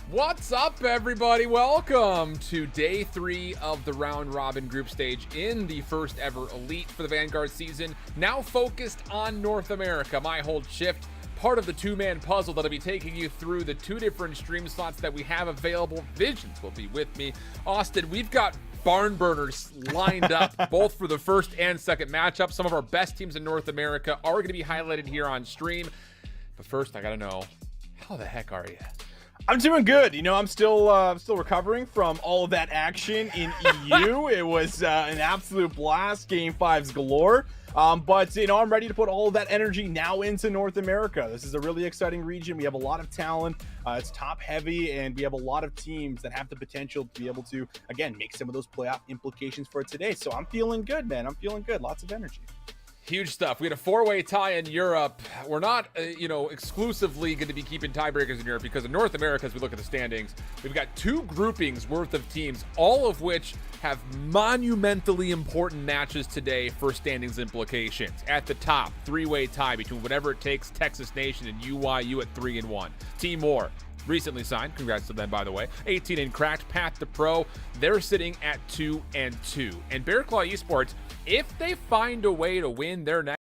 What's up, everybody? Welcome to day 3 of the round robin group stage in the first ever Elite for the Vanguard season. Now focused on North America. My whole shift, part of the two-man puzzle that'll be taking you through the 2 different stream slots that we have available. Visions will be with me. Austin, we've got barn burners lined up both for the first and second matchup. Some of our best teams in North America are going to be highlighted here on stream. But first, I got to know, how the heck are you? I'm doing good. You know, I'm still recovering from all of that action in EU. It was an absolute blast. Game 5s galore. But, you know, I'm ready to put all of that energy now into North America. This is a really exciting region. We have a lot of talent. It's top heavy, and we have a lot of teams that have the potential to be able to, again, make some of those playoff implications for today. So I'm feeling good, man. I'm feeling good. Lots of energy. Huge stuff. We had a 4-way tie in Europe. We're not, exclusively going to be keeping tiebreakers in Europe because in North America, as we look at the standings, we've got 2 groupings worth of teams, all of which have monumentally important matches today for standings implications. At the top, 3-way tie between whatever it takes, Texas Nation and UYU at 3-1. Team Moore recently signed. Congrats to them, by the way. 18 and cracked, path to pro. They're sitting at 2-2. And Bear Claw Esports, if they find a way to win their next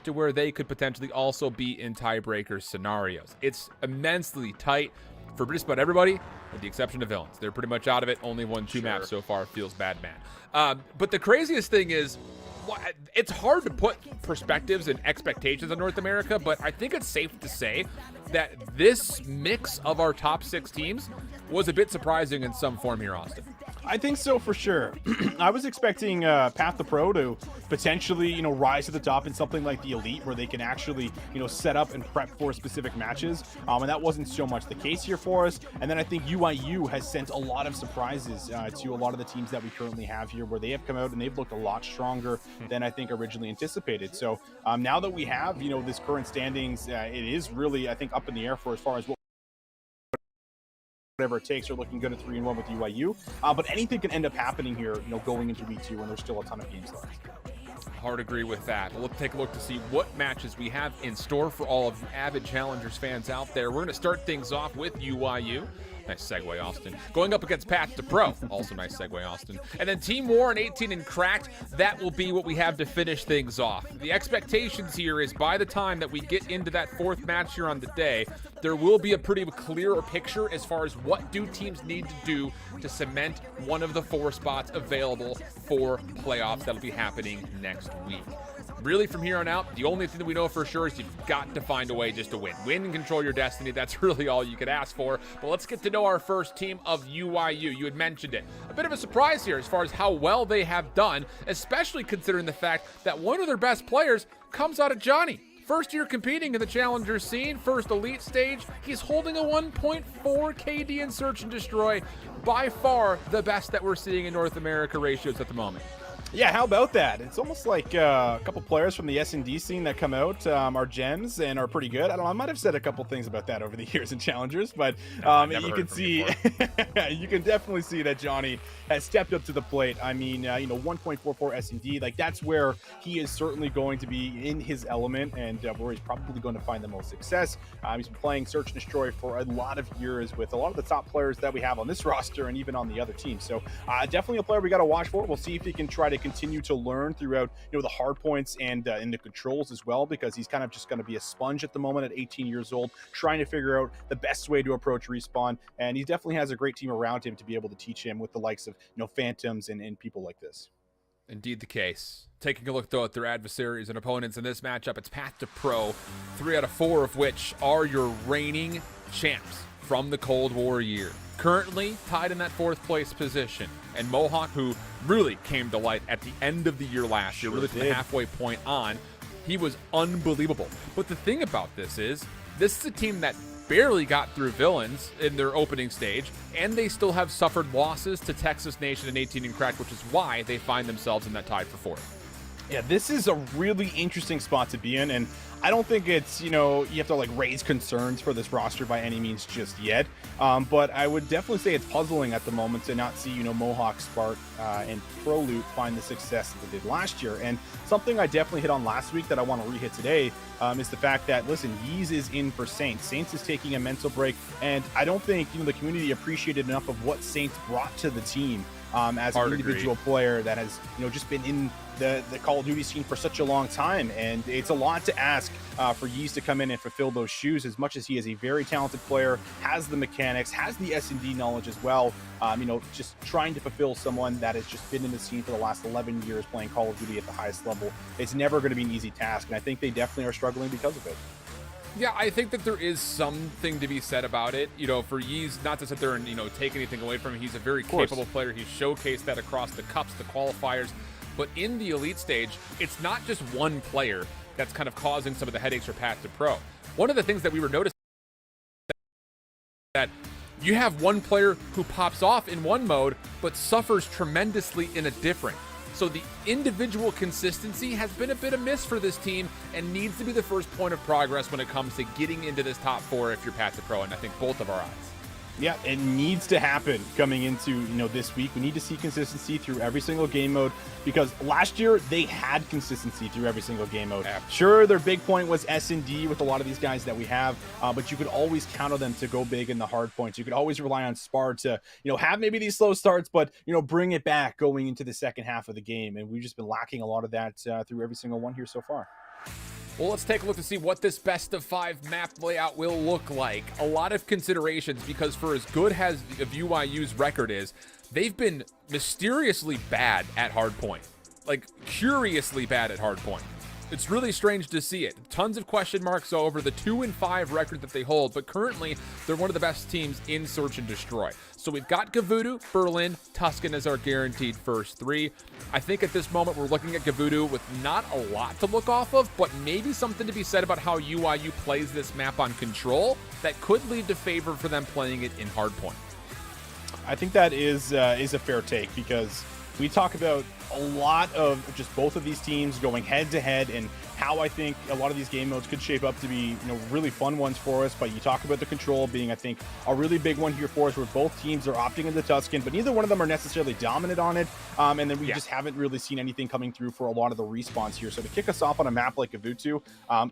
to where they could potentially also be in tiebreaker scenarios. It's immensely tight for just about everybody, with the exception of Villains. They're pretty much out of it. Only won 2 maps so far. Feels bad, man. But the craziest thing is, it's hard to put perspectives and expectations on North America, but I think it's safe to say that this mix of our top 6 teams was a bit surprising in some form here, Austin. I think so, for sure. I was expecting Path to Pro to potentially, rise to the top in something like the Elite, where they can actually, set up and prep for specific matches. And that wasn't so much the case here for us. And then I think UIU has sent a lot of surprises to a lot of the teams that we currently have here, where they have come out and they've looked a lot stronger than I think originally anticipated. So now that we have, this current standings, it is really, I think, up in the air for as far as whatever it takes. Are looking good at 3-1 with UIU, but anything can end up happening here, going into week 2 when there's still a ton of games left. Hard agree with that. We'll take a look to see what matches we have in store for all of you avid Challengers fans out there. We're going to start things off with UIU. Nice segue, Austin. Going up against Path to Pro. Also nice segue, Austin. And then Team War and 18 and cracked. That will be what we have to finish things off. The expectations here is by the time that we get into that 4th match here on the day, there will be a pretty clearer picture as far as what do teams need to do to cement one of the 4 spots available for playoffs that'll be happening next week. Really, from here on out, the only thing that we know for sure is you've got to find a way just to win. Win and control your destiny. That's really all you could ask for. But let's get to know our first team of UIU. You had mentioned it. A bit of a surprise here as far as how well they have done, especially considering the fact that one of their best players comes out of Johnny. First year competing in the Challenger scene, first Elite stage. He's holding a 1.4 KD in Search and Destroy. By far the best that we're seeing in North America ratios at the moment. Yeah, how about that? It's almost like a couple players from the S&D scene that come out are gems and are pretty good. I don't know, I might have said a couple things about that over the years in Challengers, but you can see, you can definitely see that Johnny has stepped up to the plate. I mean, 1.44 S&D, like that's where he is certainly going to be in his element and where he's probably going to find the most success. He's been playing Search and Destroy for a lot of years with a lot of the top players that we have on this roster and even on the other teams. So definitely a player we got to watch for. We'll see if he can try to continue to learn throughout the hard points and in the controls as well, because he's kind of just going to be a sponge at the moment at 18 years old, trying to figure out the best way to approach respawn. And he definitely has a great team around him to be able to teach him with the likes of Phantoms and people like this. Indeed the case. Taking a look, though, at their adversaries and opponents in this matchup, it's Path to Pro, 3 out of 4 of which are your reigning champs from the Cold War year. Currently tied in that 4th place position. And Mohawk, who really came to light at the end of the year last year, really from the halfway point on, he was unbelievable. But the thing about this is a team that barely got through Villains in their opening stage, and they still have suffered losses to Texas Nation and 18 and cracked, which is why they find themselves in that tie for 4th. Yeah, this is a really interesting spot to be in, and I don't think it's, you know, you have to like raise concerns for this roster by any means just yet. But I would definitely say it's puzzling at the moment to not see, you know, Mohawk, Spark, and ProLoot find the success that they did last year. And something I definitely hit on last week that I want to re-hit today is the fact that, listen, Yeez is in for Saints. Saints is taking a mental break, and I don't think, you know, the community appreciated enough of what Saints brought to the team as an individual player that has, you know, just been in the Call of Duty scene for such a long time. And it's a lot to ask for Yeez to come in and fulfill those shoes, as much as he is a very talented player, has the mechanics, has the S&D knowledge as well. You know, just trying to fulfill someone that has just been in the scene for the last 11 years playing Call of Duty at the highest level. It's never going to be an easy task, and I think they definitely are struggling because of it. Yeah, I think that there is something to be said about it. You know, for Yeez, not to sit there and, you know, take anything away from him. He's a very capable player. He's showcased that across the cups, the qualifiers. But in the elite stage, it's not just one player that's kind of causing some of the headaches for Path to Pro. One of the things that we were noticing that you have one player who pops off in one mode, but suffers tremendously in a different. So the individual consistency has been a bit of miss for this team and needs to be the first point of progress when it comes to getting into this top 4 if you're Path to Pro, and I think both of our eyes. Yeah, it needs to happen coming into, you know, this week. We need to see consistency through every single game mode, because last year they had consistency through every single game mode. Yeah. Sure, their big point was S&D with a lot of these guys that we have, but you could always count on them to go big in the hard points. You could always rely on Spar to, you know, have maybe these slow starts, but, you know, bring it back going into the second half of the game. And we've just been lacking a lot of that through every single one here so far. Well, let's take a look to see what this best of 5 map layout will look like. A lot of considerations, because for as good as of UIU's record is, they've been mysteriously bad at Hardpoint. Like, curiously bad at Hardpoint. It's really strange to see it. Tons of question marks over the 2-5 record that they hold, but currently they're one of the best teams in Search and Destroy. So we've got Gavudu, Berlin, Tuscan as our guaranteed first 3. I think at this moment we're looking at Gavudu with not a lot to look off of, but maybe something to be said about how UIU plays this map on control that could lead to favor for them playing it in Hardpoint. I think that is a fair take, because we talk about a lot of just both of these teams going head to head, and how I think a lot of these game modes could shape up to be, you know, really fun ones for us. But you talk about the control being, I think, a really big one here for us, where both teams are opting into Tuscan, but neither one of them are necessarily dominant on it. And then we just haven't really seen anything coming through for a lot of the respawns here. So to kick us off on a map like Gavudu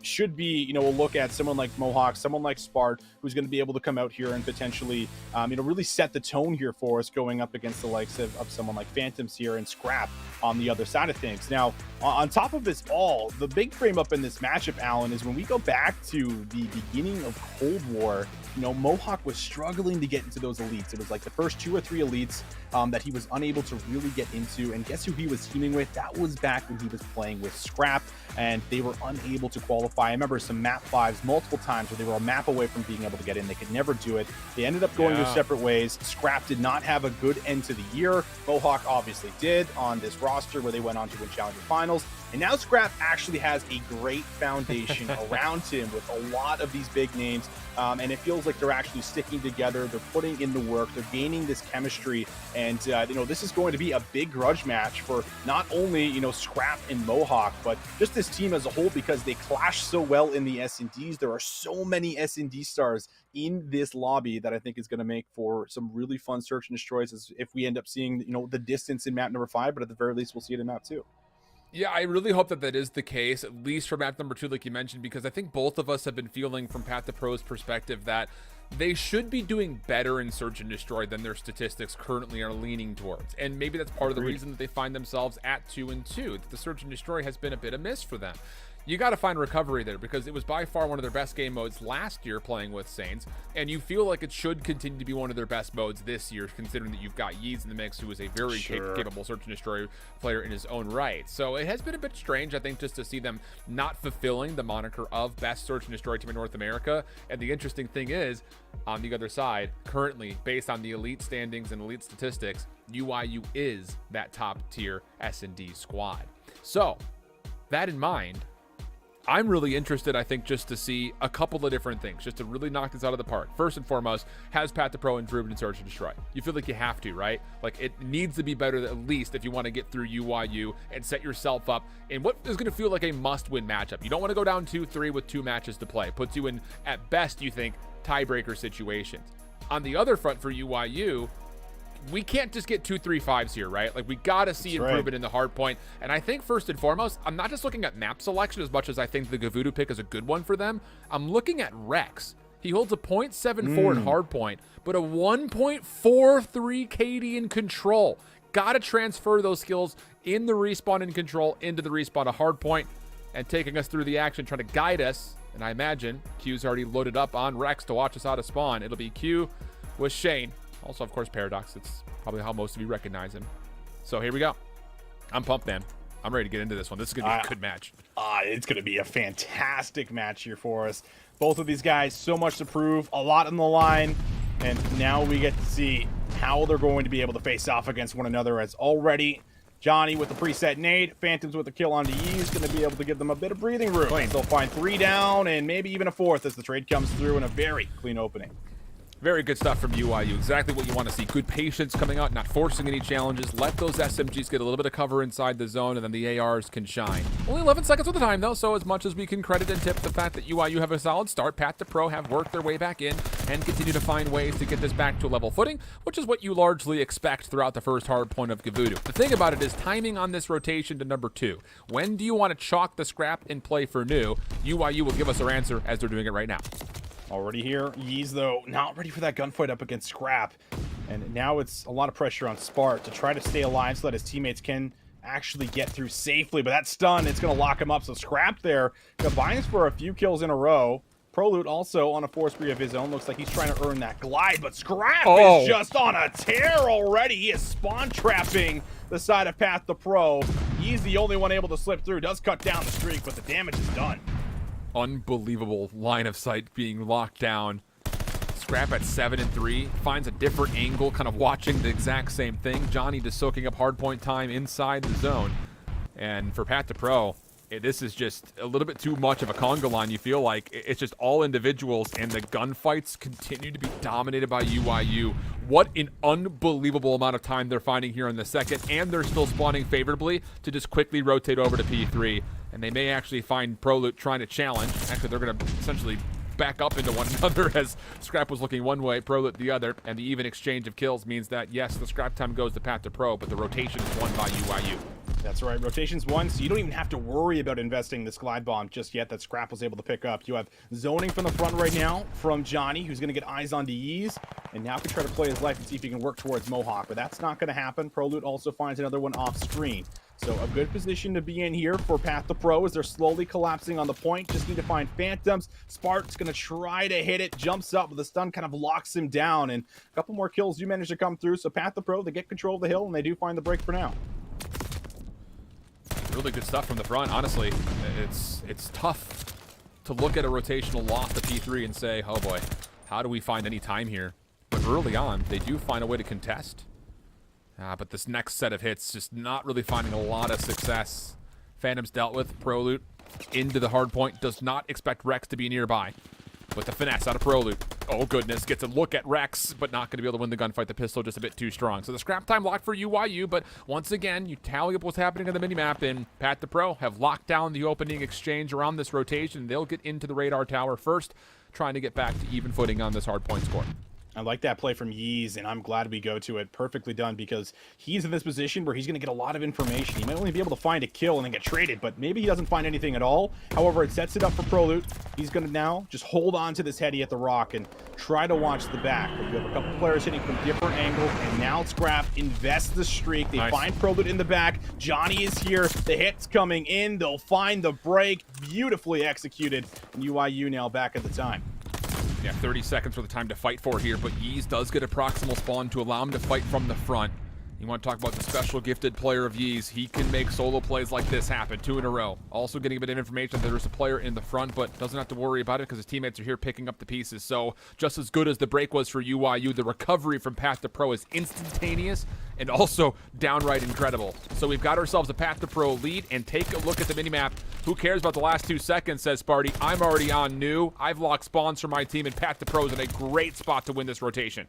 should be, you know, a look at someone like Mohawk, someone like Spart, who's going to be able to come out here and potentially, you know, really set the tone here for us going up against the likes of someone like Phantoms here and Scrap on the other side of things. Now, on top of this all, the big frame up in this matchup, Alan, is when we go back to the beginning of Cold War, you know, Mohawk was struggling to get into those elites. It was like the first 2 or 3 elites that he was unable to really get into. And guess who he was teaming with? That was back when he was playing with Scrap, and they were unable to qualify. I remember some map 5s multiple times where they were a map away from being able to get in. They could never do it. They ended up going their separate ways. Scrap did not have a good end to the year. Mohawk obviously did on this roster, where they went on to win Challenger Finals. And now Scrap actually has a great foundation around him with a lot of these big names. And it feels like they're actually sticking together. They're putting in the work. They're gaining this chemistry. And, you know, this is going to be a big grudge match for not only, you know, Scrap and Mohawk, but just this team as a whole, because they clash so well in the S&Ds. There are so many S&D stars in this lobby that I think is going to make for some really fun search and destroys, as if we end up seeing, you know, the distance in map number 5, but at the very least we'll see it in map 2. Yeah, I really hope that that is the case, at least for map number 2, like you mentioned, because I think both of us have been feeling from Path to Pro's perspective that they should be doing better in Search and Destroy than their statistics currently are leaning towards. And maybe that's part of the reason that they find themselves at 2-2, that the Search and Destroy has been a bit of a miss for them. You got to find recovery there, because it was by far one of their best game modes last year playing with Saints, and you feel like it should continue to be one of their best modes this year, considering that you've got Yeez in the mix, who is a very capable Search and Destroy player in his own right. So it has been a bit strange, I think, just to see them not fulfilling the moniker of best Search and Destroy team in North America. And the interesting thing is, on the other side, currently, based on the elite standings and elite statistics, UIU is that top tier S&D squad. So, that in mind, I'm really interested, I think, just to see a couple of different things, just to really knock this out of the park. First and foremost, has Pat the Pro improved in Search and Destroy? You feel like you have to, right? Like, it needs to be better at least if you want to get through UYU and set yourself up in what is going to feel like a must-win matchup. You don't want to go down 2-3 with 2 matches to play. It puts you in, at best, you think, tiebreaker situations. On the other front for UYU, we can't just get 2-3-5s here, right? Like, we got to see improvement in the Hardpoint. And I think first and foremost, I'm not just looking at map selection as much as I think the Gavudu pick is a good one for them. I'm looking at Rex. He holds a 0.74 in Hardpoint, but a 1.43 KD in Control. Got to transfer those skills in the respawn in Control into the respawn of Hardpoint, and taking us through the action, trying to guide us. And I imagine Q's already loaded up on Rex to watch us out of spawn. It'll be Q with Shane. Also, of course, Paradox. It's probably how most of you recognize him. So here we go. I'm pumped, man. I'm ready to get into this one. This is going to be a good match. It's going to be a fantastic match here for us. Both of these guys, so much to prove, a lot on the line. And now we get to see how they're going to be able to face off against one another, as already Johnny with the preset nade, Phantoms with the kill on DE is going to be able to give them a bit of breathing room. They'll find 3 down and maybe even a 4th as the trade comes through in a very clean opening. Very good stuff from UYU. Exactly what you want to see. Good patience coming out, not forcing any challenges. Let those SMGs get a little bit of cover inside the zone, and then the ARs can shine. Only 11 seconds of the time, though, so as much as we can credit and tip the fact that UYU have a solid start, Pat the Pro have worked their way back in and continue to find ways to get this back to a level footing, which is what you largely expect throughout the first hard point of Gavudu. The thing about it is timing on this rotation to number 2. When do you want to chalk the scrap and play for new? UYU will give us our answer as they're doing it right now. Already here. Yeez, though, not ready for that gunfight up against Scrap. And now it's a lot of pressure on Spart to try to stay alive so that his teammates can actually get through safely. But that stun, it's going to lock him up. So Scrap there combines for a few kills in a row. Prolute also on a 4 spree of his own. Looks like he's trying to earn that glide. But Scrap is just on a tear already. He is spawn trapping the side of Path the Pro. He's the only one able to slip through. Does cut down the streak, but the damage is done. Unbelievable line of sight being locked down. Scrap at 7-3 finds a different angle, kind of watching the exact same thing. Johnny just soaking up hardpoint time inside the zone. And for Pat the Pro, this is just a little bit too much of a conga line. You feel like it's just all individuals, and the gunfights continue to be dominated by UYU. What an unbelievable amount of time they're finding here in the second, and they're still spawning favorably to just quickly rotate over to P3. And they may actually find Prolute trying to challenge. Actually, they're going to essentially back up into one another as Scrap was looking one way, Prolute the other, and the even exchange of kills means that, yes, the scrap time goes to Pat to Pro, but the rotation is won by UYU. That's right, rotation's won, so you don't even have to worry about investing this glide bomb just yet that Scrap was able to pick up. You have zoning from the front right now from Johnny, who's going to get eyes on DEs, and now can try to play his life and see if he can work towards Mohawk, but that's not going to happen. Prolute also finds another one off screen. So a good position to be in here for Path the Pro as they're slowly collapsing on the point. Just need to find Phantoms. Spart's going to try to hit it, jumps up, but the stun kind of locks him down. And a couple more kills do manage to come through. So Path the Pro, they get control of the hill, and they do find the break for now. Really good stuff from the front. Honestly, it's tough to look at a rotational loss to P3 and say, oh boy, how do we find any time here? But early on, they do find a way to contest. But this next set of hits, just not really finding a lot of success. Phantoms dealt with. Prolute into the hard point. Does not expect Rex to be nearby. With the finesse out of Prolute. Oh, goodness. Gets a look at Rex, but not going to be able to win the gunfight. The pistol just a bit too strong. So the scrap time locked for UYU, but once again, you tally up what's happening on the minimap, and Pat the Pro have locked down the opening exchange around this rotation. They'll get into the radar tower first, trying to get back to even footing on this hard point score. I like that play from Yeez, and I'm glad we go to it. Perfectly done, because he's in this position where he's going to get a lot of information. He might only be able to find a kill and then get traded, but maybe he doesn't find anything at all. However, it sets it up for Prolute. He's going to now just hold on to this heady at the rock and try to watch the back. But you have a couple players hitting from different angles, and now Scrap invests the streak. They find Prolute in the back. Johnny is here. The hit's coming in. They'll find the break. Beautifully executed. And UYU now back at the time. Yeah, 30 seconds for the time to fight for here, but Yeez does get a proximal spawn to allow him to fight from the front. You want to talk about the special gifted player of Yeez. He can make solo plays like this happen, 2 in a row. Also getting a bit of information that there's a player in the front, but doesn't have to worry about it because his teammates are here picking up the pieces. So just as good as the break was for UYU, the recovery from Path to Pro is instantaneous and also downright incredible. So we've got ourselves a Path to Pro lead, and take a look at the minimap. Who cares about the last 2 seconds, says Sparty. I'm already on new. I've locked spawns for my team, and Pat the Pro's in a great spot to win this rotation.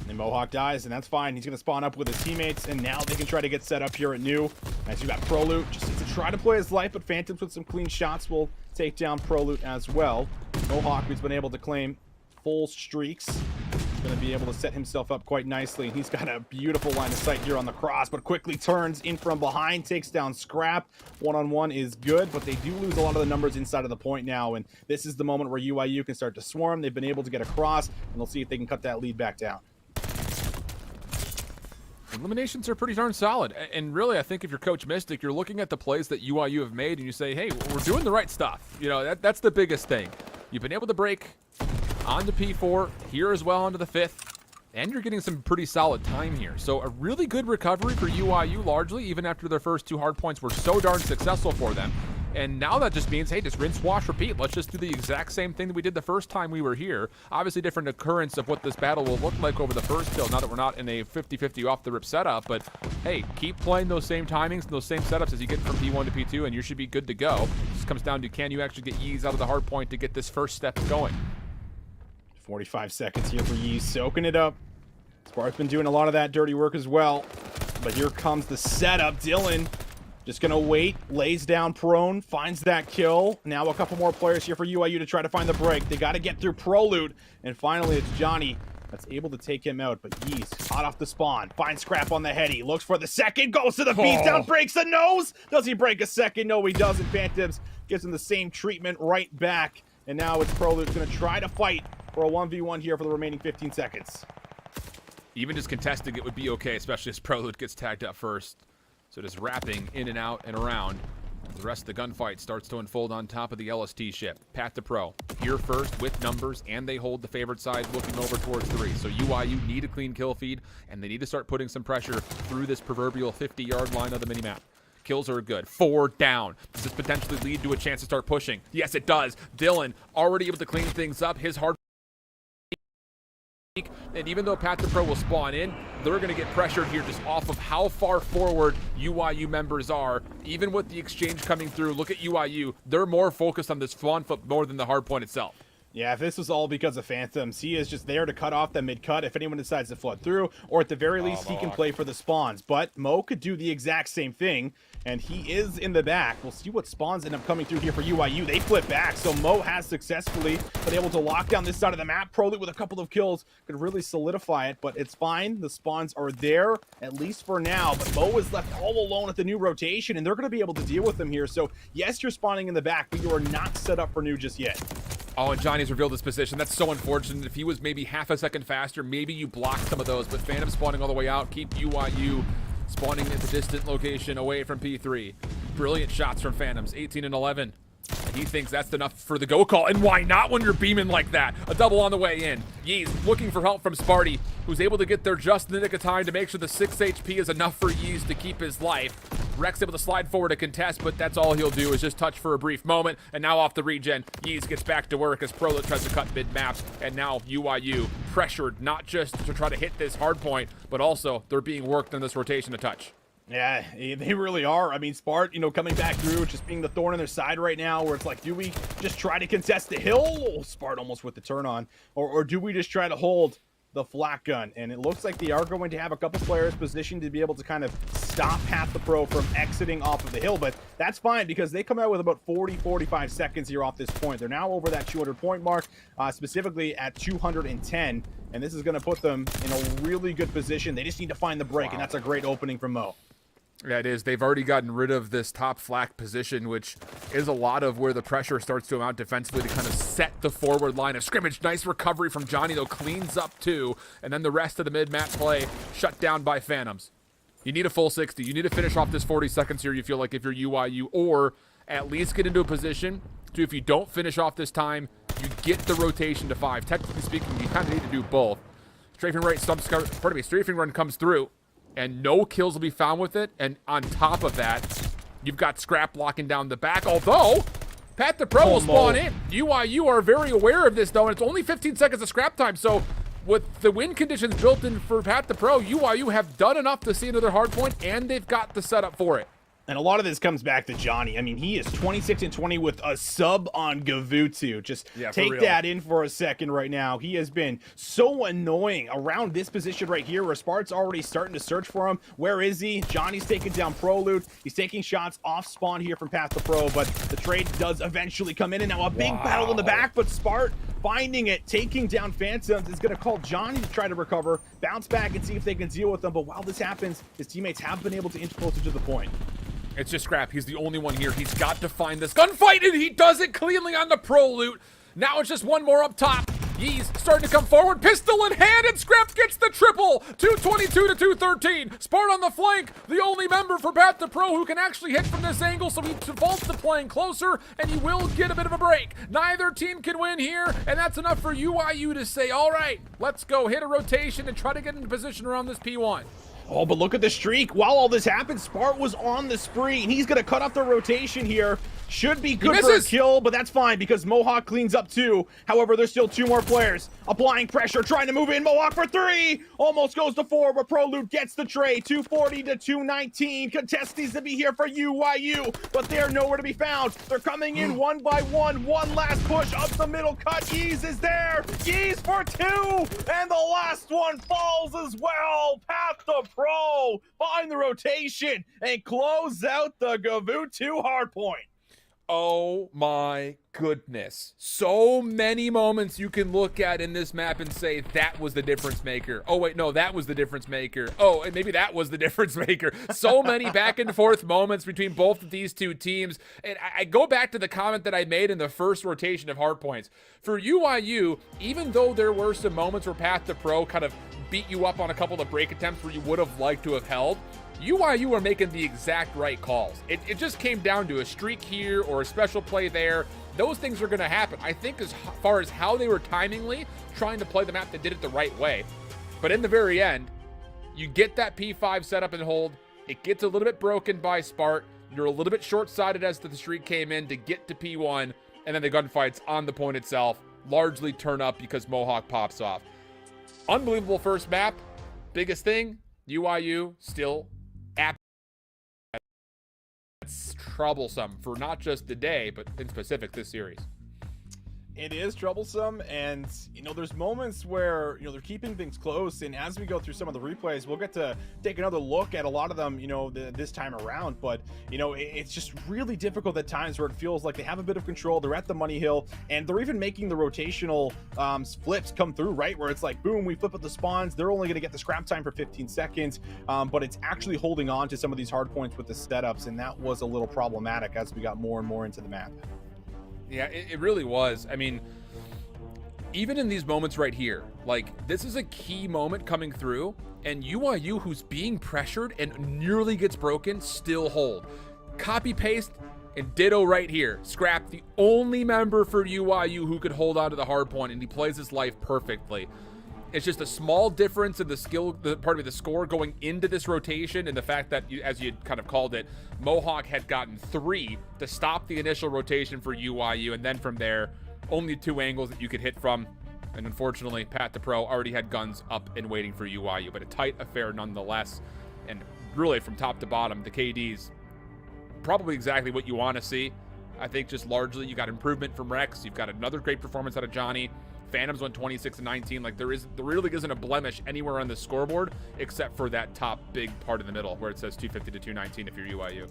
And Mohawk dies, and that's fine. He's going to spawn up with his teammates, and now they can try to get set up here at new. As you got Proloot, just needs to try to play his life, but Phantoms with some clean shots will take down Proloot as well. Mohawk, who's been able to claim full streaks, going to be able to set himself up quite nicely. He's got a beautiful line of sight here on the cross, but quickly turns in from behind, takes down Scrap. One-on-one is good, but they do lose a lot of the numbers inside of the point now, and this is the moment where UIU can start to swarm. They've been able to get across, and they'll see if they can cut that lead back down. Eliminations are pretty darn solid. And really, I think if you're Coach Mystic, you're looking at the plays that UIU have made, and you say, hey, we're doing the right stuff. You know, that's the biggest thing. You've been able to break onto P4, here as well onto the 5th, and you're getting some pretty solid time here. So a really good recovery for UIU largely, even after their first 2 hard points were so darn successful for them. And now that just means, hey, just rinse, wash, repeat. Let's just do the exact same thing that we did the first time we were here. Obviously, different occurrence of what this battle will look like over the first kill, now that we're not in a 50-50 off-the-rip setup. But, hey, keep playing those same timings and those same setups as you get from P1 to P2, and you should be good to go. This comes down to, can you actually get Yeez out of the hard point to get this first step going? 45 seconds here for Yeez, soaking it up. Spark's been doing a lot of that dirty work as well. But here comes the setup. Dylan just gonna wait, lays down prone, finds that kill. Now a couple more players here for UIU to try to find the break. They gotta get through Proloot, and finally it's Johnny that's able to take him out. But Yeez, hot off the spawn, finds Scrap on the heady, looks for the second, goes to the beatdown, breaks the nose. Does he break a second? No, he doesn't. Phantoms gives him the same treatment right back. And now it's Proloot gonna try to fight for a 1v1 here for the remaining 15 seconds. Even just contesting it would be okay, especially as Proloot gets tagged up first. So just wrapping in and out and around. The rest of the gunfight starts to unfold on top of the LST ship. Pat the Pro here first with numbers, and they hold the favored side looking over towards 3. So UIU need a clean kill feed, and they need to start putting some pressure through this proverbial 50-yard line of the minimap. Kills are good. 4 down. Does this potentially lead to a chance to start pushing? Yes, it does. Dylan already able to clean things up. His hard. And even though Pat the Pro will spawn in, they're going to get pressured here just off of how far forward UIU members are. Even with the exchange coming through, look at UIU. They're more focused on this spawn flip more than the hard point itself. Yeah, if this was all because of Phantoms, he is just there to cut off the mid-cut if anyone decides to flood through, or at the very least, he can play for the spawns. But Mo could do the exact same thing, and he is in the back. We'll see what spawns end up coming through here for UIU. They flip back, so Mo has successfully been able to lock down this side of the map. Proloot with a couple of kills could really solidify it, but it's fine. The spawns are there, at least for now, but Mo is left all alone at the new rotation, and they're going to be able to deal with them here. So, yes, you're spawning in the back, but you are not set up for new just yet. Oh, and Johnny's revealed his position. That's so unfortunate. If he was maybe half a second faster, maybe you block some of those. But Phantom spawning all the way out. Keep UIU spawning at the distant location away from P3. Brilliant shots from Phantoms. 18 and 11. He thinks that's enough for the go call. And why not when you're beaming like that? A double on the way in. Yeez looking for help from Sparty, who's able to get there just in the nick of time to make sure the 6 HP is enough for Yeez to keep his life. Rex able to slide forward to contest, but that's all he'll do is just touch for a brief moment. And now off the regen, Yeez gets back to work as Proloot tries to cut mid-maps. And now UIU pressured not just to try to hit this hard point, but also they're being worked in this rotation to touch. Yeah, they really are. I mean, Spart, coming back through, just being the thorn in their side right now, where it's like, do we just try to contest the hill? Oh, Spart almost with the turn on. Or do we just try to hold the flat gun? And it looks like they are going to have a couple players positioned to be able to kind of stop Pat the Pro from exiting off of the hill, but that's fine because they come out with about 40-45 seconds here off this point. They're now over that 200 point mark, specifically at 210, and this is going to put them in a really good position. They just need to find the break, and that's a great opening from Mo. Yeah, it is. They've already gotten rid of this top flak position, which is a lot of where the pressure starts to amount defensively to kind of set the forward line of scrimmage. Nice recovery from Johnny, though. Cleans up, too. And then the rest of the mid-map play shut down by Phantoms. You need a full 60. You need to finish off this 40 seconds here, you feel like, if you're UIU, or at least get into a position to, if you don't finish off this time, you get the rotation to 5. Technically speaking, you kind of need to do both. Strafing right, strafing run comes through, and no kills will be found with it. And on top of that, you've got Scrap locking down the back. Although, Pat the Pro will spawn in. UIU are very aware of this, though, and it's only 15 seconds of scrap time. So, with the win conditions built in for Pat the Pro, UIU have done enough to see another hard point, and they've got the setup for it. And a lot of this comes back to Johnny. I mean, he is 26-20 with a sub on Gavutu. Just take that in for a second right now. He has been so annoying around this position right here where Spart's already starting to search for him. Where is he? Johnny's taking down Proloot. He's taking shots off spawn here from Path to Pro, but the trade does eventually come in. And now a big battle in the back, but Spart finding it, taking down Phantoms, is going to call Johnny to try to recover, bounce back and see if they can deal with them. But while this happens, his teammates have been able to inch closer to the point. It's just Scrap. He's the only one here. He's got to find this gunfight, and he does it cleanly on the Proloot. Now it's just one more up top. Yee's starting to come forward. Pistol in hand, and Scrap gets the triple. 222 to 213. Spart on the flank. The only member for Path to Pro who can actually hit from this angle, so he defaults to playing closer, and he will get a bit of a break. Neither team can win here, and that's enough for UIU to say, all right, let's go hit a rotation and try to get into position around this P1. Oh, but look at the streak. While all this happened, Spart was on the spree, and he's going to cut off the rotation here. Should be good for a kill, but that's fine because Mohawk cleans up too. However, there's still two more players applying pressure, trying to move in. Mohawk for three. Almost goes to four, but Proloot gets the trade. 240 to 219. Contest needs to be here for UIU, but they're nowhere to be found. They're coming in one by one. One last push up the middle cut. Yeez is there. Yeez for two, and the last one falls as well. Path to Pro find the rotation and close out the Gavutu hardpoint. Oh my goodness. So many moments you can look at in this map and say that was the difference maker. Oh wait, no, that was the difference maker. Oh, and maybe that was the difference maker. So many back and forth moments between both of these two teams. And I go back to the comment that I made in the first rotation of hardpoints. For UIU, even though there were some moments where Path to Pro kind of beat you up on a couple of break attempts where you would have liked to have held, UIU are making the exact right calls. It just came down to a streak here or a special play there. Those things are going to happen. I think as far as how they were timingly trying to play the map, they did it the right way. But in the very end, you get that P5 set up and hold. It gets a little bit broken by Spart. You're a little bit short-sighted as the streak came in to get to P1. And then the gunfights on the point itself largely turn up because Mohawk pops off. Unbelievable first map. Biggest thing, UIU still it's troublesome for not just the day, but in specific this series. It is troublesome, and there's moments where they're keeping things close, and as we go through some of the replays, we'll get to take another look at a lot of them this time around. But it's just really difficult at times where it feels like they have a bit of control. They're at the money hill, and they're even making the rotational flips come through, right, where it's like, boom, we flip at the spawns. They're only going to get the scrap time for 15 seconds, but it's actually holding on to some of these hard points with the setups, and that was a little problematic as we got more and more into the map. Yeah, it really was. I mean, even in these moments right here, like, this is a key moment coming through, and UIU, who's being pressured and nearly gets broken, still hold. Copy paste and ditto right here. Scrap, the only member for UIU who could hold on to the hard point, and he plays his life perfectly. It's just a small difference in the the score going into this rotation, and the fact that, as you kind of called it, Mohawk had gotten 3 to stop the initial rotation for UIU, and then from there, only 2 angles that you could hit from. And unfortunately, Path to Pro already had guns up and waiting for UIU, but a tight affair nonetheless. And really, from top to bottom, the KDs, probably exactly what you want to see. I think just largely you got improvement from Rex. You've got another great performance out of Johnny. Phantoms went 26-19. Like, there really isn't a blemish anywhere on the scoreboard except for that top big part in the middle where it says 250 to 219 if you're UIU.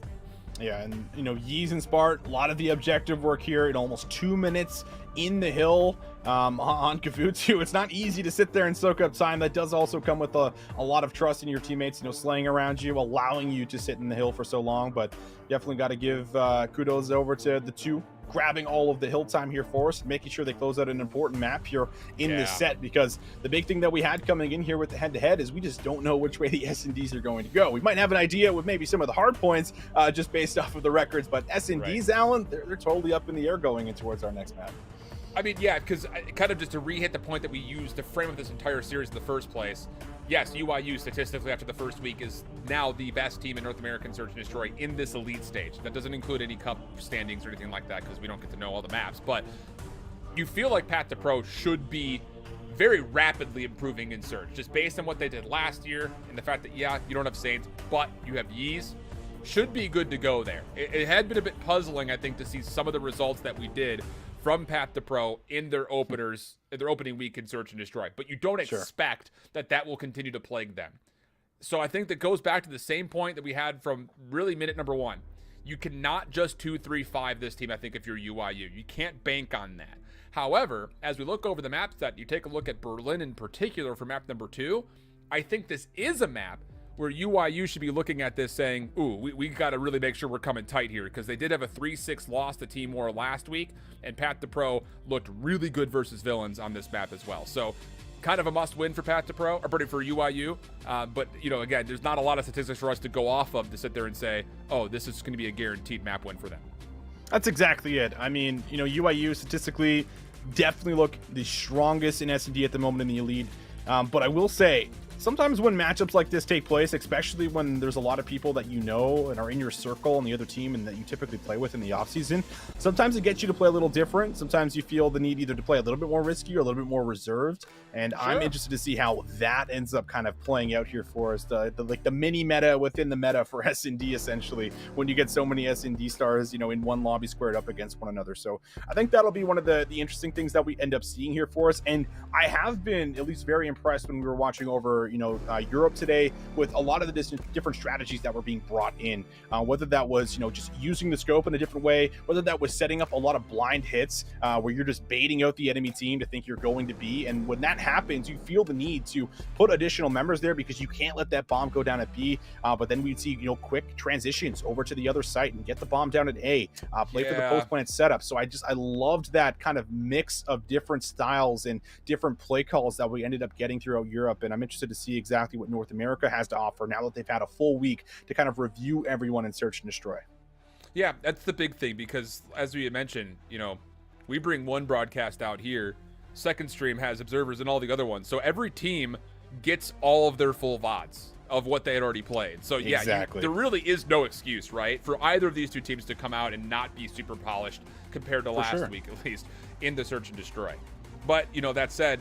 Yeah, and Yeez and Spart, a lot of the objective work here in almost 2 minutes in the hill on Gavutu. It's not easy to sit there and soak up time. That does also come with a lot of trust in your teammates, slaying around you, allowing you to sit in the hill for so long. But definitely got to give kudos over to the two grabbing all of the hill time here for us, making sure they close out an important map here in this set, because the big thing that we had coming in here with the head-to-head is we just don't know which way the S&Ds are going to go. We might have an idea with maybe some of the hard points just based off of the records, but S&Ds, right, Alan, they're totally up in the air going in towards our next map. I mean, yeah, because kind of just to re-hit the point that we used to frame up this entire series in the first place, yes, UIU statistically after the first week is now the best team in North American Search and Destroy in this elite stage. That doesn't include any cup standings or anything like that because we don't get to know all the maps, but you feel like Path to Pro should be very rapidly improving in Search, just based on what they did last year and the fact that, yeah, you don't have Saints, but you have Yeez, should be good to go there. It had been a bit puzzling, I think, to see some of the results that we did from Path to Pro in their opening week in Search and Destroy. But you don't expect that will continue to plague them. So I think that goes back to the same point that we had from really minute number 1. You cannot just 2-3-5 this team, I think, if you're UIU. You can't bank on that. However, as we look over the map set, you take a look at Berlin in particular for map number 2, I think this is a map where UIU should be looking at this saying, ooh, we got to really make sure we're coming tight here, because they did have a 3-6 loss to Team War last week, and Path to Pro looked really good versus Villains on this map as well. So kind of a must-win for Path to Pro, or for UIU. But, again, there's not a lot of statistics for us to go off of to sit there and say, oh, this is going to be a guaranteed map win for them. That's exactly it. I mean, UIU statistically definitely look the strongest in S&D at the moment in the Elite. But I will say, sometimes when matchups like this take place, especially when there's a lot of people that and are in your circle on the other team and that you typically play with in the offseason, sometimes it gets you to play a little different. Sometimes you feel the need either to play a little bit more risky or a little bit more reserved. And I'm interested to see how that ends up kind of playing out here for us. The mini meta within the meta for S&D, essentially, when you get so many S&D stars, in one lobby squared up against one another. So I think that'll be one of the interesting things that we end up seeing here for us. And I have been at least very impressed when we were watching over Europe today with a lot of the different strategies that were being brought in, whether that was just using the scope in a different way, whether that was setting up a lot of blind hits where you're just baiting out the enemy team to think you're going to be, and when that happens you feel the need to put additional members there because you can't let that bomb go down at B, but then we'd see quick transitions over to the other site and get the bomb down at A, play for the post plant setup. So I loved that kind of mix of different styles and different play calls that we ended up getting throughout Europe, and I'm interested to see exactly what North America has to offer now that they've had a full week to kind of review everyone in Search and Destroy. Yeah, that's the big thing, because as we had mentioned, we bring one broadcast out here, second stream has observers in all the other ones, so every team gets all of their full VODs of what they had already played. So yeah, exactly. There really is no excuse, right, for either of these two teams to come out and not be super polished compared to last week, at least in the Search and Destroy. But that said,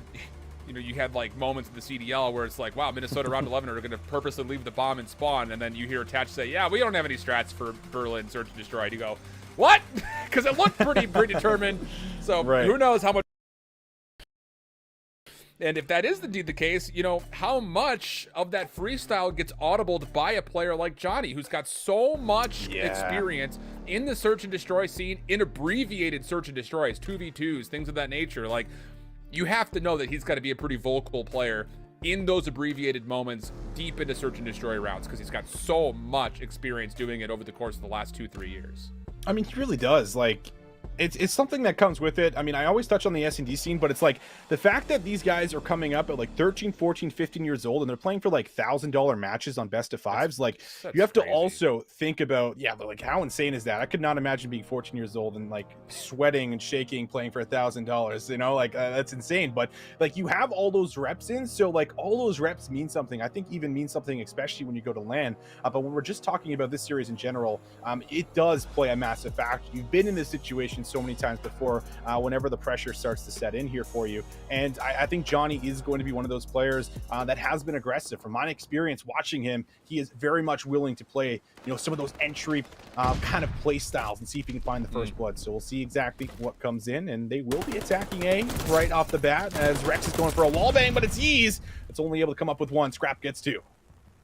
you had like moments in the CDL where it's like, wow, Minnesota round 11 are going to purposely leave the bomb and spawn, and then you hear Attach say, yeah, we don't have any strats for Berlin Search and Destroy. You go, what? Because it looked pretty predetermined. So who knows how much. And if that is indeed the case, how much of that freestyle gets audibled by a player like Johnny, who's got so much experience in the Search and Destroy scene, in abbreviated Search and Destroys, 2v2s, things of that nature. Like, you have to know that he's got to be a pretty vocal player in those abbreviated moments deep into Search and Destroy rounds, because he's got so much experience doing it over the course of the last 2-3 years. I mean, he really does. Like, it's something that comes with it. I mean, I always touch on the S&D scene, but it's like the fact that these guys are coming up at like 13, 14, 15 years old and they're playing for like $1,000 matches on best of fives. Like, you have to also think about, like, how insane is that? I could not imagine being 14 years old and like sweating and shaking playing for $1,000, like that's insane. But like, you have all those reps in, so like all those reps mean something. I think even mean something, especially when you go to LAN. But when we're just talking about this series in general, it does play a massive factor. You've been in this situation so many times before, whenever the pressure starts to set in here for you. And I think Johnny is going to be one of those players that has been aggressive. From my experience watching him, he is very much willing to play, some of those entry kind of play styles and see if he can find the first blood. So we'll see exactly what comes in, and they will be attacking A right off the bat as Rex is going for a wall bang, but it's Yeez that's only able to come up with one. Scrap gets two.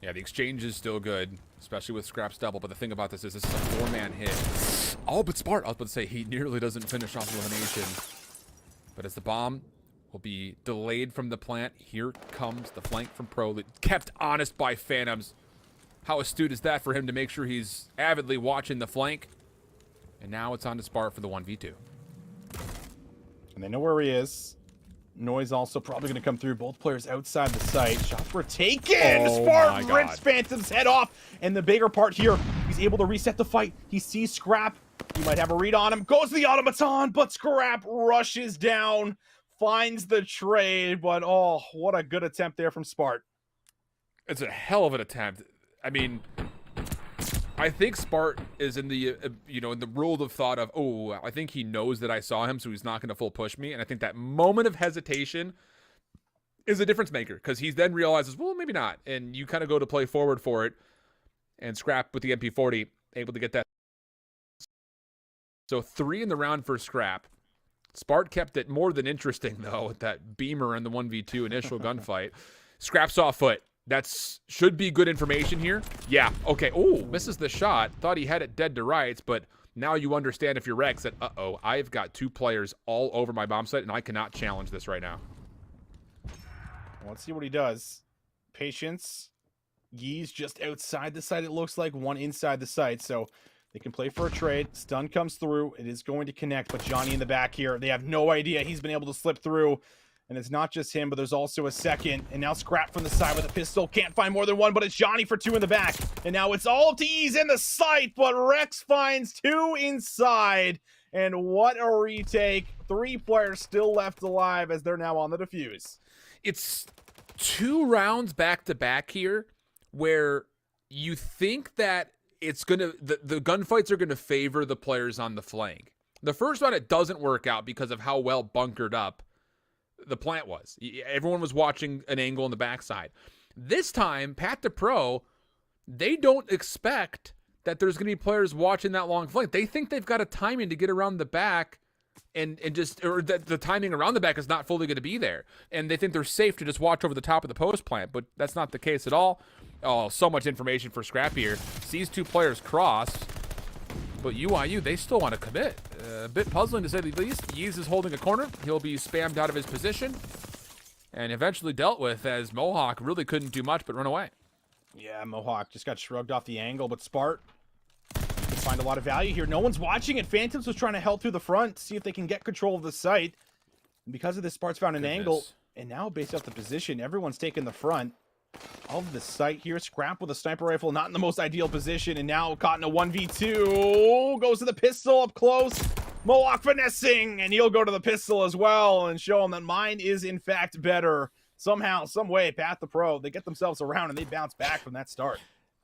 Yeah, the exchange is still good, especially with Scrap's double. But the thing about this is a 4-man hit. Oh, but Spart, I was about to say, he nearly doesn't finish off elimination. But as the bomb will be delayed from the plant, here comes the flank from Pro, kept honest by Phantoms. How astute is that for him to make sure he's avidly watching the flank? And now it's on to Spart for the 1v2. And they know where he is. Noise also probably going to come through. Both players outside the site. Shots were taken. Spartan rips Phantom's head off. And the bigger part here, he's able to reset the fight. He sees Scrap. He might have a read on him. Goes to the automaton, but Scrap rushes down. Finds the trade, but oh, what a good attempt there from Spart. It's a hell of an attempt. I mean, I think Spart is in the, in the rule of thought of, oh, I think he knows that I saw him, so he's not going to full push me. And I think that moment of hesitation is a difference maker, because he then realizes, well, maybe not. And you kind of go to play forward for it. And Scrap with the MP40 able to get that. So 3 in the round for Scrap. Spart kept it more than interesting, though, with that Beamer and the 1v2 initial gunfight. Scrap saw foot. Should be good information here. Yeah, okay. Oh, misses the shot. Thought he had it dead to rights, but now you understand if you're Rex that, uh-oh, I've got 2 players all over my bomb site, and I cannot challenge this right now. Let's see what he does. Patience. Yee's just outside the site, it looks like. One inside the site, so they can play for a trade. Stun comes through. It is going to connect, but Johnny in the back here. They have no idea he's been able to slip through. And it's not just him, but there's also a second. And now Scrap from the side with a pistol. Can't find more than one, but it's Johnny for 2 in the back. And now it's all to Ease in the site, but Rex finds 2 inside. And what a retake. 3 players still left alive as they're now on the defuse. It's 2 rounds back-to-back here where you think that it's gonna the gunfights are gonna favor the players on the flank. The first round, it doesn't work out because of how well bunkered up the plant was. Everyone was watching an angle on the backside. This time, Pat the Pro, they don't expect that there's going to be players watching that long flank. They think they've got a timing to get around the back and that the timing around the back is not fully going to be there. And they think they're safe to just watch over the top of the post plant, but that's not the case at all. Oh, so much information for Scrap here. Sees 2 players cross, but UIU, they still want to commit. A bit puzzling to say the least. Yeez is holding a corner. He'll be spammed out of his position and eventually dealt with as Mohawk really couldn't do much but run away. Yeah, Mohawk just got shrugged off the angle, but Spart can find a lot of value here. No one's watching it. Phantoms was trying to help through the front, see if they can get control of the site. And because of this, Spart's found an angle, and now based off the position, everyone's taking the front of the site here. Scrap with a sniper rifle, not in the most ideal position, and now caught in a 1v2. Goes to the pistol up close. Mohawk finessing, and he'll go to the pistol as well and show him that mine is in fact better. Somehow, some way, Pat the Pro, they get themselves around and they bounce back from that start.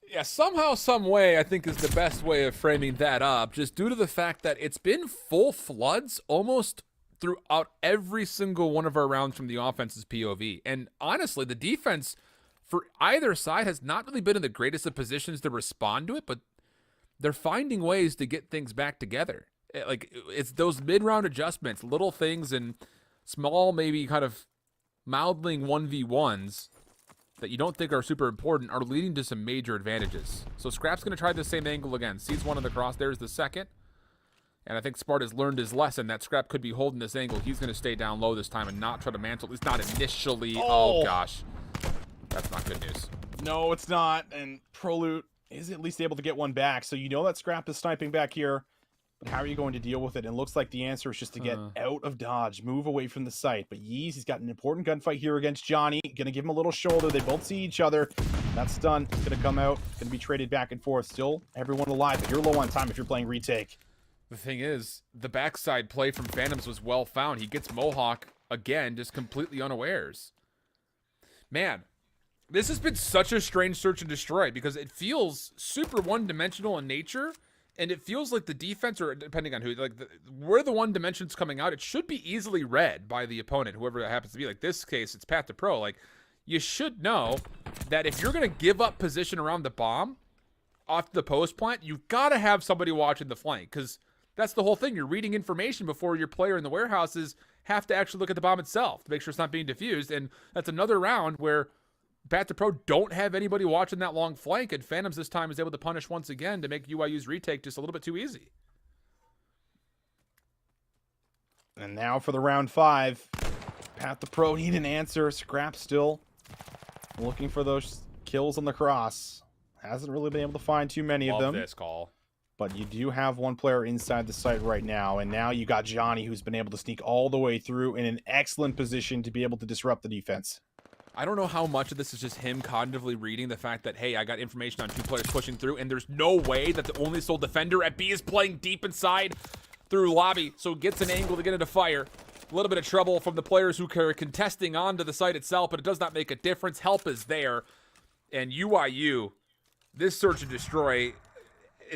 Yeah, somehow, some way, I think is the best way of framing that up, just due to the fact that it's been full floods almost throughout every single one of our rounds from the offense's POV. And honestly, the defense for either side has not really been in the greatest of positions to respond to it, but they're finding ways to get things back together. Like, it's those mid-round adjustments, little things and small, maybe kind of mildling 1v1s that you don't think are super important are leading to some major advantages. So Scrap's going to try the same angle again. Sees one of the cross. There's the second. And I think Spart has learned his lesson that Scrap could be holding this angle. He's going to stay down low this time and not try to mantle. At least not initially. Oh gosh. That's not good news. No, it's not. And Prolute is at least able to get one back. So you know that Scrap is sniping back here. But how are you going to deal with it? And it looks like the answer is just to get out of dodge, move away from the site. But Yeez, he's got an important gunfight here against Johnny. Gonna give him a little shoulder. They both see each other. That stun gonna come out. Gonna be traded back and forth. Still, everyone alive, but you're low on time if you're playing retake. The thing is, the backside play from Phantoms was well found. He gets Mohawk again, just completely unawares. Man, this has been such a strange search and destroy because it feels super one-dimensional in nature. And it feels like the defense, or depending on who, like where the one dimension's coming out, it should be easily read by the opponent, whoever that happens to be. Like this case, it's Pat the Pro. Like, you should know that if you're going to give up position around the bomb off the post plant, you've got to have somebody watching the flank, because that's the whole thing. You're reading information before your player in the warehouses have to actually look at the bomb itself to make sure it's not being diffused. And that's another round where Pat the Pro don't have anybody watching that long flank, and Phantoms this time is able to punish once again to make UIU's retake just a little bit too easy. And now for the round 5. Pat the Pro need an answer. Scrap still looking for those kills on the cross. Hasn't really been able to find too many of them. Love this call. But you do have one player inside the site right now, and now you got Johnny, who's been able to sneak all the way through in an excellent position to be able to disrupt the defense. I don't know how much of this is just him cognitively reading the fact that, hey, I got information on 2 players pushing through, and there's no way that the only sole defender at B is playing deep inside through lobby, so gets an angle to get into fire. A little bit of trouble from the players who are contesting onto the site itself, but it does not make a difference. Help is there. And UIU, this search and destroy,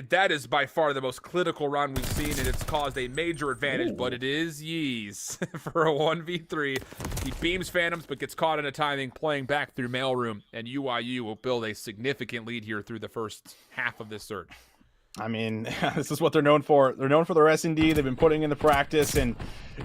That is by far the most clinical round we've seen, and it's caused a major advantage, Ooh. but it is Yeez for a 1v3. He beams Phantoms, but gets caught in a timing, playing back through Mailroom, and UIU will build a significant lead here through the first half of this surge. I mean, this is what they're known for. They're known for their S&D. They've been putting in the practice, and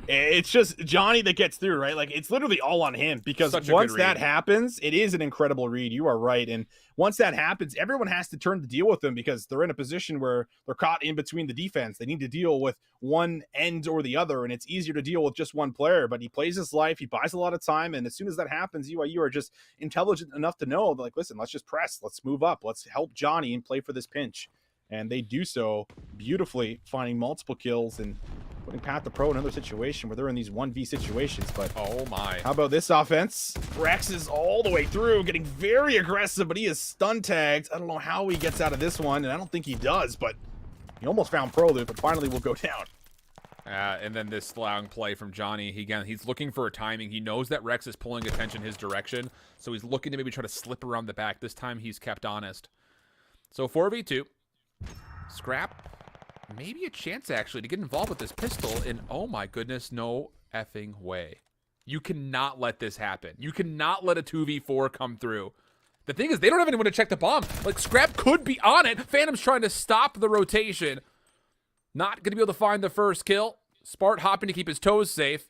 it's just Johnny that gets through, right? Like, it's literally all on him, because once that happens, it is an incredible read. You are right. And once that happens, everyone has to turn to deal with them, because they're in a position where they're caught in between the defense. They need to deal with one end or the other, and it's easier to deal with just one player. But he plays his life. He buys a lot of time, and as soon as that happens, UIU are just intelligent enough to know, like, listen, let's just press. Let's move up. Let's help Johnny and play for this pinch. And they do so beautifully, finding multiple kills and putting Pat the Pro in another situation where they're in these 1v situations. But oh my, how about this offense? Rex is all the way through, getting very aggressive, but he is stun tagged. I don't know how he gets out of this one, and I don't think he does, but he almost found Pro Loop, but finally will go down. And then this long play from Johnny. He's looking for a timing. He knows that Rex is pulling attention his direction, so he's looking to maybe try to slip around the back. This time he's kept honest. So 4v2. Scrap, maybe a chance actually to get involved with this pistol, and oh my goodness, no effing way. You cannot let this happen. You cannot let a 2v4 come through. The thing is, they don't have anyone to check the bomb. Like, Scrap could be on it. Phantom's trying to stop the rotation. Not going to be able to find the first kill. Spart hopping to keep his toes safe.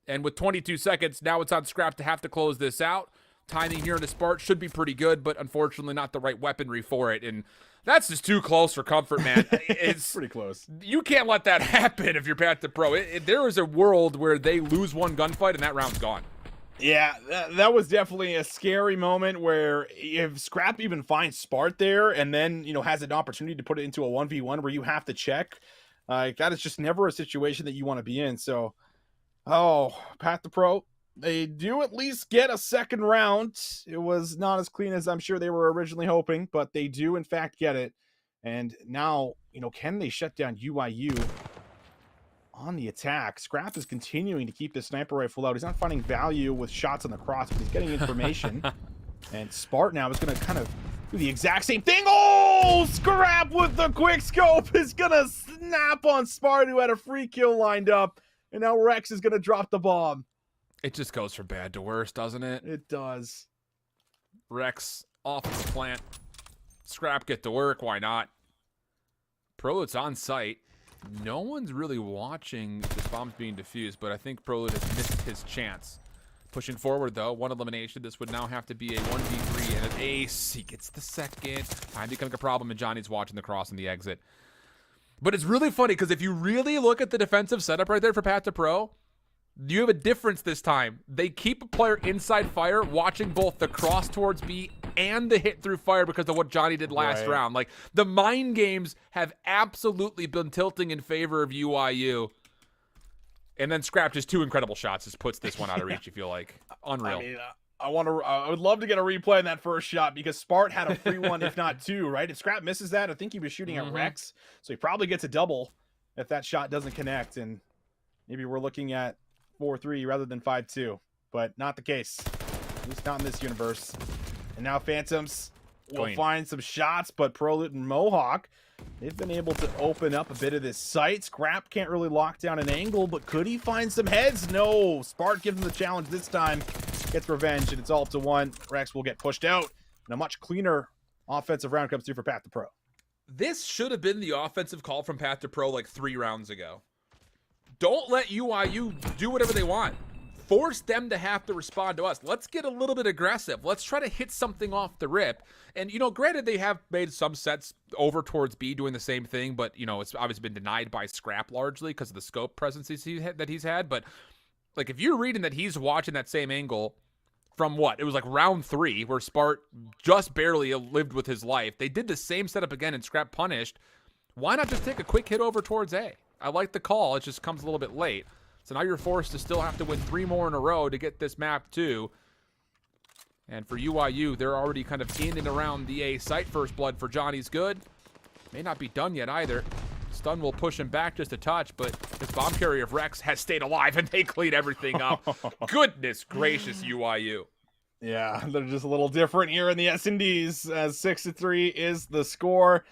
And with 22 seconds, now it's on Scrap to have to close this out. Timing here into Spart should be pretty good, but unfortunately not the right weaponry for it. And that's just too close for comfort, man. It's pretty close. You can't let that happen if you're Pat the Pro. There is a world where they lose one gunfight and that round's gone. Yeah, that was definitely a scary moment where if Scrap even finds Spart there and then, has an opportunity to put it into a 1v1 where you have to check, that is just never a situation that you want to be in. So, Pat the Pro, they do at least get a second round. It was not as clean as I'm sure they were originally hoping, but they do in fact get it. And now, can they shut down UIU on the attack? Scrap is continuing to keep the sniper rifle out. He's not finding value with shots on the cross, but he's getting information. And Spart now is going to kind of do the exact same thing. Oh, Scrap with the quick scope is going to snap on Spart, who had a free kill lined up. And now Rex is going to drop the bomb. It just goes from bad to worse, doesn't it? It does. Rex off the plant. Scrap get to work. Why not? Prolut's on site. No one's really watching this bomb's being defused, but I think Prolut has missed his chance. Pushing forward, though. One elimination. This would now have to be a 1v3 and an ace. He gets the second. Time becoming a problem, and Johnny's watching the cross and the exit. But it's really funny, because if you really look at the defensive setup right there for Pat the Pro, you have a difference this time. They keep a player inside fire, watching both the cross towards B and the hit through fire because of what Johnny did last round. Like, the mind games have absolutely been tilting in favor of UIU. And then Scrap just two incredible shots just puts this one out of reach, you feel like. Unreal. I mean, I would love to get a replay on that first shot, because Spart had a free one, if not two, right? If Scrap misses that, I think he was shooting at Rex. So he probably gets a double if that shot doesn't connect. And maybe we're looking at 4-3 rather than 5-2, but not the case, at least not in this universe. And now Phantoms will find some shots, but Prolut and Mohawk, they've been able to open up a bit of this site. Scrap can't really lock down an angle, but could he find some heads? No. Spart gives him the challenge this time, gets revenge, and it's all up to one. Rex will get pushed out, and a much cleaner offensive round comes through for Pat the Pro. This should have been the offensive call from Pat the Pro like 3 rounds ago. Don't let UIU do whatever they want. Force them to have to respond to us. Let's get a little bit aggressive. Let's try to hit something off the rip. And, granted, they have made some sets over towards B doing the same thing, but, it's obviously been denied by Scrap largely because of the scope presence that he's had. But, like, if you're reading that he's watching that same angle from what? It was like round 3 where Spart just barely lived with his life. They did the same setup again and Scrap punished. Why not just take a quick hit over towards A? I like the call. It just comes a little bit late. So now you're forced to still have to win 3 more in a row to get this map too. And for UIU, they're already kind of in and around the A site. First blood for Johnny's good. May not be done yet either. Stun will push him back just a touch, but this bomb carrier of Rex has stayed alive and they clean everything up. Goodness gracious, UIU. Yeah, they're just a little different here in the S&Ds, as 6-3 is the score.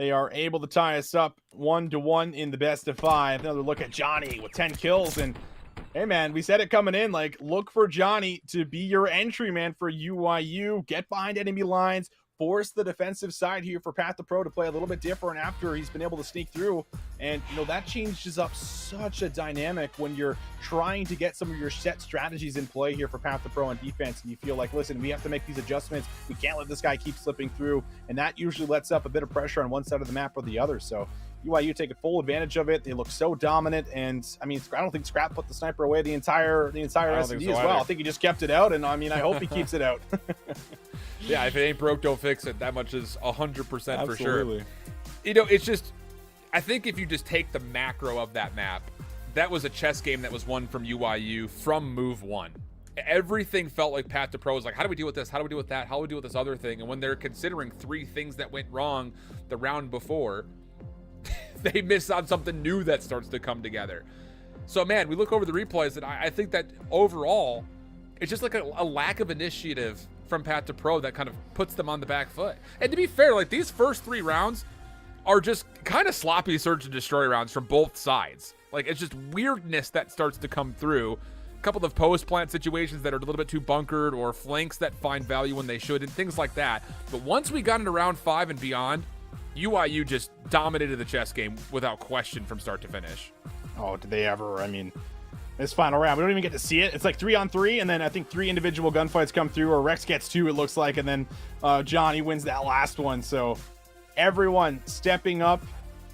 They are able to tie us up 1-1 in the best of 5. Another look at Johnny with 10 kills. And hey, man, we said it coming in. Like, look for Johnny to be your entry man for UYU. Get behind enemy lines. Force the defensive side here for Path to Pro to play a little bit different after he's been able to sneak through. And, that changes up such a dynamic when you're trying to get some of your set strategies in play here for Path to Pro on defense. And you feel like, listen, we have to make these adjustments. We can't let this guy keep slipping through. And that usually lets up a bit of pressure on one side of the map or the other. So UYU taking full advantage of it. They look so dominant, and I mean, I don't think Scrap put the sniper away the entire S&D as well. I think he just kept it out, and I mean, I hope he keeps it out. Yeah, if it ain't broke, don't fix it. That much is 100% for sure. It's just, I think if you just take the macro of that map, that was a chess game that was won from UYU from move 1. Everything felt like Path to Pro was like, how do we deal with this? How do we deal with that? How do we deal with this other thing? And when they're considering 3 things that went wrong the round before, they miss on something new that starts to come together. So, man, we look over the replays, and I think that overall, it's just like a lack of initiative from Path to Pro that kind of puts them on the back foot. And to be fair, like, these first 3 rounds are just kind of sloppy search and destroy rounds from both sides. Like, it's just weirdness that starts to come through. A couple of post plant situations that are a little bit too bunkered, or flanks that find value when they should, and things like that. But once we got into round 5 and beyond, UYU just dominated the chess game without question from start to finish. Oh, did they ever? I mean, this final round, we don't even get to see it. It's like 3-on-3, and then I think 3 individual gunfights come through, or Rex gets 2, it looks like, and then Johnny wins that last one. So everyone stepping up,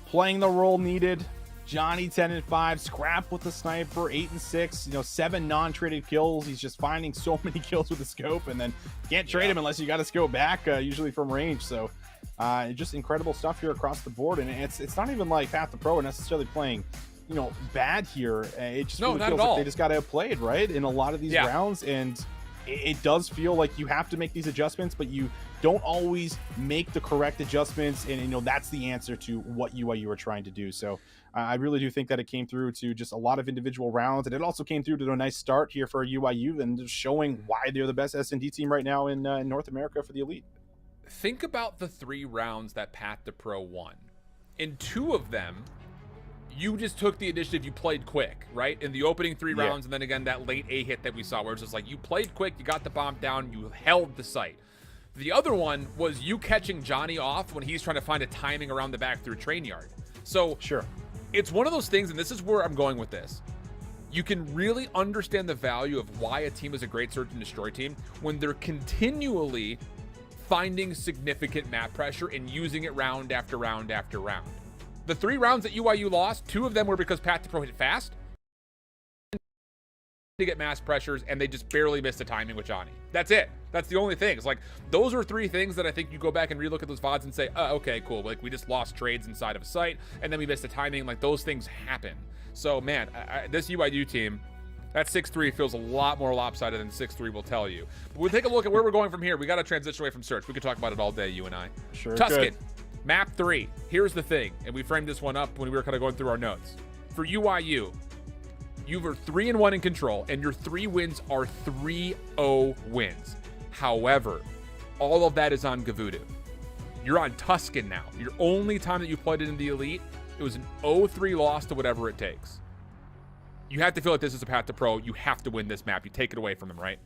playing the role needed. Johnny 10-5, Scrap with the sniper 8-6, 7 non-traded kills. He's just finding so many kills with the scope, and then can't trade him unless you got to scope back, usually from range. So just incredible stuff here across the board, and it's not even like Path to Pro are necessarily playing bad here. It just really feels like they just got outplayed, right, in a lot of these rounds. And it does feel like you have to make these adjustments, but you don't always make the correct adjustments, and that's the answer to what UYU are trying to do. So I really do think that it came through to just a lot of individual rounds, and it also came through to a nice start here for UYU, and just showing why they're the best S&D team right now in North America for the Elite. Think about the 3 rounds that Path to Pro won. In 2 of them, you just took the initiative, you played quick, right? In the opening 3 rounds, and then again, that late A hit that we saw, where it's just like, you played quick, you got the bomb down, you held the site. The other one was you catching Johnny off when he's trying to find a timing around the back through train yard. So it's one of those things, and this is where I'm going with this. You can really understand the value of why a team is a great search and destroy team when they're continually finding significant map pressure and using it round after round after round. The 3 rounds that UYU lost, 2 of them were because Path to Pro hit fast to get mass pressures, and they just barely missed the timing with Johnny. That's it. That's the only thing. It's like, those are 3 things that I think you go back and relook at those VODs and say, oh, okay, cool. Like, we just lost trades inside of a site, and then we missed the timing. Like, those things happen. So, man, this UYU team, that 6-3 feels a lot more lopsided than 6-3 will tell you. But we'll take a look at where we're going from here. We got to transition away from search. We could talk about it all day, you and I. Sure. Tuscan, map 3. Here's the thing, and we framed this one up when we were kind of going through our notes. For UYU, you were 3-1 in control, and your 3 wins are 3-0 wins. However, all of that is on Gavudu. You're on Tuscan now. Your only time that you played it in the Elite, it was an 0-3 loss to whatever it takes. You have to feel like this is a Path to Pro. You have to win this map. You take it away from them, right?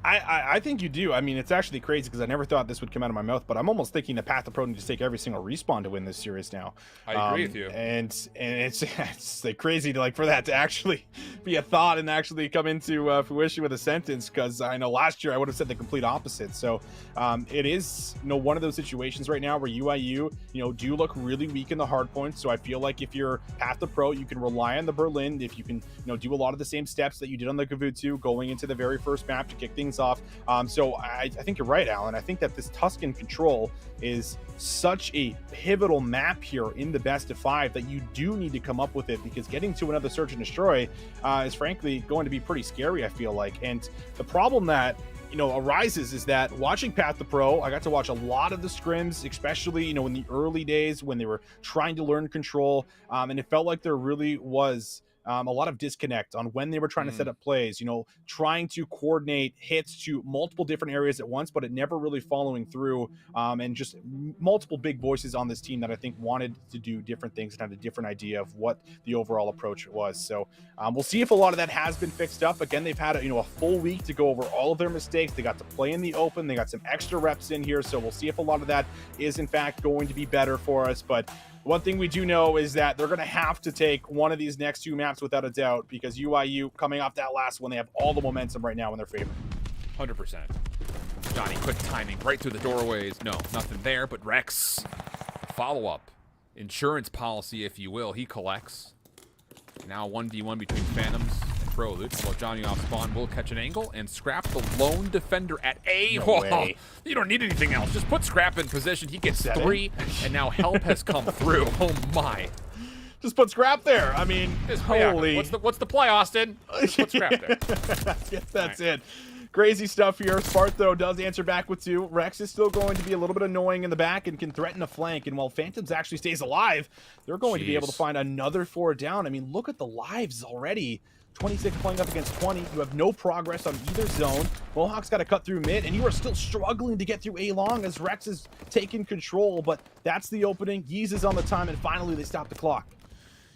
I think you do. I mean, it's actually crazy because I never thought this would come out of my mouth, but I'm almost thinking the Path to Pro needs to take every single respawn to win this series now. I agree with you. And it's like crazy to like for that to actually be a thought and actually come into fruition with a sentence, because I know last year I would have said the complete opposite. So it is one of those situations right now where UIU do look really weak in the hard points. So I feel like if you're Path to Pro, you can rely on the Berlin. If you can do a lot of the same steps that you did on the Gavutu going into the very first map to kick things off. So I think you're right, Alan. I think that this Tuscan control is such a pivotal map here in the best of 5 that you do need to come up with it, because getting to another search and destroy is frankly going to be pretty scary, I feel like. And the problem that arises is that watching Path to Pro, I got to watch a lot of the scrims, especially in the early days when they were trying to learn control, and it felt like there really was a lot of disconnect on when they were trying to set up plays, you know, trying to coordinate hits to multiple different areas at once, but it never really following through, and just multiple big voices on this team that I think wanted to do different things and had a different idea of what the overall approach was. So we'll see if a lot of that has been fixed up. Again, they've had a full week to go over all of their mistakes. They got to play in the open. They got some extra reps in here. So we'll see if a lot of that is in fact going to be better for us. But one thing we do know is that they're going to have to take one of these next 2 maps without a doubt, because UIU coming off that last one, they have all the momentum right now in their favor. 100%. Johnny, quick timing right through the doorways. No, nothing there, but Rex, follow-up. Insurance policy, if you will. He collects. Now 1v1 between Phantoms and Pro Loops. Well, Johnny off spawn will catch an angle and Scrap the lone defender at A. No way. You don't need anything else. Just put Scrap in position. He gets 3, and now help has come through. Oh, my. Just put Scrap there. I mean, holy. Yeah. What's the play, Austin? Just put Scrap there. That's it. Crazy stuff here. Spart, though, does answer back with 2. Rex is still going to be a little bit annoying in the back and can threaten a flank. And while Phantoms actually stays alive, they're going to be able to find another 4 down. I mean, look at the lives already. 26 playing up against 20. You have no progress on either zone. Mohawk's got to cut through mid, and you are still struggling to get through A long as Rex is taking control. But that's the opening. Yeez is on the time, and finally they stop the clock.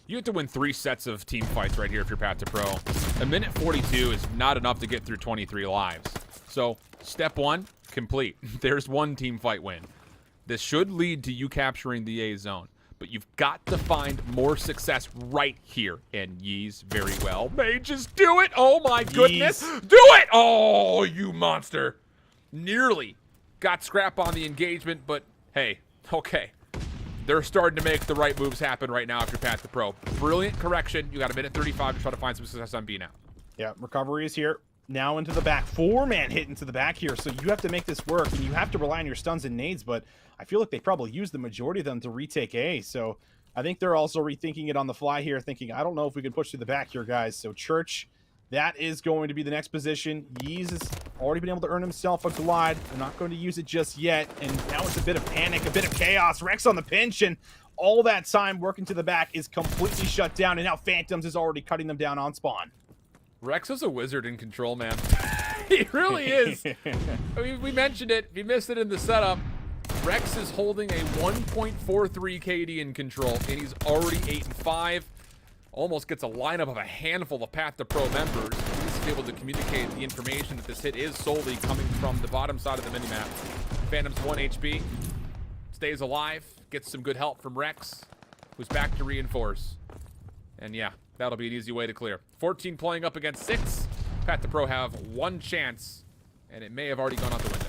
You have to win 3 sets of team fights right here if you're Path to Pro. A minute 42 is not enough to get through 23 lives. So, step 1, complete. There's 1 team fight win. This should lead to you capturing the A zone, but you've got to find more success right here. And Yeez very well may just do it. Oh my goodness. Do it! Oh, you monster. Nearly got Scrap on the engagement, but hey, okay. They're starting to make the right moves happen right now after Path to Pro. Brilliant correction. You got a minute 35 to try to find some success on B now. Yeah, recovery is here. Now into the back. 4-man hit into the back here, so you have to make this work, and you have to rely on your stuns and nades, but I feel like they probably used the majority of them to retake A, so I think they're also rethinking it on the fly here, thinking, I don't know if we can push to the back here, guys. So Church, that is going to be the next position. Yeez has already been able to earn himself a glide. They're not going to use it just yet, and now it's a bit of panic, a bit of chaos. Rex on the pinch, and all that time working to the back is completely shut down, and now Phantoms is already cutting them down on spawn. Rex is a wizard in control, man. He really is. I mean, we mentioned it. If you missed it in the setup, Rex is holding a 1.43 KD in control, and he's already 8-5. Almost gets a lineup of a handful of Path to Pro members. He's able to communicate the information that this hit is solely coming from the bottom side of the minimap. Phantom's 1 HP. Stays alive. Gets some good help from Rex, who's back to reinforce. And yeah, that'll be an easy way to clear. 14 playing up against 6. Path to Pro have 1 chance, and it may have already gone out the window.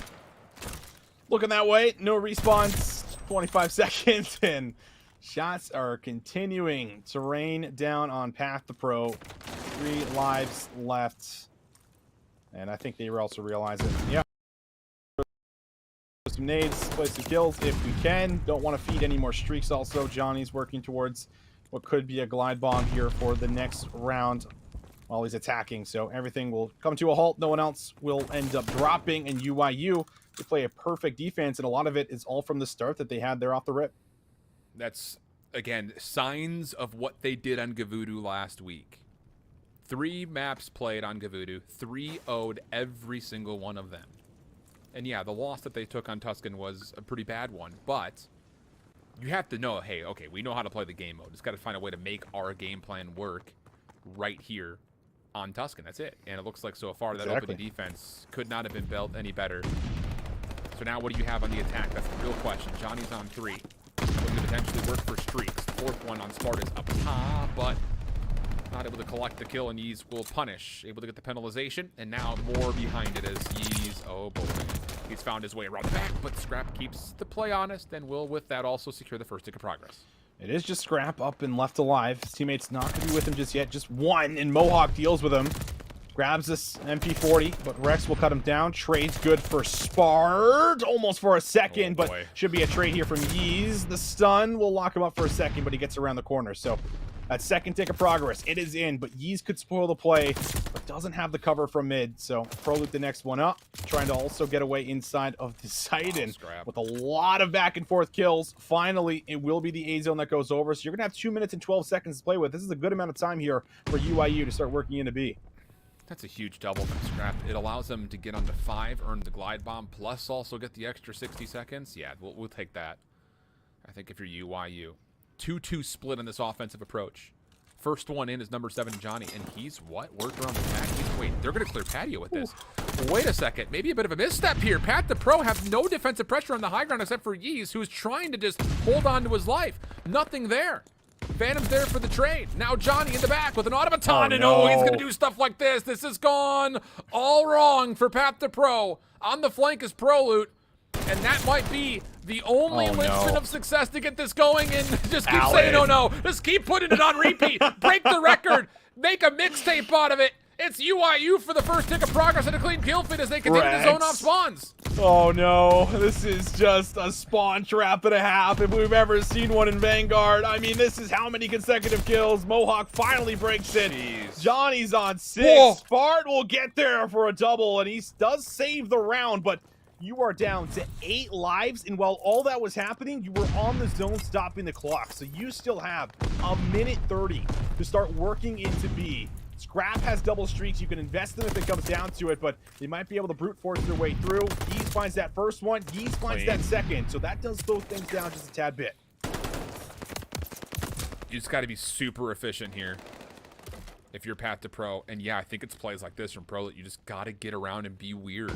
Looking that way. No response. 25 seconds, and shots are continuing to rain down on Path to Pro. 3 lives left. And I think they also realize it. Yeah. Some nades, play some kills if we can. Don't want to feed any more streaks also. Johnny's working towards what could be a glide bomb here for the next round while he's attacking. So everything will come to a halt. No one else will end up dropping. And UIU, they play a perfect defense, and a lot of it is all from the start that they had there off the rip. That's, again, signs of what they did on Gavudu last week. 3 maps played on Gavudu, 3-0'd every single one of them. And yeah, the loss that they took on Tuscan was a pretty bad one, but you have to know, hey, okay, we know how to play the game mode. Just got to find a way to make our game plan work right here on Tuscan. That's it. And it looks like so far that opening defense could not have been built any better. So now what do you have on the attack? That's the real question. Johnny's on 3. Looking to potentially work for streaks. The 4th one on Sparta's up top, but not able to collect the kill, and Yeez will punish. Able to get the penalization, and now more behind it as Yeez, oh boy. He's found his way around the back, but Scrap keeps the play honest and will, with that, also secure the first tick of progress. It is just Scrap up and left alive. His teammate's not going to be with him just yet. Just 1, and Mohawk deals with him. Grabs this MP40, but Rex will cut him down. Trade's good for Spart. Almost for a second, but should be a trade here from Yeez. The stun will lock him up for a second, but he gets around the corner. So that second tick of progress, it is in, but Yeez could spoil the play. but doesn't have the cover from mid. So Proloot the next one up, trying to also get away inside of the site, and with a lot of back and forth kills, finally it will be the A zone that goes over. So you're gonna have 2 minutes and 12 seconds to play with. This is a good amount of time here for UIU to start working into B. That's a huge double from Scrap. It allows them to get onto 5, earn the glide bomb, plus also get the extra 60 seconds. Yeah, we'll take that. I think if you're UIU. 2-2 split on this offensive approach. First one in is number 7, Johnny, and he's what? Worked around the patio. Wait, they're going to clear patio with this. Wait a second. Maybe a bit of a misstep here. Pat the Pro have no defensive pressure on the high ground except for Yeez, who's trying to just hold on to his life. Nothing there. Phantom's there for the trade. Now Johnny in the back with an automaton, and oh, he's going to do stuff like this. This has gone all wrong for Pat the Pro. On the flank is Proloot, and that might be the only linchpin of success to get this going, and just keep saying, oh no, just keep putting it on repeat. Break the record. Make a mixtape out of it. It's UIU for the first tick of progress and a clean kill feed as they continue to zone off spawns. Oh no, this is just a spawn trap and a half if we've ever seen one in Vanguard. I mean, this is how many consecutive kills. Mohawk finally breaks it. Jeez. Johnny's on 6. Whoa. Spart will get there for a double, and he does save the round, but you are down to 8 lives, and while all that was happening, you were on the zone stopping the clock. So you still have a minute 30 to start working into B. Scrap has double streaks. You can invest them if it comes down to it, but they might be able to brute force their way through. Yeez finds that first one. Yeez finds that second. So that does slow things down just a tad bit. You just got to be super efficient here if you're Path to Pro. And yeah, I think it's plays like this from Pro that you just got to get around and be weird.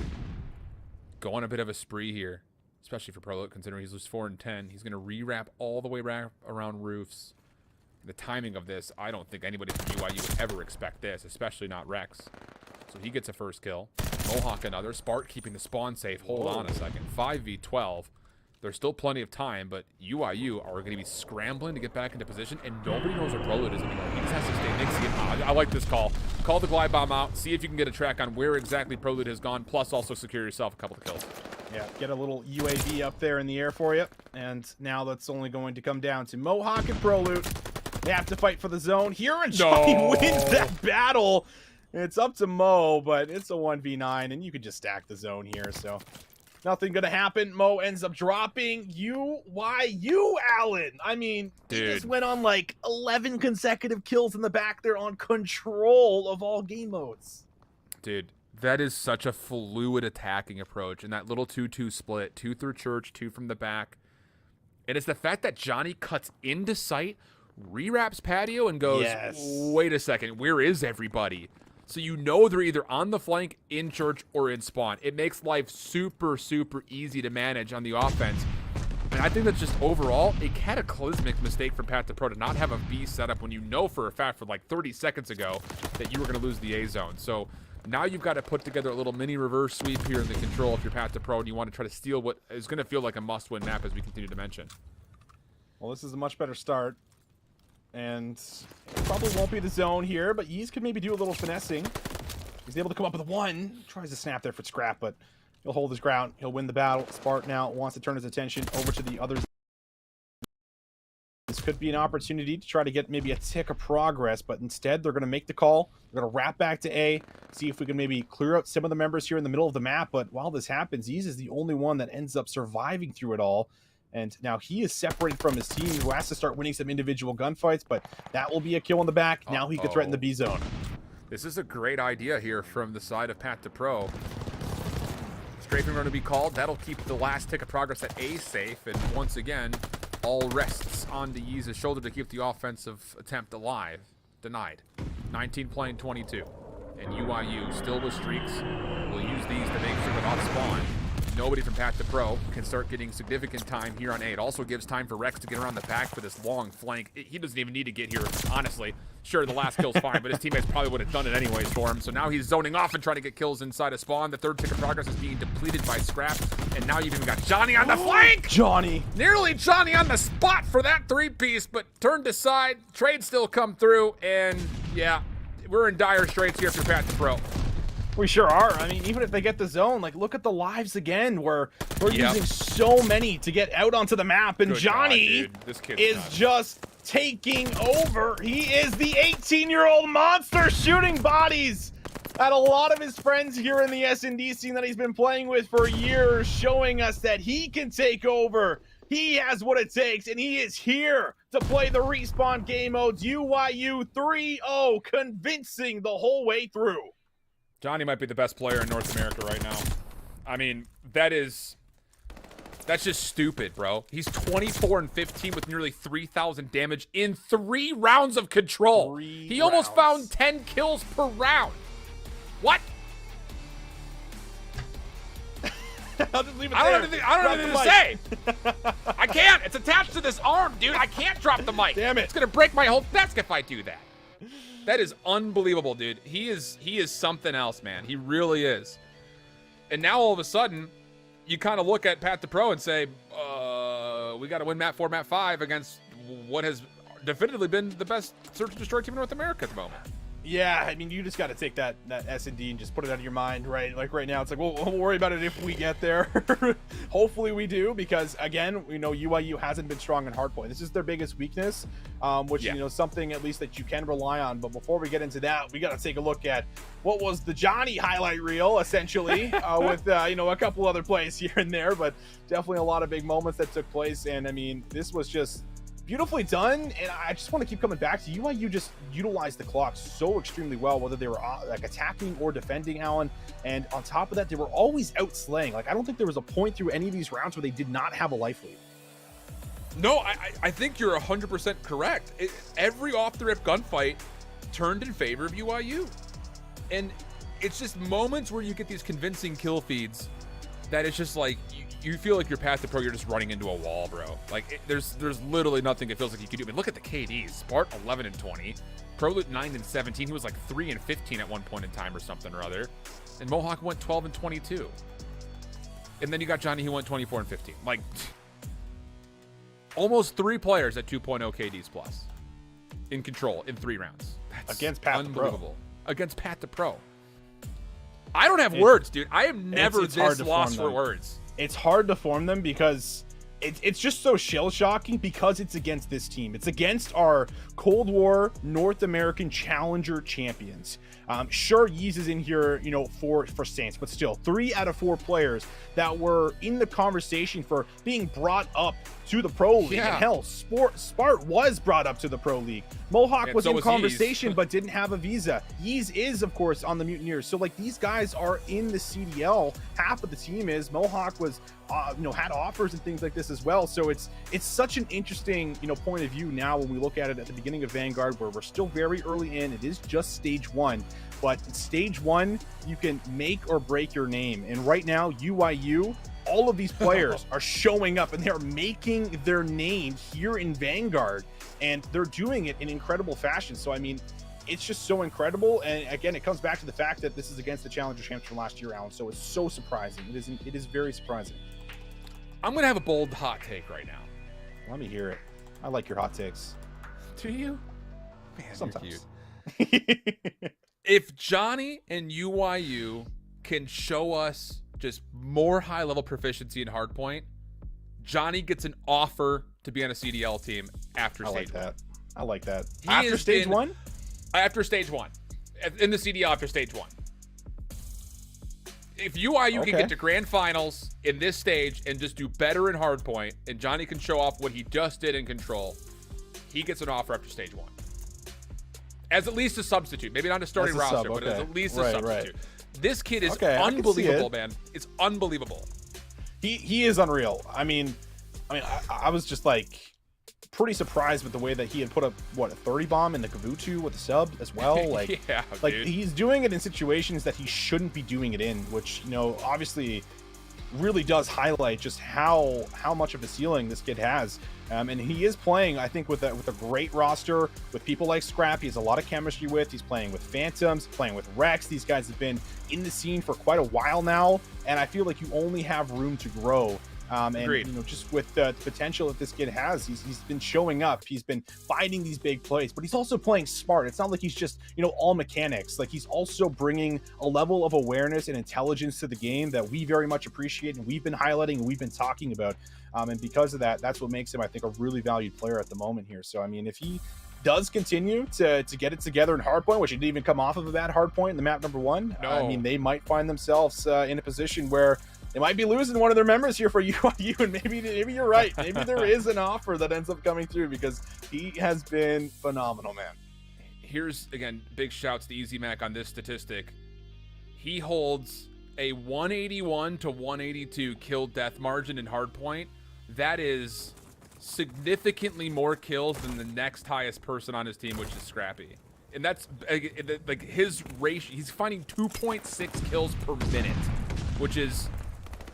Go on a bit of a spree here, especially for Proloot, considering he's lose 4 and 10. He's going to re-wrap all the way around roofs. The timing of this, I don't think anybody from UIU would ever expect this, especially not Rex. So he gets a first kill. Mohawk another. Spart keeping the spawn safe. Hold on a second. 5v12. There's still plenty of time, but UIU are going to be scrambling to get back into position, and nobody knows where Proloot is anymore. He just has to stay next. I like this call. Call the glide bomb out. See if you can get a track on where exactly Proloot has gone, plus also secure yourself a couple of kills. Yeah, get a little UAV up there in the air for you. And now that's only going to come down to Mohawk and Proloot. They have to fight for the zone here, and Johnny wins that battle. It's up to Mo, but it's a 1v9, and you can just stack the zone here, so nothing gonna happen. Mo ends up dropping UIU, Allen. I mean, he just went on like 11 consecutive kills in the back there on control of all game modes. Dude, that is such a fluid attacking approach, and that little 2-2 split, 2 through church, 2 from the back. And it's the fact that Johnny cuts into sight, re-wraps patio, and goes, wait a second, where is everybody? So you know they're either on the flank, in church, or in spawn. It makes life super, super easy to manage on the offense. And I think that's just overall a cataclysmic mistake for Pat the Pro to not have a B setup when you know for a fact for like 30 seconds ago that you were going to lose the A zone. So now you've got to put together a little mini reverse sweep here in the control if you're Pat the Pro and you want to try to steal what is going to feel like a must-win map as we continue to mention. Well, this is a much better start. And it probably won't be the zone here, but Yeez could maybe do a little finessing. He's able to come up with 1. Tries to snap there for Scrap, but he'll hold his ground. He'll win the battle. Spart now wants to turn his attention over to the others. This could be an opportunity to try to get maybe a tick of progress, but instead they're going to make the call. They're going to wrap back to A, see if we can maybe clear out some of the members here in the middle of the map. But while this happens, Yeez is the only one that ends up surviving through it all. And now he is separated from his team, who has to start winning some individual gunfights, but that will be a kill in the back. Now he can threaten the B zone. This is a great idea here from the side of Pat the Pro. Strafing run to be called. That'll keep the last tick of progress at A safe. And once again, all rests on the Yeez's shoulder to keep the offensive attempt alive. Denied. 19 playing 22. And UIU still with streaks. We'll use these to make sure they're not spawn. Nobody from Pat the Pro can start getting significant time here on A. It also gives time for Rex to get around the back for this long flank. He doesn't even need to get here, honestly. Sure, the last kill's fine, but his teammates probably would have done it anyways for him. So now he's zoning off and trying to get kills inside of spawn. The third tick of progress is being depleted by Scrap. And now you've even got Johnny on the flank! Johnny! Nearly Johnny on the spot for that 3-piece, but turned aside. Trade still come through, and yeah, we're in dire straits here for Pat the Pro. We sure are. I mean, even if they get the zone, like, look at the lives again, where we're using so many to get out onto the map, and Johnny is just taking over. He is the 18-year-old monster shooting bodies Had a lot of his friends here in the S&D scene that he's been playing with for years, showing us that he can take over. He has what it takes, and he is here to play the Respawn game modes. UYU 3-0, convincing the whole way through. Johnny might be the best player in North America right now. I mean, that's just stupid, bro. He's 24-15 with nearly 3,000 damage in 3 rounds of control. He almost found 10 kills per round. What? I'll just leave it I there. don't have anything to say. I can't. It's attached to this arm, dude. I can't drop the mic. Damn it. It's going to break my whole desk if I do that. That is unbelievable, dude. He is something else, man. He really is. And now all of a sudden, you kind of look at Pat the Pro and say, we got to win Map 4, Map 5 against what has definitively been the best search and destroy team in North America at the moment. Yeah, I mean, you just got to take that S&D and just put it out of your mind, right? Like right now, it's like, well, we'll worry about it if we get there. Hopefully we do, because again, we know UIU hasn't been strong in Hardpoint. This is their biggest weakness, which, you know, something at least that you can rely on. But before we get into that, we got to take a look at what was the Johnny highlight reel, essentially, with, you know, a couple other plays here and there, but definitely a lot of big moments that took place. And I mean, this was just beautifully done, and I just want to keep coming back to UIU. Just utilized the clock so extremely well, whether they were like attacking or defending, Alan. And on top of that, they were always outslaying. Like, I don't think there was a point through any of these rounds where they did not have a life lead. No, I think you're 100% correct. Every off-the-rip gunfight turned in favor of UIU. And it's just moments where you get these convincing kill feeds that it's just like, you feel like you're past the pro, you're just running into a wall, bro. Like, there's literally nothing it feels like you can do. I mean, look at the KDs. Spart 11-20, Prolute 9-17. He was like 3-15 at one point in time or something or other. And Mohawk went 12-22. And then you got Johnny, who went 24-15. Like, almost 3 players at 2.0 KDs plus in control in 3 rounds. That's against Pat unbelievable. Against Pat the Pro. I don't have words, dude. I am never this lost for words. It's hard to form them because it's just so shell-shocking, because it's against this team. It's against our Cold War North American Challenger champions. Sure, Yeez is in here, you know, for Saints, but still 3 out of 4 players that were in the conversation for being brought up to the Pro League. Yeah. And hell, Spart was brought up to the Pro League. Mohawk was in conversation but didn't have a visa. Yeez is, of course, on the Mutineers. So, like, these guys are in the CDL. Half of the team is. Mohawk was, you know, had offers and things like this as well. So it's such an interesting, you know, point of view now when we look at it at the beginning of Vanguard, where we're still very early in. It is just stage 1. But stage 1, you can make or break your name. And right now, UIU, all of these players are showing up and they're making their name here in Vanguard. And they're doing it in incredible fashion. So, I mean, it's just so incredible. And again, it comes back to the fact that this is against the Challenger champs from last year, Alan. So it's so surprising. It is very surprising. I'm going to have a bold hot take right now. Let me hear it. I like your hot takes. Do you? Man, sometimes. You're cute. If Johnny and UYU can show us just more high-level proficiency in Hardpoint, Johnny gets an offer to be on a CDL team after stage 1. I like that. After stage 1? After stage 1. In the CDL after stage 1. If UIU can get to grand finals in this stage and just do better in Hardpoint, and Johnny can show off what he just did in Control, he gets an offer after stage 1. As at least a substitute. Maybe not a starting roster, but as at least a substitute. Right. This kid is unbelievable, man. It's unbelievable. He is unreal. I mean, I was just like pretty surprised with the way that he had put up a 30 bomb in the Kavutu with the sub as well. Like, yeah, like dude. He's doing it in situations that he shouldn't be doing it in, which, you know, obviously really does highlight just how much of a ceiling this kid has. And he is playing, I think, with a great roster, with people like Scrap. He has a lot of chemistry with. He's playing with Phantoms, playing with Rex. These guys have been in the scene for quite a while now, and I feel like you only have room to grow. And you know, just with the potential that this kid has, he's been showing up. He's been fighting these big plays, but he's also playing smart. It's not like he's just, you know, all mechanics. Like, he's also bringing a level of awareness and intelligence to the game that we very much appreciate, and we've been highlighting and we've been talking about. And because of that, that's what makes him, I think, a really valued player at the moment here. So, I mean, if he does continue to get it together in Hardpoint, which didn't even come off of a bad Hardpoint in the map number 1, No. I mean, they might find themselves in a position where they might be losing one of their members here for UIU, and maybe you're right. Maybe there is an offer that ends up coming through, because he has been phenomenal, man. Here's, again, big shouts to Easy Mac on this statistic. He holds a 181 to 182 kill death margin in Hardpoint. That is significantly more kills than the next highest person on his team, which is Scrappy. And that's like his ratio. He's finding 2.6 kills per minute, which is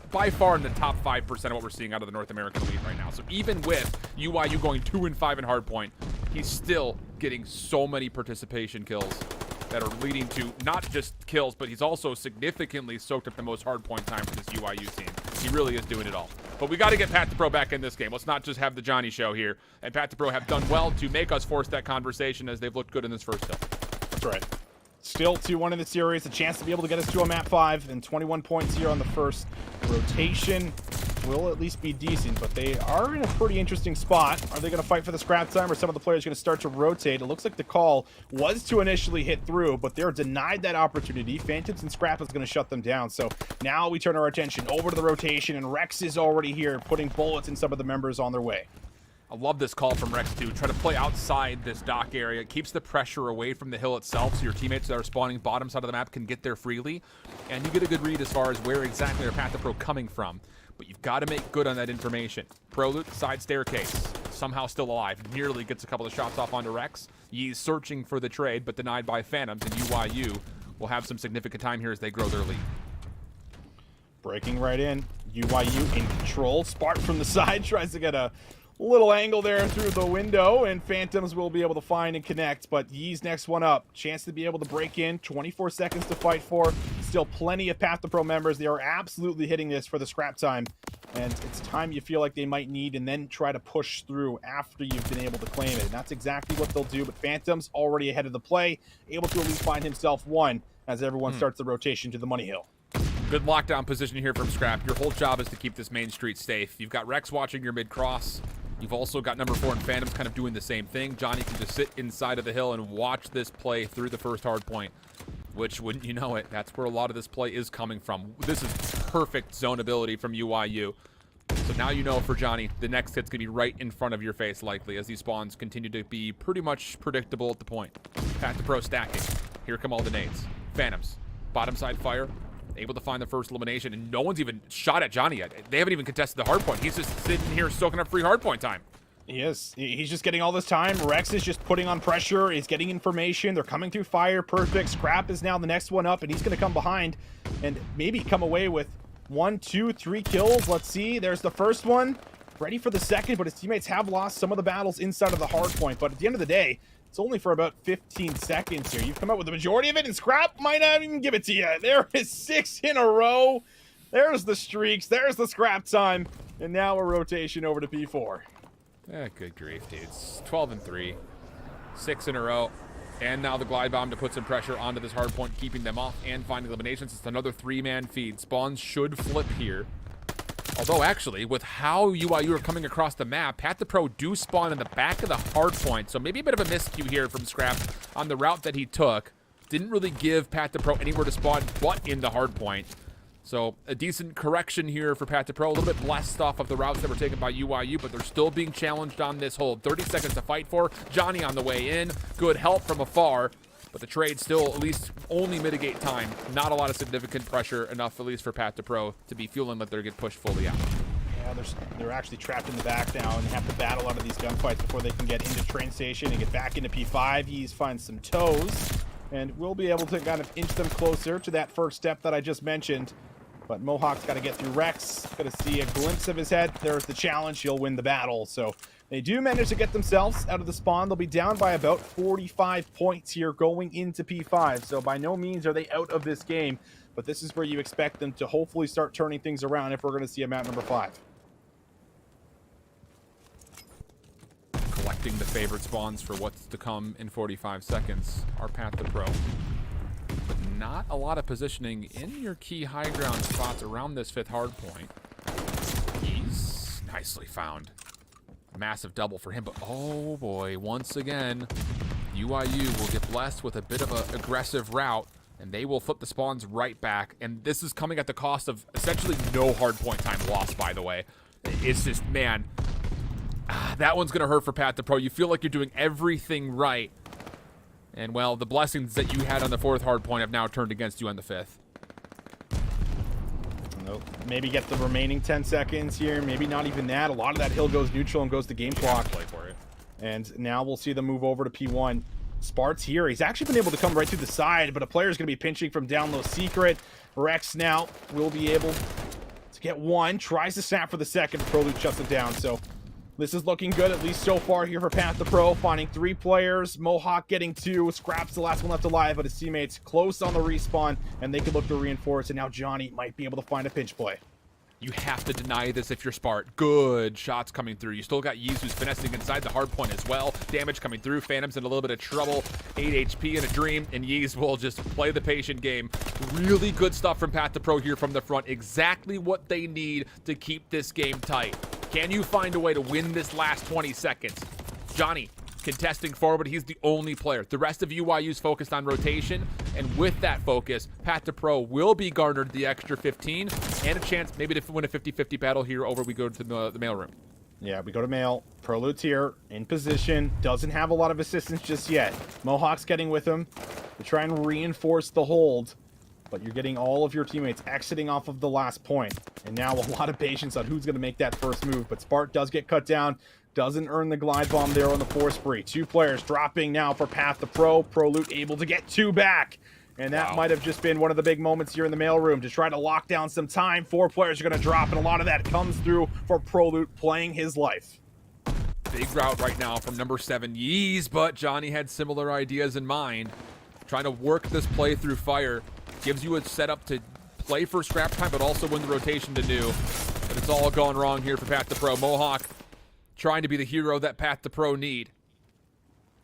by far in the top 5% of what we're seeing out of the North American Elite right now. So even with UIU going 2-5 in Hardpoint, he's still getting so many participation kills that are leading to not just kills, but he's also significantly soaked up the most Hardpoint time for this UIU team. He really is doing it all. But we got to get Pat the Pro back in this game. Let's not just have the Johnny show here. And Pat the Pro have done well to make us force that conversation, as they've looked good in this first hill. That's right. Still 2-1 in the series. A chance to be able to get us to a map 5, and 21 points here on the first rotation will at least be decent, but they are in a pretty interesting spot. Are they going to fight for the scrap time, or some of the players going to start to rotate? It looks like the call was to initially hit through, but they're denied that opportunity. Phantoms and Scrap is going to shut them down. So now we turn our attention over to the rotation, and Rex is already here, putting bullets in some of the members on their way. I love this call from Rex too. Try to play outside this dock area. It keeps the pressure away from the hill itself, so your teammates that are spawning bottom side of the map can get there freely. And you get a good read as far as where exactly are Path to Pro coming from. But you've got to make good on that information. Prolute, side staircase. Somehow still alive. Nearly gets a couple of shots off onto Rex. He's searching for the trade, but denied by Phantoms, and UIU will have some significant time here as they grow their lead. Breaking right in. UIU in control. Spark from the side tries to get a little angle there through the window, and Phantoms will be able to find and connect, but Yee's next one up. Chance to be able to break in. 24 seconds to fight for. Still plenty of Path to Pro members. They are absolutely hitting this for the scrap time, and it's time you feel like they might need, and then try to push through after you've been able to claim it. And that's exactly what they'll do, but Phantoms already ahead of the play, able to at least find himself one as everyone starts the rotation to the money hill. Good lockdown position here from Scrap. Your whole job is to keep this main street safe. You've got Rex watching your mid-cross. You've also got number 4 and Phantoms kind of doing the same thing. Johnny can just sit inside of the hill and watch this play through the first hard point, which, wouldn't you know it, that's where a lot of this play is coming from. This is perfect zone ability from UIU. So now you know for Johnny, the next hit's going to be right in front of your face likely, as these spawns continue to be pretty much predictable at the point. Path to Pro stacking. Here come all the nades. Phantoms. Bottom side fire. Able to find the first elimination, and no one's even shot at Johnny yet. They haven't even contested the hard point. He's just sitting here soaking up free hard point time. He is. He's just getting all this time. Rex is just putting on pressure. He's getting information. They're coming through fire. Perfect. Scrap is now the next one up, and he's going to come behind and maybe come away with 1, 2, 3 kills. Let's see. There's the first one. Ready for the second, but his teammates have lost some of the battles inside of the hard point. But at the end of the day, it's only for about 15 seconds here. You've come out with the majority of it, and Scrap might not even give it to you. There is 6 in a row. There's the streaks. There's the scrap time. And now a rotation over to P4. Good grief, dudes. 12 and 3. 6 in a row. And now the glide bomb to put some pressure onto this hard point, keeping them off and finding eliminations. It's another 3-man feed. Spawns should flip here. Although, actually, with how UIU are coming across the map, Path to Pro do spawn in the back of the hard point. So maybe a bit of a miscue here from Scrap on the route that he took. Didn't really give Path to Pro anywhere to spawn but in the hard point. So a decent correction here for Path to Pro. A little bit blessed off of the routes that were taken by UIU, but they're still being challenged on this hold. 30 seconds to fight for. Johnny on the way in. Good help from afar. But the trade still at least only mitigate time. Not a lot of significant pressure, enough at least for Path to Pro to be feeling that they're get pushed fully out. Yeah, they're actually trapped in the back now and have to battle out of these gunfights before they can get into train station and get back into P5. He's finds some toes, and we'll be able to kind of inch them closer to that first step that I just mentioned. But Mohawk's got to get through Rex. Got to see a glimpse of his head. There's the challenge. He'll win the battle. So they do manage to get themselves out of the spawn. They'll be down by about 45 points here going into P5. So by no means are they out of this game. But this is where you expect them to hopefully start turning things around if we're going to see a map number 5. Collecting the favorite spawns for what's to come in 45 seconds are Path to Pro. But not a lot of positioning in your key high ground spots around this 5th hard point. He's nicely found. Massive double for him, but oh boy, once again, UIU will get blessed with a bit of an aggressive route, and they will flip the spawns right back. And this is coming at the cost of essentially no hard point time lost, by the way. It's just, man, that one's going to hurt for Pat the Pro. You feel like you're doing everything right. And, well, the blessings that you had on the 4th hard point have now turned against you on the 5th. Nope. Maybe get the remaining 10 seconds here. Maybe not even that. A lot of that hill goes neutral and goes to game clock. Play for it. And now we'll see them move over to P1. Spart's here. He's actually been able to come right through the side, but a player's going to be pinching from down low secret. Rex now will be able to get one. Tries to snap for the second. ProLoot shuts it down. So this is looking good, at least so far here for Path to Pro. Finding 3 players. Mohawk getting 2. Scrap's the last one left alive, but his teammates close on the respawn, and they can look to reinforce. And now Johnny might be able to find a pinch play. You have to deny this if you're Spart. Good shots coming through. You still got Yeez who's finessing inside the hard point as well. Damage coming through. Phantom's in a little bit of trouble. 8 HP in a dream, and Yeez will just play the patient game. Really good stuff from Path to Pro here from the front. Exactly what they need to keep this game tight. Can you find a way to win this last 20 seconds? Johnny contesting forward. He's the only player. The rest of UIU's focused on rotation, and with that focus, Path to Pro will be garnered the extra 15 and a chance maybe to win a 50-50 battle here over we go to the mailroom. Yeah, we go to mail. ProLoot's here, in position. Doesn't have a lot of assistance just yet. Mohawk's getting with him to try and reinforce the hold. But you're getting all of your teammates exiting off of the last point. And now a lot of patience on who's going to make that first move. But Spart does get cut down. Doesn't earn the glide bomb there on the 4 spree. 2 players dropping now for Path to Pro. ProLoot able to get 2 back. And that might have just been one of the big moments here in the mailroom to try to lock down some time. 4 players are going to drop, and a lot of that comes through for ProLoot playing his life. Big route right now from number 7, Yeez, but Johnny had similar ideas in mind. Trying to work this play through fire. Gives you a setup to play for scrap time, but also win the rotation to new. But it's all gone wrong here for Path to Pro. Mohawk trying to be the hero that Path to Pro need.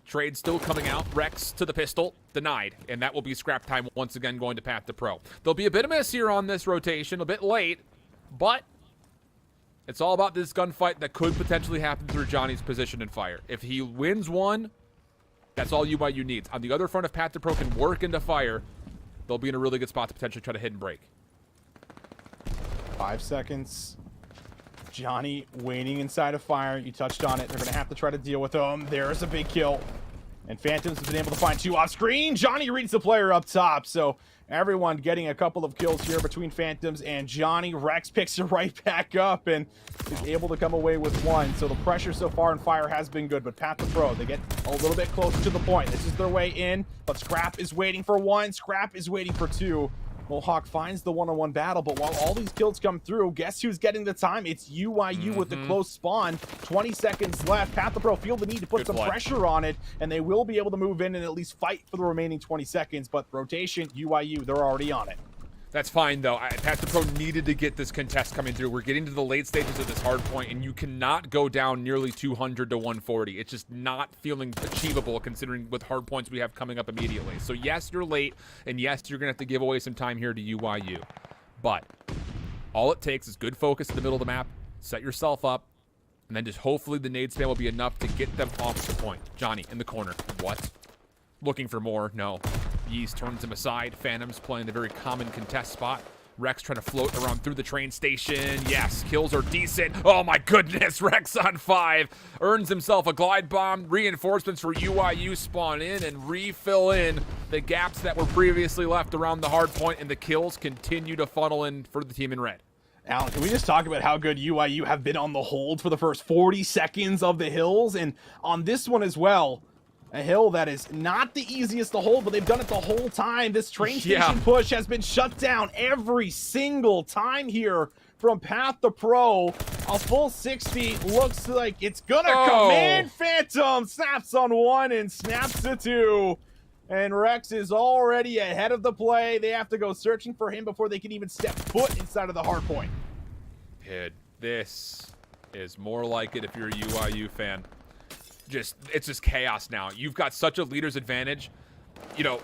Trade still coming out. Rex to the pistol. Denied. And that will be scrap time once again going to Path to Pro. There'll be a bit of miss here on this rotation. A bit late. But it's all about this gunfight that could potentially happen through Johnny's position and fire. If he wins one, that's all UIU needs. On the other front, if Path to Pro can work into fire, they'll be in a really good spot to potentially try to hit and break. 5 seconds. Johnny waiting inside of fire. You touched on it. They're going to have to try to deal with him. There's a big kill. And Phantoms has been able to find 2 off screen. Johnny reads the player up top. So everyone getting a couple of kills here between Phantoms and Johnny. Rex picks it right back up and is able to come away with 1. So the pressure so far in fire has been good. But Path to Pro, they get a little bit closer to the point. This is their way in. But Scrap is waiting for 1. Scrap is waiting for 2. Mohawk finds the one-on-one battle, but while all these kills come through, guess who's getting the time? It's UIU with the close spawn. 20 seconds left. Path to Pro feel the need to put some pressure on it, and they will be able to move in and at least fight for the remaining 20 seconds. But rotation, UIU, they're already on it. That's fine, though. Path to Pro needed to get this contest coming through. We're getting to the late stages of this hard point, and you cannot go down nearly 200 to 140. It's just not feeling achievable considering with hard points we have coming up immediately. So, yes, you're late, and yes, you're going to have to give away some time here to UIU. But all it takes is good focus in the middle of the map, set yourself up, and then just hopefully the nade spam will be enough to get them off the point. Johnny in the corner. What? Looking for more. No. Yeez turns him aside. Phantom's playing the very common contest spot. Rex trying to float around through the train station. Yes, kills are decent. Oh my goodness, Rex on 5. Earns himself a glide bomb. Reinforcements for UIU spawn in and refill in the gaps that were previously left around the hard point, and the kills continue to funnel in for the team in red. Alan, can we just talk about how good UIU have been on the hold for the first 40 seconds of the hills? And on this one as well, a hill that is not the easiest to hold, but they've done it the whole time. This train station push has been shut down every single time here from Path to Pro. A full 60 looks like it's gonna come in. Phantom snaps on 1 and snaps to 2. And Rex is already ahead of the play. They have to go searching for him before they can even step foot inside of the hard point. Kid, this is more like it if you're a UIU fan. It's just chaos now. You've got such a leader's advantage. You know,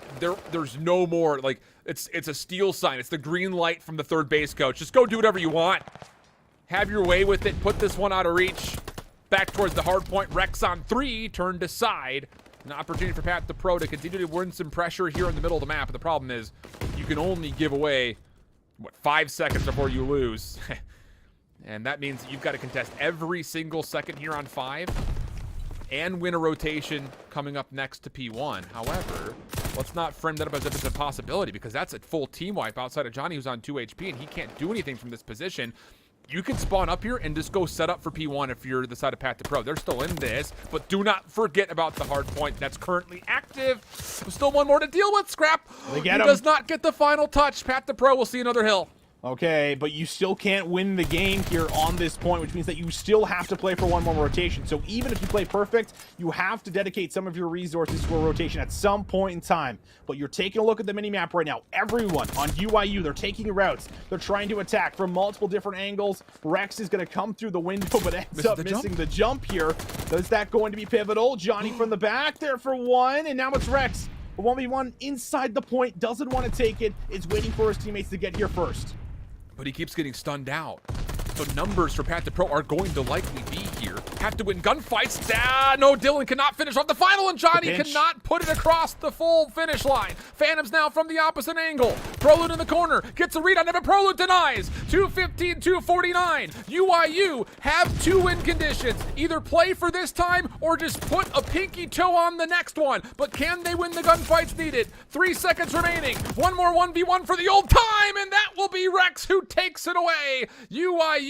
there's no more, like, it's a steal sign. It's the green light from the third base coach. Just go do whatever you want. Have your way with it. Put this one out of reach. Back towards the hard point. Rex on 3, turned aside. An opportunity for Pat the Pro to continue to win some pressure here in the middle of the map. But the problem is you can only give away, 5 seconds before you lose. And that means that you've got to contest every single second here on 5 and win a rotation coming up next to P1. However, let's not frame that up as if it's a possibility, because that's a full team wipe outside of Johnny, who's on 2 HP, and he can't do anything from this position. You can spawn up here and just go set up for P1 if you're the side of Pat the Pro. They're still in this, but do not forget about the hard point that's currently active. Still one more to deal with. Scrap. He does not get the final touch. Pat the Pro will see another hill. Okay, but you still can't win the game here on this point, which means that you still have to play for one more rotation. So even if you play perfect, you have to dedicate some of your resources to a rotation at some point in time. But you're taking a look at the minimap right now. Everyone on UIU, they're taking routes. They're trying to attack from multiple different angles. Rex is going to come through the window, but ends up missing the jump here. Is that going to be pivotal? Johnny from the back there for 1, and now it's Rex. A 1v1 inside the point, doesn't want to take it. Is waiting for his teammates to get here first. But he keeps getting stunned out. So numbers for Pat the Pro are going to likely be here. Have to win gunfights. No, Dylan cannot finish off the final, and Johnny cannot put it across the full finish line. Phantoms now from the opposite angle. Prolude in the corner. Gets a read on him, but Prolude denies. 215, 249. UIU have 2 win conditions. Either play for this time or just put a pinky toe on the next one. But can they win the gunfights needed? 3 seconds remaining. One more 1v1 for the old time, and that will be Rex who takes it away. UIU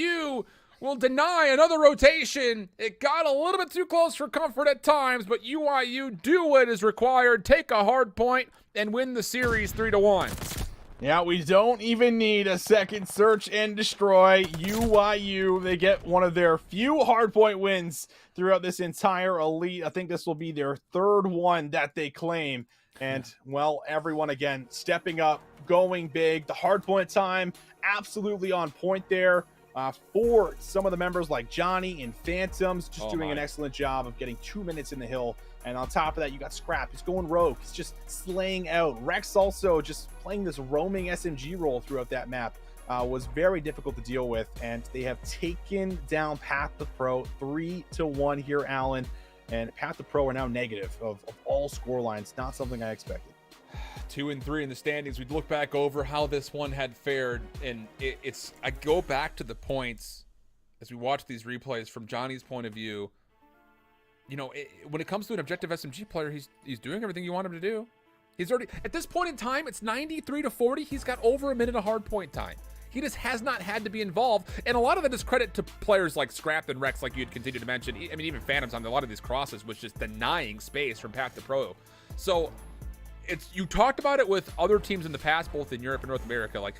will deny another rotation. It got a little bit too close for comfort at times, but UIU do what is required, take a hard point, and win the series 3-1. Yeah, we don't even need a second search and destroy. UIU, they get one of their few hardpoint wins throughout this entire elite. I think this will be their 3rd one that they claim. And, well, everyone, again, stepping up, going big. The hardpoint time, absolutely on point there. For some of the members like Johnny and Phantoms, just doing an excellent job of getting 2 minutes in the hill. And on top of that, you got Scrap. He's going rogue. He's just slaying out. Rex also just playing this roaming SMG role throughout that map. Was very difficult to deal with. And they have taken down Pat the Pro 3-1 here, Alan. And Pat the Pro are now negative of all score lines. Not something I expected. 2 and 3 in the standings. We'd look back over how this one had fared, and I go back to the points as we watch these replays from Johnny's point of view. You know, when it comes to an objective SMG player, he's doing everything you want him to do. He's already, at this point in time, it's 93-40. He's got over a minute of hard point time. He just has not had to be involved, and a lot of that is credit to players like Scrap and Rex, like you had continued to mention. I mean, even Phantoms on a lot of these crosses was just denying space from Pat the Pro. So you talked about it with other teams in the past, both in Europe and North America. Like,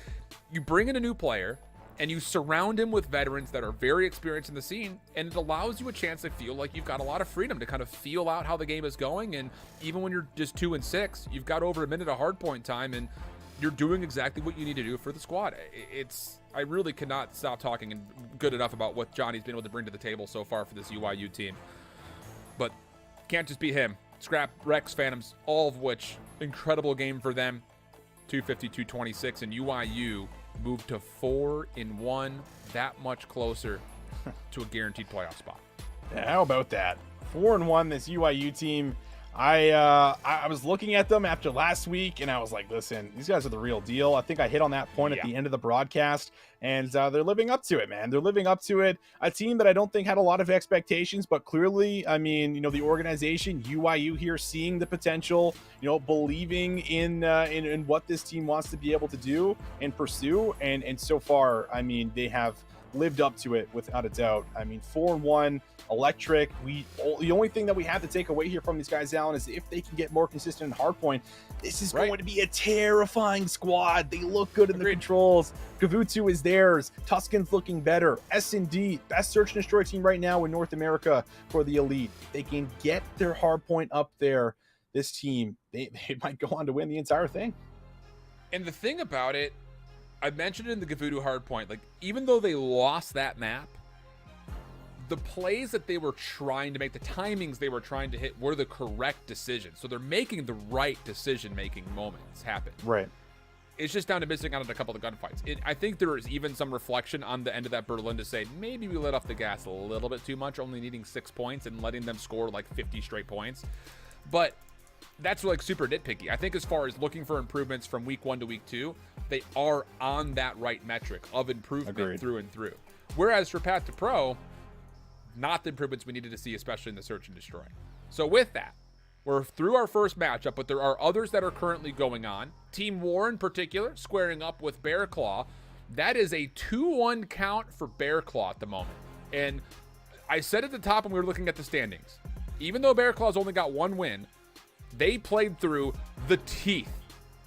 you bring in a new player and you surround him with veterans that are very experienced in the scene, and it allows you a chance to feel like you've got a lot of freedom to kind of feel out how the game is going. And even when you're just 2 and 6, you've got over a minute of hard point time, and you're doing exactly what you need to do for the squad. I really cannot stop talking good enough about what Johnny's been able to bring to the table so far for this UIU team. But can't just be him. Scrap, Rex, Phantoms, all of which incredible game for them. 250-226, and UIU moved to 4-1, that much closer to a guaranteed playoff spot. Yeah, how about that? 4-1, this UIU team. I was looking at them after last week, and I was like, listen, these guys are the real deal. I think I hit on that point at the end of the broadcast, and they're living up to it, man. They're living up to it. A team that I don't think had a lot of expectations, but clearly, I mean, you know, the organization, UIU here, seeing the potential, you know, believing in what this team wants to be able to do and pursue, and so far, I mean, they have lived up to it without a doubt. I mean, 4-1, electric. The only thing that we have to take away here from these guys, Alan, is if they can get more consistent in hardpoint, this is going to be a terrifying squad. They look good in the controls. Gavutu is theirs. Tuscan's looking better. S&D, best search and destroy team right now in North America for the elite. They can get their hardpoint up there. This team, they might go on to win the entire thing. And the thing about it, I mentioned it in the Gavutu hardpoint, like, even though they lost that map, the plays that they were trying to make, the timings they were trying to hit were the correct decisions. So they're making the right decision-making moments happen. Right. It's just down to missing out on a couple of gunfights. I think there is even some reflection on the end of that Berlin to say maybe we let off the gas a little bit too much, only needing 6 points and letting them score like 50 straight points. But that's like super nitpicky. I think as far as looking for improvements from week 1 to week 2, they are on that right metric of improvement. Agreed. Through and through. Whereas for Path to Pro, not the improvements we needed to see, especially in the Search and Destroy. So with that, we're through our first matchup, but there are others that are currently going on. Team War in particular, squaring up with Bear Claw. That is a 2-1 count for Bear Claw at the moment. And I said at the top when we were looking at the standings, even though Bear Claw's only got 1 win, they played through the teeth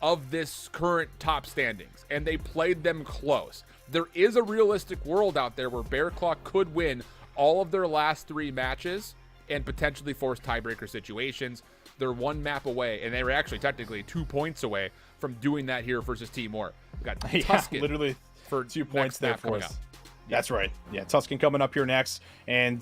of this current top standings, and they played them close. There is a realistic world out there where Bear Claw could win all of their last 3 matches and potentially force tiebreaker situations. They're 1 map away, and they were actually technically 2 points away from doing that here versus Team War. We got Tuscan literally for 2 points there for us. Yeah. That's right. Yeah, Tuscan coming up here next. And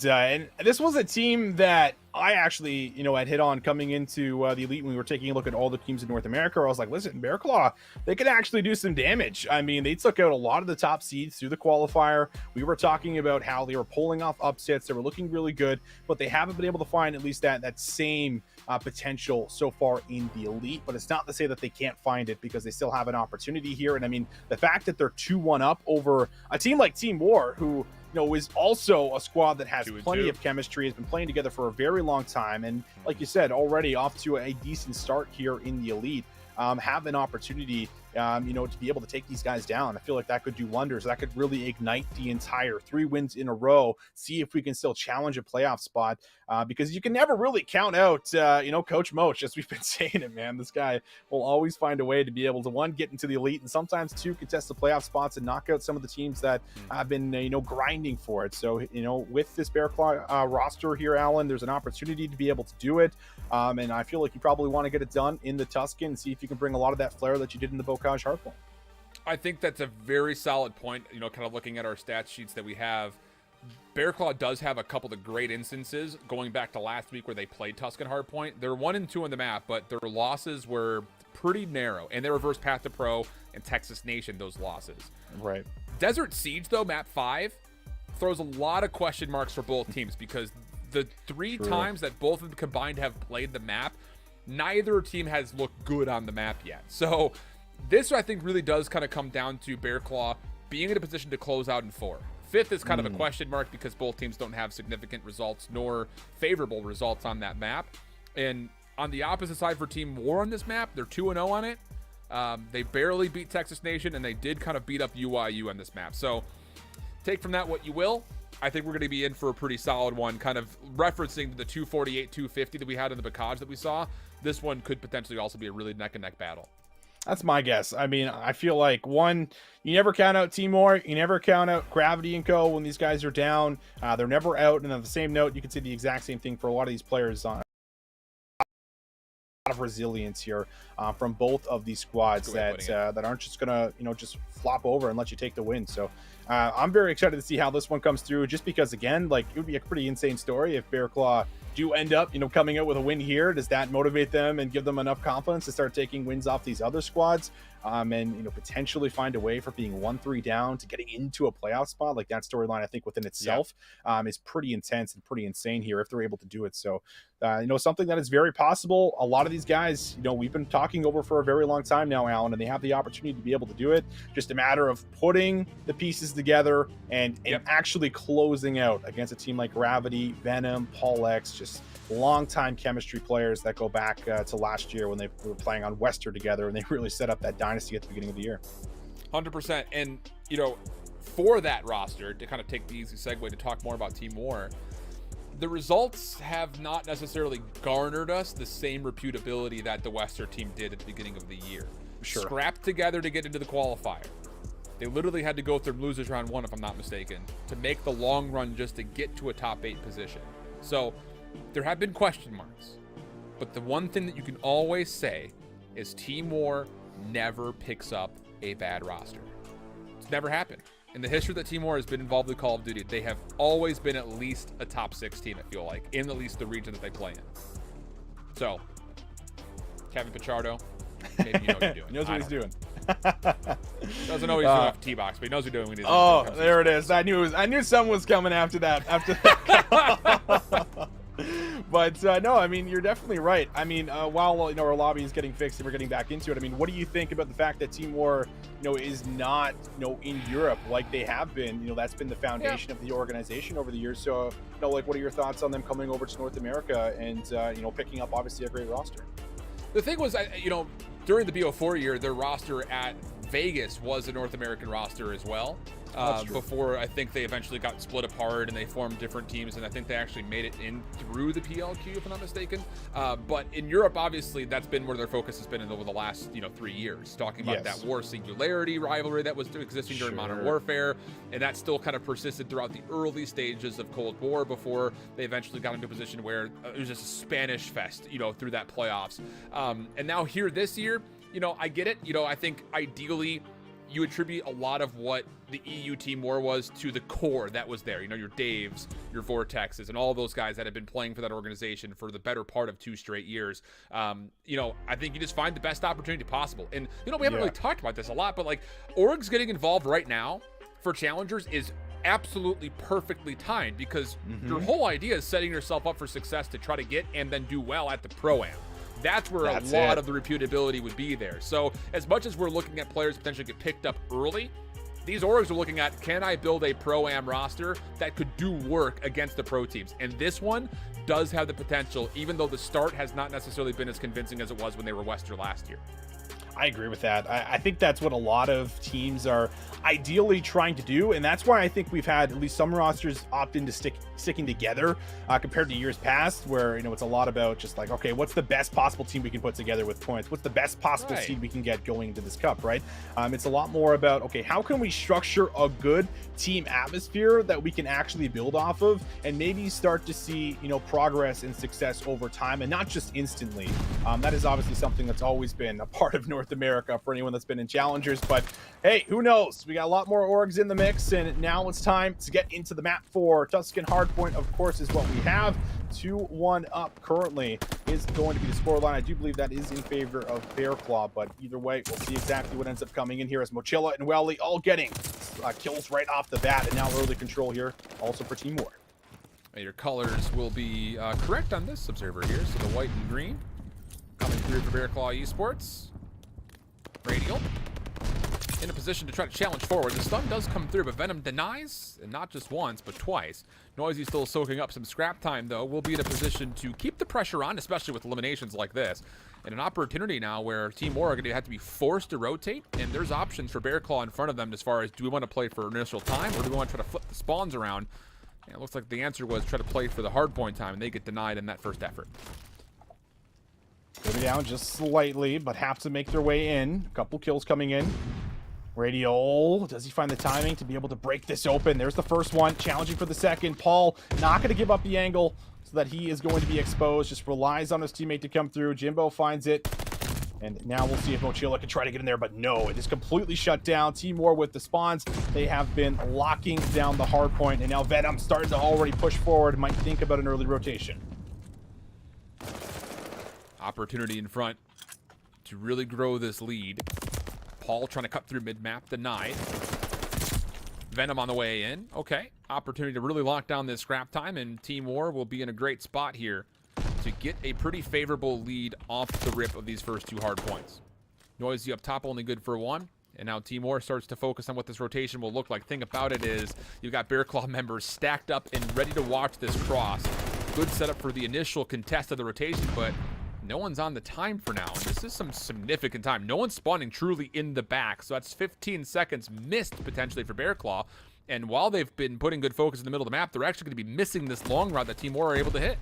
this was a team that I actually, had hit on coming into the Elite when we were taking a look at all the teams in North America. I was like, listen, Bear Claw, they could actually do some damage. I mean, they took out a lot of the top seeds through the qualifier. We were talking about how they were pulling off upsets. They were looking really good, but they haven't been able to find at least that same potential so far in the Elite. But it's not to say that they can't find it, because they still have an opportunity here. And I mean, the fact that they're 2-1 up over a team like Team War, who is also a squad that has plenty of chemistry, has been playing together for a very long time, and like you said, already off to a decent start here in the Elite, have an opportunity to be able to take these guys down. I feel like that could do wonders. That could really ignite the entire 3 wins in a row, see if we can still challenge a playoff spot, because you can never really count out, Coach Moach, as we've been saying it, man. This guy will always find a way to be able to, 1, get into the Elite, and sometimes 2, contest the playoff spots and knock out some of the teams that have been, grinding for it. So, with this Bear Claw roster here, Alan, there's an opportunity to be able to do it. And I feel like you probably want to get it done in the Tuscan and see if you can bring a lot of that flair that you did in the Bocage Hardpoint. I think that's a very solid point. Kind of looking at our stats sheets that we have, Bear Claw does have a couple of great instances going back to last week where they played Tuscan Hardpoint. They're 1-2 on the map, but their losses were pretty narrow, and they reversed Path to Pro and Texas Nation those losses. Right. Desert Siege, though, map 5, throws a lot of question marks for both teams, because the 3 times that both of them combined have played the map, neither team has looked good on the map yet. So this, I think, really does kind of come down to Bear Claw being in a position to close out in 4. 5th is kind of a question mark, because both teams don't have significant results nor favorable results on that map. And on the opposite side for Team War on this map, they're 2-0 on it. They barely beat Texas Nation, and they did kind of beat up UIU on this map. So take from that what you will. I think we're going to be in for a pretty solid one, kind of referencing the 248, 250 that we had in the Bocage that we saw. This one could potentially also be a really neck-and-neck battle. That's my guess. I mean, I feel like, 1, you never count out Team War. You never count out Gravity and Co. when these guys are down. They're never out. And on the same note, you can see the exact same thing for a lot of these players on of resilience here from both of these squads that aren't just gonna just flop over and let you take the win. So I'm very excited to see how this one comes through, just because, again, like, it would be a pretty insane story if Bear Claw do end up coming out with a win here. Does that motivate them and give them enough confidence to start taking wins off these other squads, and potentially find a way for being 1-3 down to getting into a playoff spot? Like, that storyline, I think, within itself is pretty intense and pretty insane here if they're able to do it. So something that is very possible. A lot of these guys, we've been talking over for a very long time now, Alan, and they have the opportunity to be able to do it. Just a matter of putting the pieces together and actually closing out against a team like Gravity, Venom, Paul X, just long-time chemistry players that go back to last year when they were playing on Wester together, and they really set up that dynasty at the beginning of the year. 100%. And, for that roster, to kind of take the easy segue to talk more about Team War, the results have not necessarily garnered us the same reputability that the Wester team did at the beginning of the year. Sure. Scrapped together to get into the qualifier. They literally had to go through losers round 1, if I'm not mistaken, to make the long run just to get to a top 8 position. So there have been question marks, but the one thing that you can always say is Team War never picks up a bad roster. It's never happened. In the history that Team War has been involved with Call of Duty, they have always been at least a top 6 team, I feel like, in at least the region that they play in. So, Kevin Pichardo, maybe you know what you're doing. He knows what he's doing. Doesn't always do off T-box, but he knows what he's doing. Oh, there it is. I knew someone was coming after that. But no, I mean, you're definitely right. I mean, while our lobby is getting fixed and we're getting back into it, I mean, what do you think about the fact that Team War, is not, in Europe like they have been? That's been the foundation of the organization over the years. So, like, what are your thoughts on them coming over to North America and picking up obviously a great roster? The thing was, during the BO4 year, their roster at Vegas was a North American roster as well. Before I think they eventually got split apart and they formed different teams, and I think they actually made it in through the PLQ, if I'm not mistaken. But in Europe, obviously, that's been where their focus has been over the last 3 years, talking about that War Singularity rivalry that was existing during Modern Warfare, and that still kind of persisted throughout the early stages of Cold War before they eventually got into a position where it was just a Spanish fest, through that playoffs. And now here this year, I get it. I think ideally you attribute a lot of what the EU Team War was to the core that was there. Your Daves, your Vortexes, and all those guys that have been playing for that organization for the better part of 2 straight years. I think you just find the best opportunity possible. And, we haven't really talked about this a lot, but like orgs getting involved right now for challengers is absolutely perfectly timed, because your whole idea is setting yourself up for success to try to get and then do well at the Pro-Am. That's where a lot of the reputability would be there. So as much as we're looking at players potentially get picked up early, these orgs are looking at, can I build a Pro-Am roster that could do work against the pro teams? And this one does have the potential, even though the start has not necessarily been as convincing as it was when they were Wester last year. I agree with that. I think that's what a lot of teams are ideally trying to do, and that's why I think we've had at least some rosters opt into sticking together compared to years past, where it's a lot about just like, okay, what's the best possible team we can put together with points? What's the best possible seed we can get going into this cup, right? It's a lot more about, okay, how can we structure a good team atmosphere that we can actually build off of, and maybe start to see progress and success over time, and not just instantly. That is obviously something that's always been a part of North America for anyone that's been in challengers, but hey, who knows? We got a lot more orgs in the mix, and now it's time to get into the map for Tuscan. Hardpoint, of course, is what we have. 2-1 up currently is going to be the scoreline. I do believe that is in favor of Bearclaw, but either way, we'll see exactly what ends up coming in here as Mochilla and Welly all getting kills right off the bat, and now early control here also for Team War. Your colors will be correct on this observer here, so the white and green coming through for Bearclaw Esports. Radial in a position to try to challenge forward. The stun does come through, but Venom denies, and not just once, but twice. Noisy still soaking up some scrap time, though. Will be in a position to keep the pressure on, especially with eliminations like this. And an opportunity now where Team War are going to have to be forced to rotate, and there's options for Bearclaw in front of them as far as, do we want to play for initial time, or do we want to try to flip the spawns around? And it looks like the answer was try to play for the hardpoint time, and they get denied in that first effort. Go down just slightly, but have to make their way in. A couple kills coming in. Radial, does he find the timing to be able to break this open? There's the first one, challenging for the second. Paul not going to give up the angle so that he is going to be exposed. Just relies on his teammate to come through. Jimbo finds it. And now we'll see if Mochilla can try to get in there, but no, it is completely shut down. Team War with the spawns. They have been locking down the hard point, and now Venom starting to already push forward. Might think about an early rotation. Opportunity in front to really grow this lead. Paul trying to cut through mid-map, denied. Venom on the way in. Okay, opportunity to really lock down this scrap time, and Team War will be in a great spot here to get a pretty favorable lead off the rip of these first 2 hard points. Noisy up top, only good for 1. And now Team War starts to focus on what this rotation will look like. Thing about it is you've got Bearclaw members stacked up and ready to watch this cross. Good setup for the initial contest of the rotation, but no one's on the time for now. This is some significant time. No one's spawning truly in the back, so that's 15 seconds missed potentially for Bearclaw. And while they've been putting good focus in the middle of the map, they're actually going to be missing this long route that Team War are able to hit.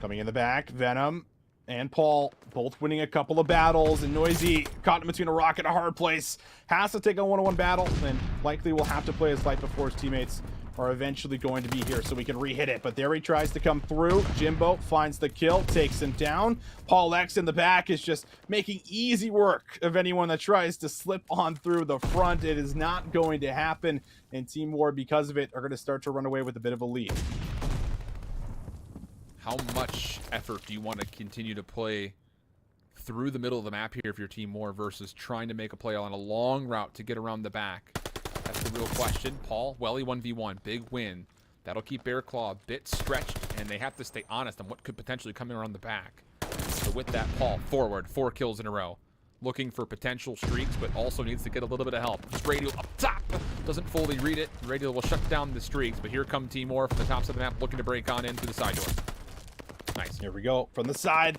Coming in the back, Venom and Paul both winning a couple of battles, and Noisy caught in between a rock and a hard place. Has to take a one-on-one battle, and likely will have to play his life before his teammates are eventually going to be here so we can re-hit it. But there he tries to come through. Jimbo finds the kill, takes him down. Paul X in the back is just making easy work of anyone that tries to slip on through the front. It is not going to happen, and Team War, because of it, are going to start to run away with a bit of a lead. How much effort do you want to continue to play through the middle of the map here if you're Team War versus trying to make a play on a long route to get around the back? That's the real question. Paul, Welly 1v1, big win. That'll keep Bearclaw a bit stretched, and they have to stay honest on what could potentially come around the back. So with that, Paul, forward, 4 kills in a row. Looking for potential streaks, but also needs to get a little bit of help. Just Radial up top. Doesn't fully read it. Radial will shut down the streaks, but here come Team War from the tops of the map looking to break on into the side door. Nice. Here we go. From the side.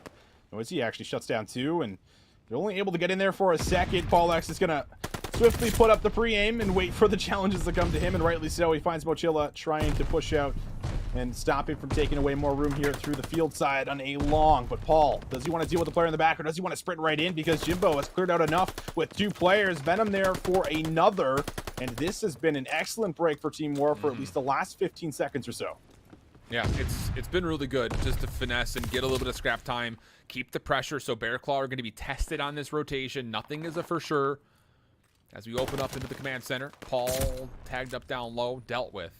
Noisy actually shuts down 2, and they're only able to get in there for a second. Paul X is going to swiftly put up the pre-aim and wait for the challenges to come to him, and rightly so. He finds Mochila trying to push out and stop him from taking away more room here through the field side on a long. But Paul, does he want to deal with the player in the back, or does he want to sprint right in? Because Jimbo has cleared out enough with 2 players. Venom there for another. And this has been an excellent break for Team War for at least the last 15 seconds or so. Yeah, it's been really good just to finesse and get a little bit of scrap time. Keep the pressure, so Bearclaw are going to be tested on this rotation. Nothing is a for sure. As we open up into the command center, Paul tagged up down low, dealt with.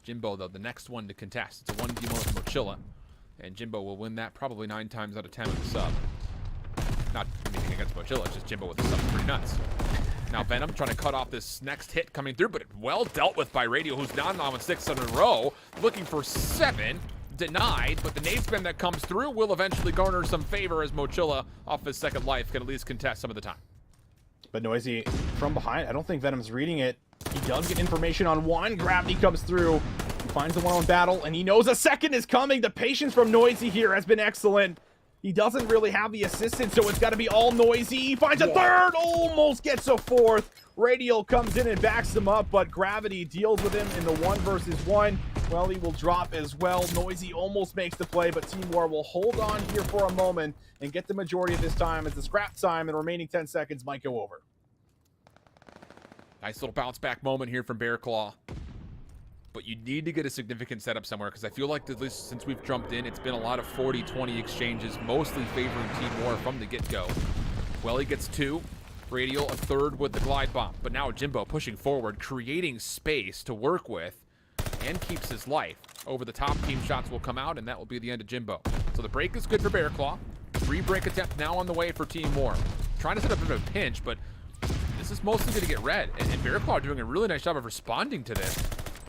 Jimbo, though, the next one to contest. It's a 1v1 with Mochila, and Jimbo will win that probably 9 times out of 10 with the sub. Not anything against Mochila, just Jimbo with the sub. Pretty nuts. Now Venom trying to cut off this next hit coming through, but well dealt with by Radio, who's down on 6 in a row, looking for 7. Denied, but the nade spin that comes through will eventually garner some favor as Mochila, off his second life, can at least contest some of the time. But Noisy from behind, I don't think Venom's reading it. He does get information on 1. Gravity comes through. He finds the 1-on battle, and he knows a second is coming. The patience from Noisy here has been excellent. He doesn't really have the assistance, so it's got to be all Noisy. He finds a 3rd, almost gets a 4th. Radial comes in and backs him up, but Gravity deals with him in the 1 versus 1. Well, he will drop as well. Noisy almost makes the play, but Team War will hold on here for a moment and get the majority of this time as the scrap time and remaining 10 seconds might go over. Nice little bounce back moment here from Bearclaw. But you need to get a significant setup somewhere, because I feel like at least since we've jumped in, it's been a lot of 40-20 exchanges, mostly favoring Team War from the get-go. Well, he gets 2. Radial a 3rd with the glide bomb. But now Jimbo pushing forward, creating space to work with, and keeps his life. Over the top, team shots will come out, and that will be the end of Jimbo. So the break is good for Bearclaw. 3 break attempt now on the way for Team War. Trying to set up a bit of a pinch, but this is mostly going to get red. And Bearclaw doing a really nice job of responding to this.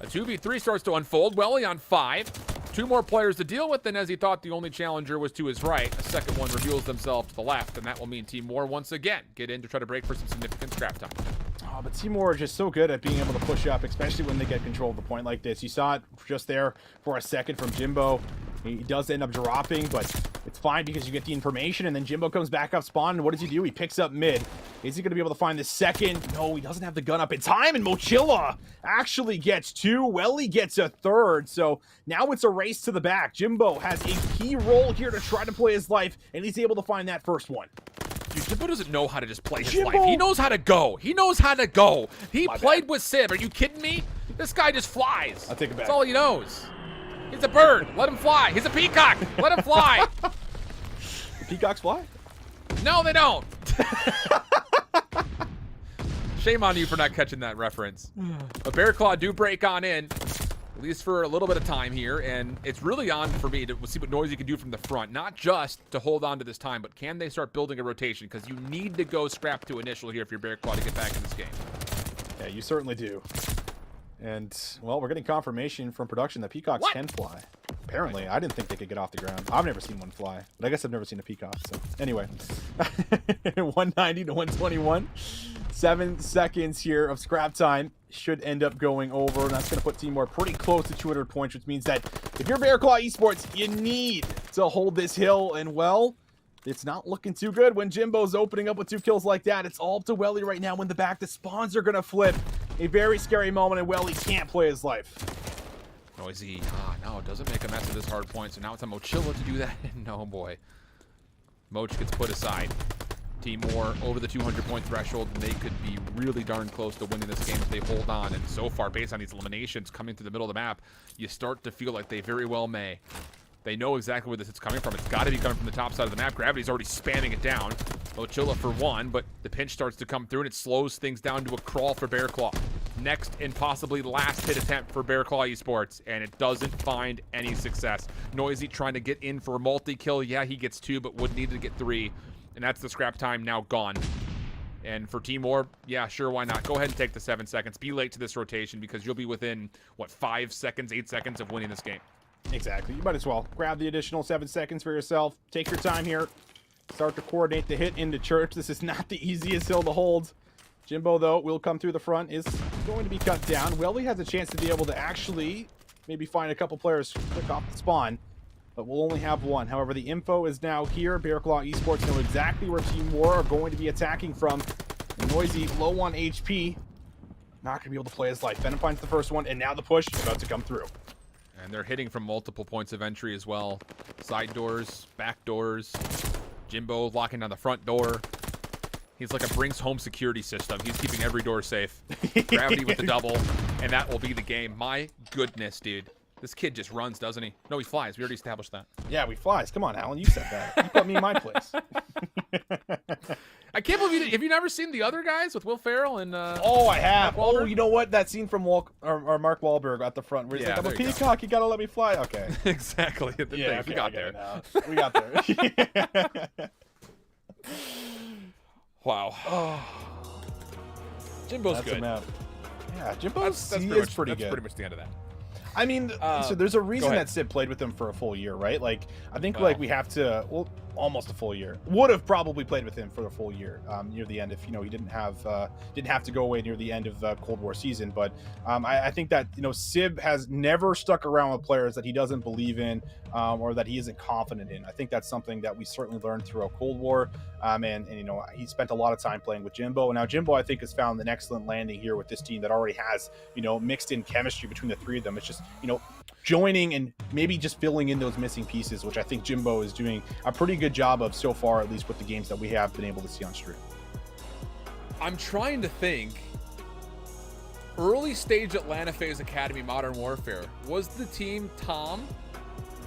A 2v3 starts to unfold. Welly on 5. 2 more players to deal with, and as he thought the only challenger was to his right, a second one reveals themselves to the left, and that will mean Team War once again get in to try to break for some significant scrap time. Oh, but Team War are just so good at being able to push up, especially when they get control of the point like this. You saw it just there for a second from Jimbo. He does end up dropping, but it's fine because you get the information, and then Jimbo comes back up spawn, and what does he do? He picks up mid. Is he going to be able to find the second? No, he doesn't have the gun up in time, and Mochila actually gets 2. Welly gets a 3rd, so now it's a race to the back. Jimbo has a key role here to try to play his life, and he's able to find that first one. Dude, Jimbo doesn't know how to just play his life. He knows how to go. He knows how to go. He played with Sib. Are you kidding me? This guy just flies. I'll take it back. That's all he knows. He's a bird. Let him fly. He's a peacock. Let him fly. Peacocks fly? No, they don't. Shame on you for not catching that reference. But Bearclaw do break on in, at least for a little bit of time here, and it's really on for me to see what Noisy can do from the front. Not just to hold on to this time, but can they start building a rotation? Because you need to go scrap to initial here if you're Bearclaw to get back in this game. Yeah, you certainly do. And, well, we're getting confirmation from production that peacocks can fly. Apparently, I didn't think they could get off the ground. I've never seen one fly, but I guess I've never seen a peacock. So, anyway, 190 to 121. 7 seconds here of scrap time should end up going over, and that's going to put Team War pretty close to 200 points, which means that if you're Bearclaw Esports, you need to hold this hill, and, well, it's not looking too good when Jimbo's opening up with 2 kills like that. It's all up to Welly right now in the back. The spawns are going to flip. A very scary moment, and Welly can't play his life. Noisy. No, it doesn't make a mess of this hard point, so now it's on Mochila to do that. No, boy. Moch gets put aside. Team War over the 200-point threshold, and they could be really darn close to winning this game if they hold on. And so far, based on these eliminations coming through the middle of the map, you start to feel like they very well may. They know exactly where this is coming from. It's got to be coming from the top side of the map. Gravity's already spamming it down. Mochila for 1, but the pinch starts to come through, and it slows things down to a crawl for Bearclaw. Next and possibly last hit attempt for Bearclaw Esports, and it doesn't find any success. Noisy trying to get in for a multi-kill. Yeah, he gets 2, but would need to get 3. And that's the scrap time now gone. And for Team War, yeah, sure, why not? Go ahead and take the 7 seconds. Be late to this rotation because you'll be within, what, 5 seconds, 8 seconds of winning this game. Exactly. You might as well grab the additional 7 seconds for yourself. Take your time here. Start to coordinate the hit into church. This is not the easiest hill to hold. Jimbo, though, will come through the front, is going to be cut down. Welly has a chance to be able to actually maybe find a couple players quick off the spawn, but we'll only have one. However, the info is now here. Bearclaw Esports know exactly where Team War are going to be attacking from. Noisy, low on HP. Not going to be able to play his life. Venom finds the first one, and now the push is about to come through. And they're hitting from multiple points of entry as well. Side doors, back doors. Jimbo locking down the front door. He's like a Brinks home security system. He's keeping every door safe. Gravity with the double, and that will be the game. My goodness, dude. This kid just runs, doesn't he? No, he flies. We already established that. Yeah, he flies. Come on, Alan. You said that. You put me in my place. I can't believe you. Have you never seen the other guys with Will Ferrell and? Oh, I have. Oh, you know what? That scene from Mark Wahlberg at the front, where he's like, "I'm a peacock. You gotta let me fly." Okay. Exactly. Yeah, we got there. We got there. Wow. Oh. Jimbo's That's good. Yeah, Jimbo's That's pretty good. That's pretty much the end of that. I mean, so there's a reason that Sid played with him for a full year, right? Like, I think like we have to, well, almost a full year. Would have probably played with him for a full year near the end if he didn't have to go away near the end of the Cold War season. But I think that Sib has never stuck around with players that he doesn't believe in or that he isn't confident in. I think that's something that we certainly learned throughout Cold War. And he spent a lot of time playing with Jimbo. And now Jimbo, I think, has found an excellent landing here with this team that already has mixed in chemistry between the three of them. It's just joining and maybe just filling in those missing pieces, which I think Jimbo is doing a pretty good job of so far, at least with the games that we have been able to see on stream. I'm trying to think. Early stage Atlanta Phase Academy Modern Warfare, was the team Tom,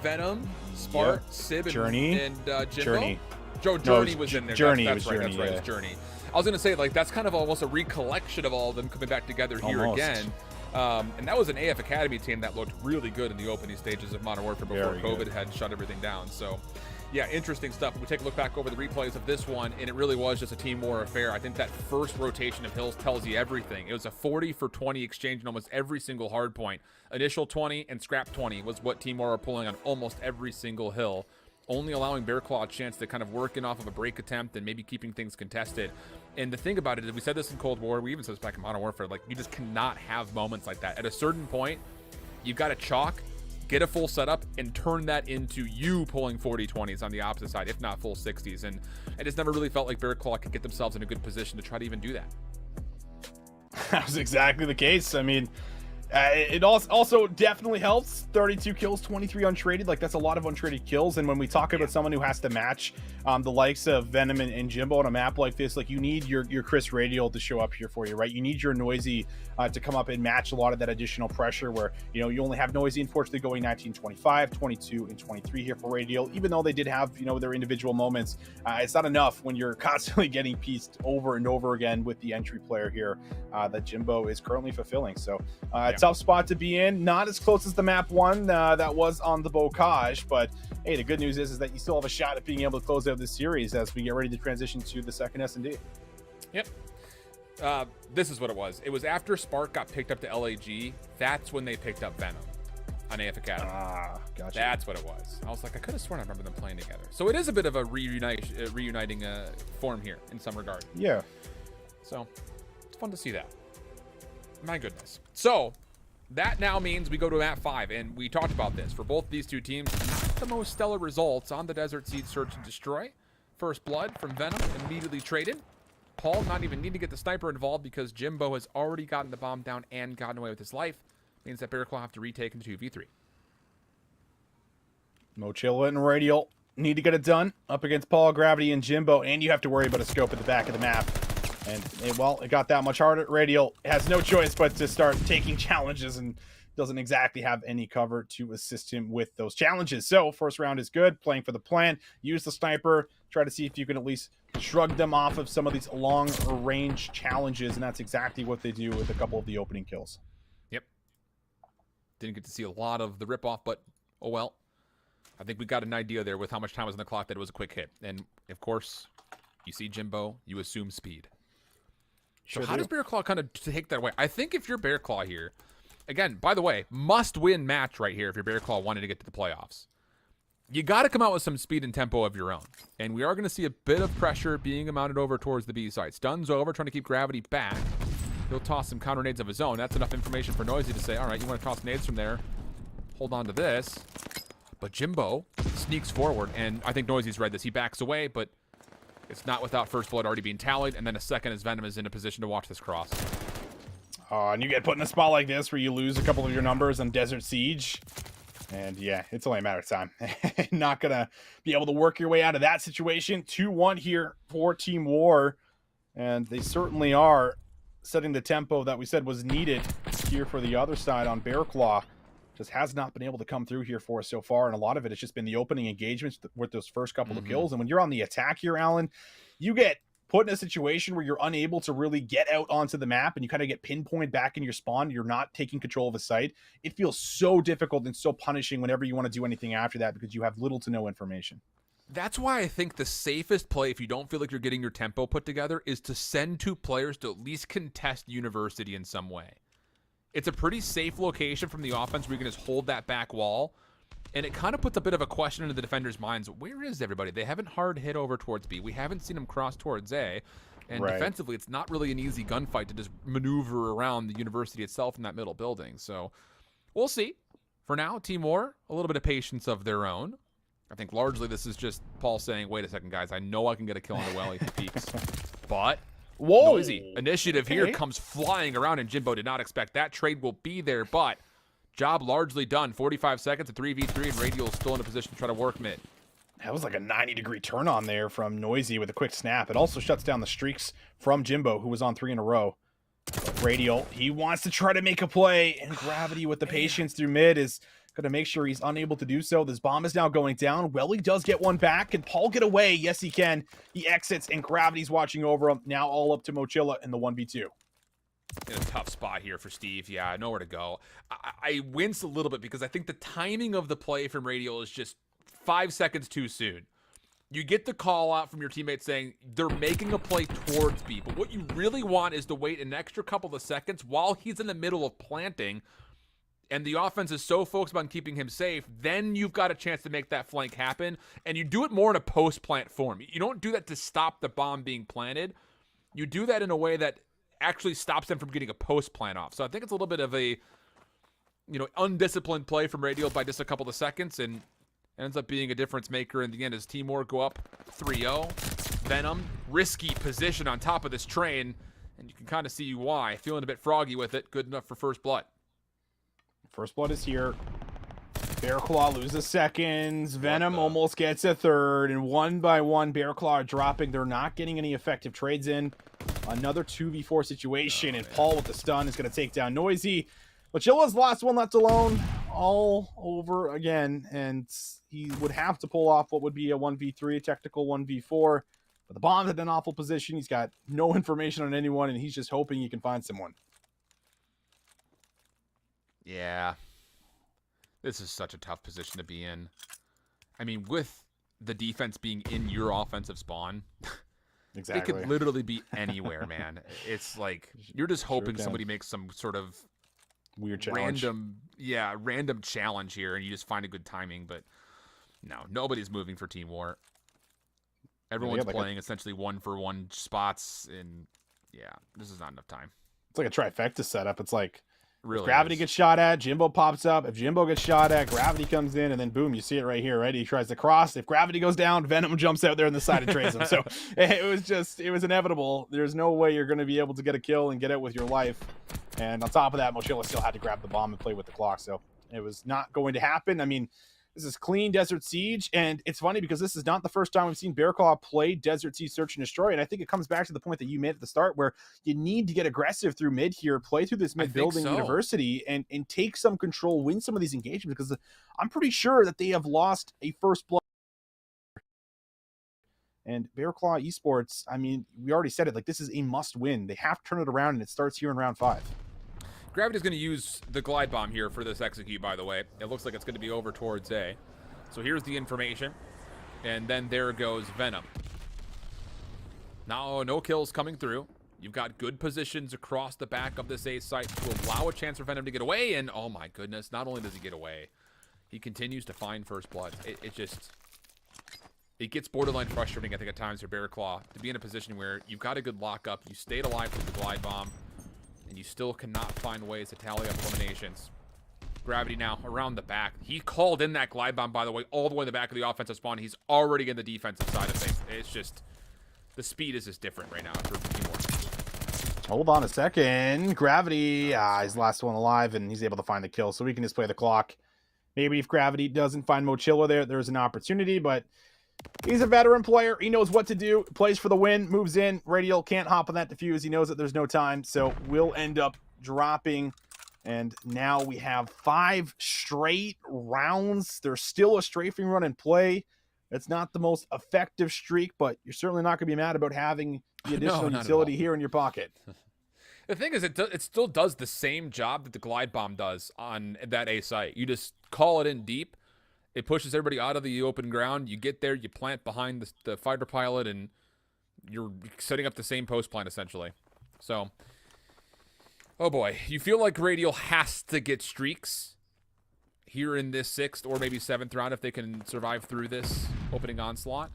Venom, Spark, Sib, and Journey, and Jimbo? Journey. Journey was in there. Journey That's was right. Journey, That's right. It's Journey. I was gonna say, like, that's kind of almost a recollection of all of them coming back together here again. And that was an AF Academy team that looked really good in the opening stages of Modern Warfare before COVID had shut everything down. So, yeah, interesting stuff. We take a look back over the replays of this one, and it really was just a Team War affair. I think that first rotation of hills tells you everything. It was a 40 for 20 exchange in almost every single hard point. Initial 20 and scrap 20 was what Team War are pulling on almost every single hill, only allowing Bearclaw a chance to kind of working off of a break attempt and maybe keeping things contested. And the thing about it is, we said this in Cold War, we even said this back in Modern Warfare, like, you just cannot have moments like that. At a certain point, you've got to chalk, get a full setup, and turn that into you pulling 40-20s on the opposite side, if not full 60s. And I just never really felt like Bearclaw could get themselves in a good position to try to even do that. That was exactly the case. I mean, it also definitely helps. 32 kills, 23 untraded. Like, that's a lot of untraded kills. And when we talk about someone who has to match the likes of Venom and Jimbo on a map like this, like, you need your Chris Radial to show up here for you, right? You need your Noisy to come up and match a lot of that additional pressure where, you only have Noisy, unfortunately, going 19, 25, 22, and 23 here for Radial. Even though they did have, their individual moments, it's not enough when you're constantly getting pieced over and over again with the entry player here that Jimbo is currently fulfilling. So, tough spot to be in. Not as close as the map one that was on the Bocage, but hey, the good news is that you still have a shot at being able to close out this series as we get ready to transition to the second S&D. Yep. This is what it was. It was after Spark got picked up to LAG. That's when they picked up Venom on AF Academy. Gotcha. That's what it was. I was like, I could have sworn I remember them playing together. So it is a bit of a reuniting form here in some regard. Yeah. So it's fun to see that. My goodness. So that now means we go to map 5, and we talked about this. For both these two teams, not the most stellar results on the Desert Seed Search and Destroy. First blood from Venom, immediately traded. Paul not even need to get the sniper involved because Jimbo has already gotten the bomb down and gotten away with his life. Means that Bearclaw have to retake in 2v3. Mochilla and Radial need to get it done up against Paul, Gravity, and Jimbo, and you have to worry about a scope at the back of the map. And it got that much harder. Radial has no choice but to start taking challenges and doesn't exactly have any cover to assist him with those challenges. So first round is good, playing for the plan. Use the sniper, try to see if you can at least shrug them off of some of these long range challenges, and that's exactly what they do with a couple of the opening kills. Yep. Didn't get to see a lot of the ripoff, but oh well. I think we got an idea there with how much time was on the clock that it was a quick hit. And of course, You see Jimbo, you assume speed. Sure So how do. does Bear Claw kind of take that away? I think if you're Bear Claw here, again, by the way, must-win match right here if you're Bear Claw wanting to get to the playoffs. You got to come out with some speed and tempo of your own. And we are going to see a bit of pressure being mounted over towards the B side. Stun's over, trying to keep Gravity back. He'll toss some counter nades of his own. That's enough information for Noisy to say, all right, you want to toss nades from there. Hold on to this. But Jimbo sneaks forward, and I think Noisy's read this. He backs away, but it's not without first blood already being tallied, and then a second as Venom is in a position to watch this cross. And you get put in a spot like this where you lose a couple of your numbers on Desert Siege. And yeah, it's only a matter of time. Not going to be able to work your way out of that situation. 2-1 here for Team War. And they certainly are setting the tempo that we said was needed here for the other side on Bear Claw. Just has not been able to come through here for us so far. And a lot of it has just been the opening engagements with those first couple of kills. And when you're on the attack here, Alan, you get put in a situation where you're unable to really get out onto the map and you kind of get pinpointed back in your spawn. You're not taking control of a site. It feels so difficult and so punishing whenever you want to do anything after that because you have little to no information. That's why I think the safest play, if you don't feel like you're getting your tempo put together, is to send two players to at least contest University in some way. It's a pretty safe location from the offense where you can just hold that back wall. And it kind of puts a bit of a question into the defenders' minds. Where is everybody? They haven't hard hit over towards B. We haven't seen them cross towards A. And defensively, it's not really an easy gunfight to just maneuver around the university itself in that middle building. So we'll see. For now, Team War, a little bit of patience of their own. I think largely this is just Paul saying, wait a second, guys. I know I can get a kill on the well if he peeks. But Noisy initiative here comes flying around, and Jimbo did not expect that. Trade will be there, but job largely done. 45 seconds, a 3v3, and Radial still in a position to try to work mid. That was like a 90-degree turn on there from Noisy with a quick snap. It also shuts down the streaks from Jimbo, who was on 3 in a row. But Radial, he wants to try to make a play, and Gravity with the patience through mid is going to make sure he's unable to do so. This bomb is now going down. Welly does get one back. Can Paul get away? Yes, he can. He exits, and Gravity's watching over him. Now all up to Mochilla in the 1v2. In a tough spot here for Steve. Yeah, nowhere to go. I wince a little bit because I think the timing of the play from Radial is just 5 seconds too soon. You get the call out from your teammates saying they're making a play towards B, but what you really want is to wait an extra couple of seconds while he's in the middle of planting, and the offense is so focused on keeping him safe, then you've got a chance to make that flank happen, and you do it more in a post-plant form. You don't do that to stop the bomb being planted. You do that in a way that actually stops them from getting a post-plant off. So I think it's a little bit of a, undisciplined play from Radial by just a couple of seconds, and ends up being a difference maker in the end as Team War go up 3-0. Venom, risky position on top of this train, and you can kind of see why. Feeling a bit froggy with it. Good enough for first blood. First blood is here. Bear Claw loses seconds. Venom almost gets a third, and one by one, Bear Claw are dropping. They're not getting any effective trades in. Another 2v4 situation, and Paul with the stun is going to take down Noisy. But Chilla's the last one left alone, all over again, and he would have to pull off what would be a 1v3, a technical 1v4. But the bomb's in an awful position. He's got no information on anyone, and he's just hoping he can find someone. Yeah. This is such a tough position to be in. I mean, with the defense being in your offensive spawn, exactly. It could literally be anywhere, man. It's like you're just hoping somebody makes some sort of weird challenge. Random challenge here, and you just find a good timing. But no, nobody's moving for Team War. Everyone's playing essentially 1-for-1 spots, and yeah, this is not enough time. It's like a trifecta setup. It's like really Gravity gets shot at, Jimbo pops up. If Jimbo gets shot at, Gravity comes in, and then boom, you see it right here, right? He tries to cross. If Gravity goes down, Venom jumps out there on the side and trays him. So it was inevitable. There's no way you're going to be able to get a kill and get out with your life. And on top of that, Mochilla still had to grab the bomb and play with the clock. So it was not going to happen. I mean, this is clean Desert Siege, and it's funny because this is not the first time we've seen Bear Claw play Desert Siege Search and Destroy, and I think it comes back to the point that you made at the start where you need to get aggressive through mid here, play through this mid-building university, and take some control, win some of these engagements, because I'm pretty sure that they have lost a first blood. And Bear Claw Esports, I mean, we already said it, like this is a must-win. They have to turn it around, and it starts here in round 5. Gravity's going to use the glide bomb here for this execute, by the way. It looks like it's going to be over towards A. So here's the information. And then there goes Venom. No kills coming through. You've got good positions across the back of this A site to allow a chance for Venom to get away. And oh my goodness, not only does he get away, he continues to find first blood. It gets borderline frustrating, I think, at times for Bear Claw to be in a position where you've got a good lockup, you stayed alive with the glide bomb, and you still cannot find ways to tally up eliminations. Gravity now around the back. He called in that glide bomb, by the way, all the way in the back of the offensive spawn. He's already in the defensive side of things. It's just, the speed is just different right now for Timor. Hold on a second. Gravity, he's the last one alive, and he's able to find the kill, so we can just play the clock. Maybe if Gravity doesn't find Mochilla there's an opportunity, but he's a veteran player. He knows what to do. Plays for the win. Moves in. Radial can't hop on that defuse. He knows that there's no time. So we'll end up dropping. And now we have 5 straight rounds. There's still a strafing run in play. It's not the most effective streak, but you're certainly not going to be mad about having the additional utility here in your pocket. The thing is, it still does the same job that the glide bomb does on that A site. You just call it in deep. It pushes everybody out of the open ground. You get there, you plant behind the fighter pilot, and you're setting up the same post plant, essentially. So, oh boy. You feel like Radial has to get streaks here in this 6th or maybe 7th round if they can survive through this opening onslaught,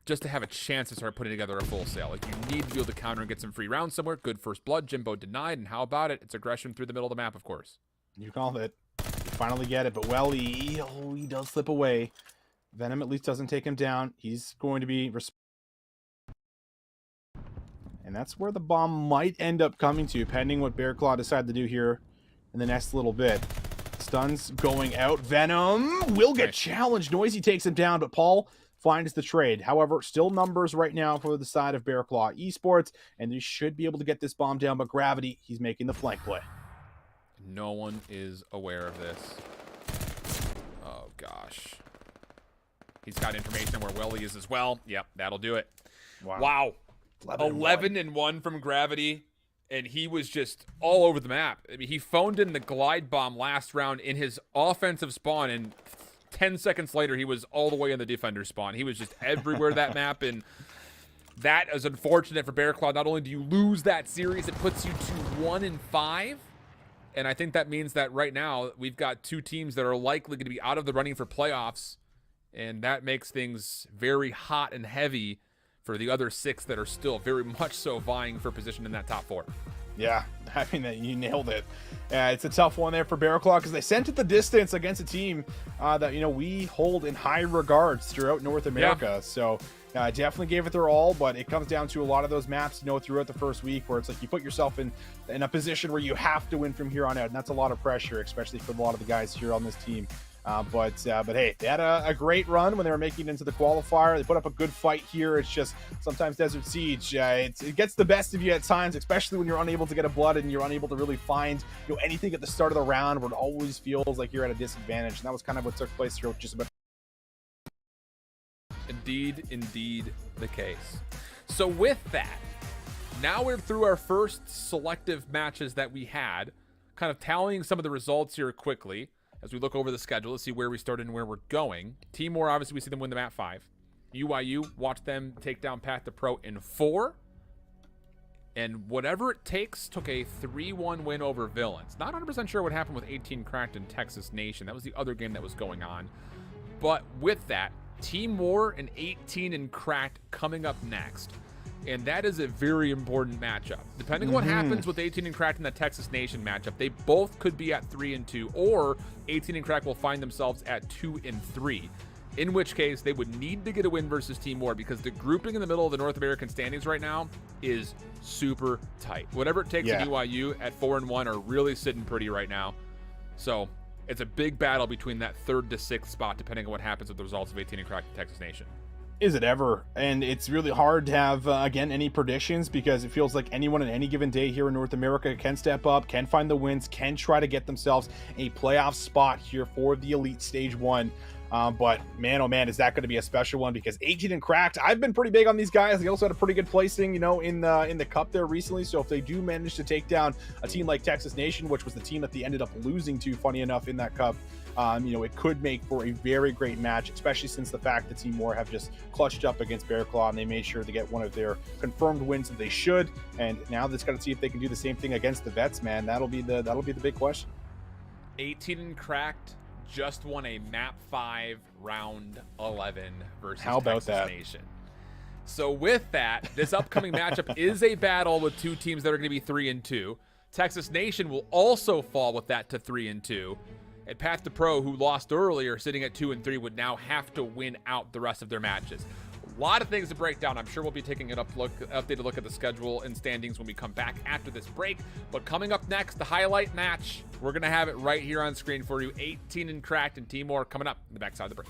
just to have a chance to start putting together a full sale. Like, you need to be able to counter and get some free rounds somewhere. Good first blood. Jimbo denied, and how about it? It's aggression through the middle of the map, of course. You called it. Finally get it, but well, he does slip away. Venom at least doesn't take him down. He's going to be and that's where the bomb might end up coming to, pending what Bear Claw decide to do here in the next little bit. Stuns going out. Venom will get challenged. Noisy takes him down, but Paul finds the trade. However, still numbers right now for the side of Bear Claw Esports, and they should be able to get this bomb down, but Gravity, he's making the flank play. No one is aware of this. Oh, gosh. He's got information on where Welly is as well. Yep, that'll do it. Wow. 11-1 from Gravity, and he was just all over the map. I mean, he phoned in the glide bomb last round in his offensive spawn, and 10 seconds later, he was all the way in the defender spawn. He was just everywhere that map, and that is unfortunate for Bear Claw. Not only do you lose that series, it puts you to 1-5. And I think that means that right now we've got 2 teams that are likely going to be out of the running for playoffs. And that makes things very hot and heavy for the other 6 that are still very much so vying for position in that top 4. Yeah, I mean, you nailed it. It's a tough one there for Bear Claw because they sent it the distance against a team that, we hold in high regards throughout North America. Yeah. So definitely gave it their all, but it comes down to a lot of those maps, throughout the first week where it's like you put yourself in a position where you have to win from here on out. And that's a lot of pressure, especially for a lot of the guys here on this team. But hey, they had a great run when they were making it into the qualifier. They put up a good fight here. It's just sometimes Desert Siege, it gets the best of you at times, especially when you're unable to get a blood and you're unable to really find anything at the start of the round where it always feels like you're at a disadvantage. And that was kind of what took place here, just about. Indeed the case. So with that, now we're through our first selective matches that we had, kind of tallying some of the results here quickly as we look over the schedule to see where we started and where we're going. Timor, obviously, we see them win the map 5. UIU, watch them take down Path to Pro in 4. And whatever it takes, took a 3-1 win over Villains. Not 100% sure what happened with 18 Cracked and Texas Nation. That was the other game that was going on. But with that, Timor and 18 and Cracked coming up next. And that is a very important matchup. Depending on what happens with 18 and Cracked in that Texas Nation matchup, they both could be at 3-2, or 18 and Cracked will find themselves at 2-3. In which case, they would need to get a win versus Timor because the grouping in the middle of the North American standings right now is super tight. Whatever it takes in UIU at 4-1 are really sitting pretty right now. So it's a big battle between that 3rd to 6th spot, depending on what happens with the results of 18 and Cracked and Texas Nation. Is it ever? And it's really hard to have, again, any predictions because it feels like anyone on any given day here in North America can step up, can find the wins, can try to get themselves a playoff spot here for the Elite Stage 1. But man, oh man, is that going to be a special one because 18 and Cracked, I've been pretty big on these guys. They also had a pretty good placing, in the cup there recently. So if they do manage to take down a team like Texas Nation, which was the team that they ended up losing to, funny enough, in that cup, it could make for a very great match, especially since the fact that Team War have just clutched up against Bear Claw and they made sure to get one of their confirmed wins that they should. And now they've got to see if they can do the same thing against the Vets, man. That'll be the big question. 18 and cracked just won a map 5 round 11 versus How about Texas that? Nation. So with that, this upcoming matchup is a battle with two teams that are going to be 3-2. Texas Nation will also fall with that to 3-2. And Path to Pro, who lost earlier, sitting at 2-3, would now have to win out the rest of their matches. A lot of things to break down. I'm sure we'll be taking an updated look at the schedule and standings when we come back after this break. But coming up next, the highlight match. We're going to have it right here on screen for you. 18 and cracked and Team War coming up in the backside of the break.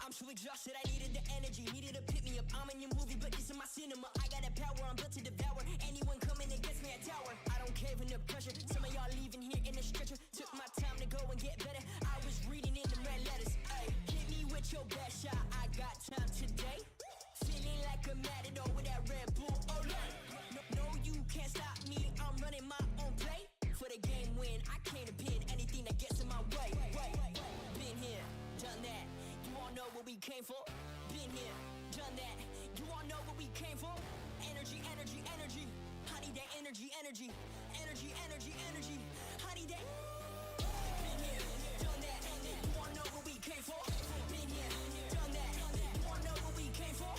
I'm so exhausted, I needed the energy, needed to pick me up. I'm in your movie, but this is my cinema. I got that power, I'm built to devour. Anyone coming against me, a tower. I don't care for the pressure. Some of y'all leaving here in the stretcher. Took my time to go and get better. I was reading in the red letters. Ay, hit me with your best shot. I got time today. Feeling like a matador with that Red Bull. Oh, no, you can't stop me. I'm running my own play. For the game win, I came to pin anything that gets in my way. Been here, done that. You all know what we came for. Been here, done that. You all know what we came for. Energy, energy, energy. I need that energy, energy. Energy, energy, energy. I need that. Been here, done that. You all know what we came for. Been here, done that. You all know what we came for.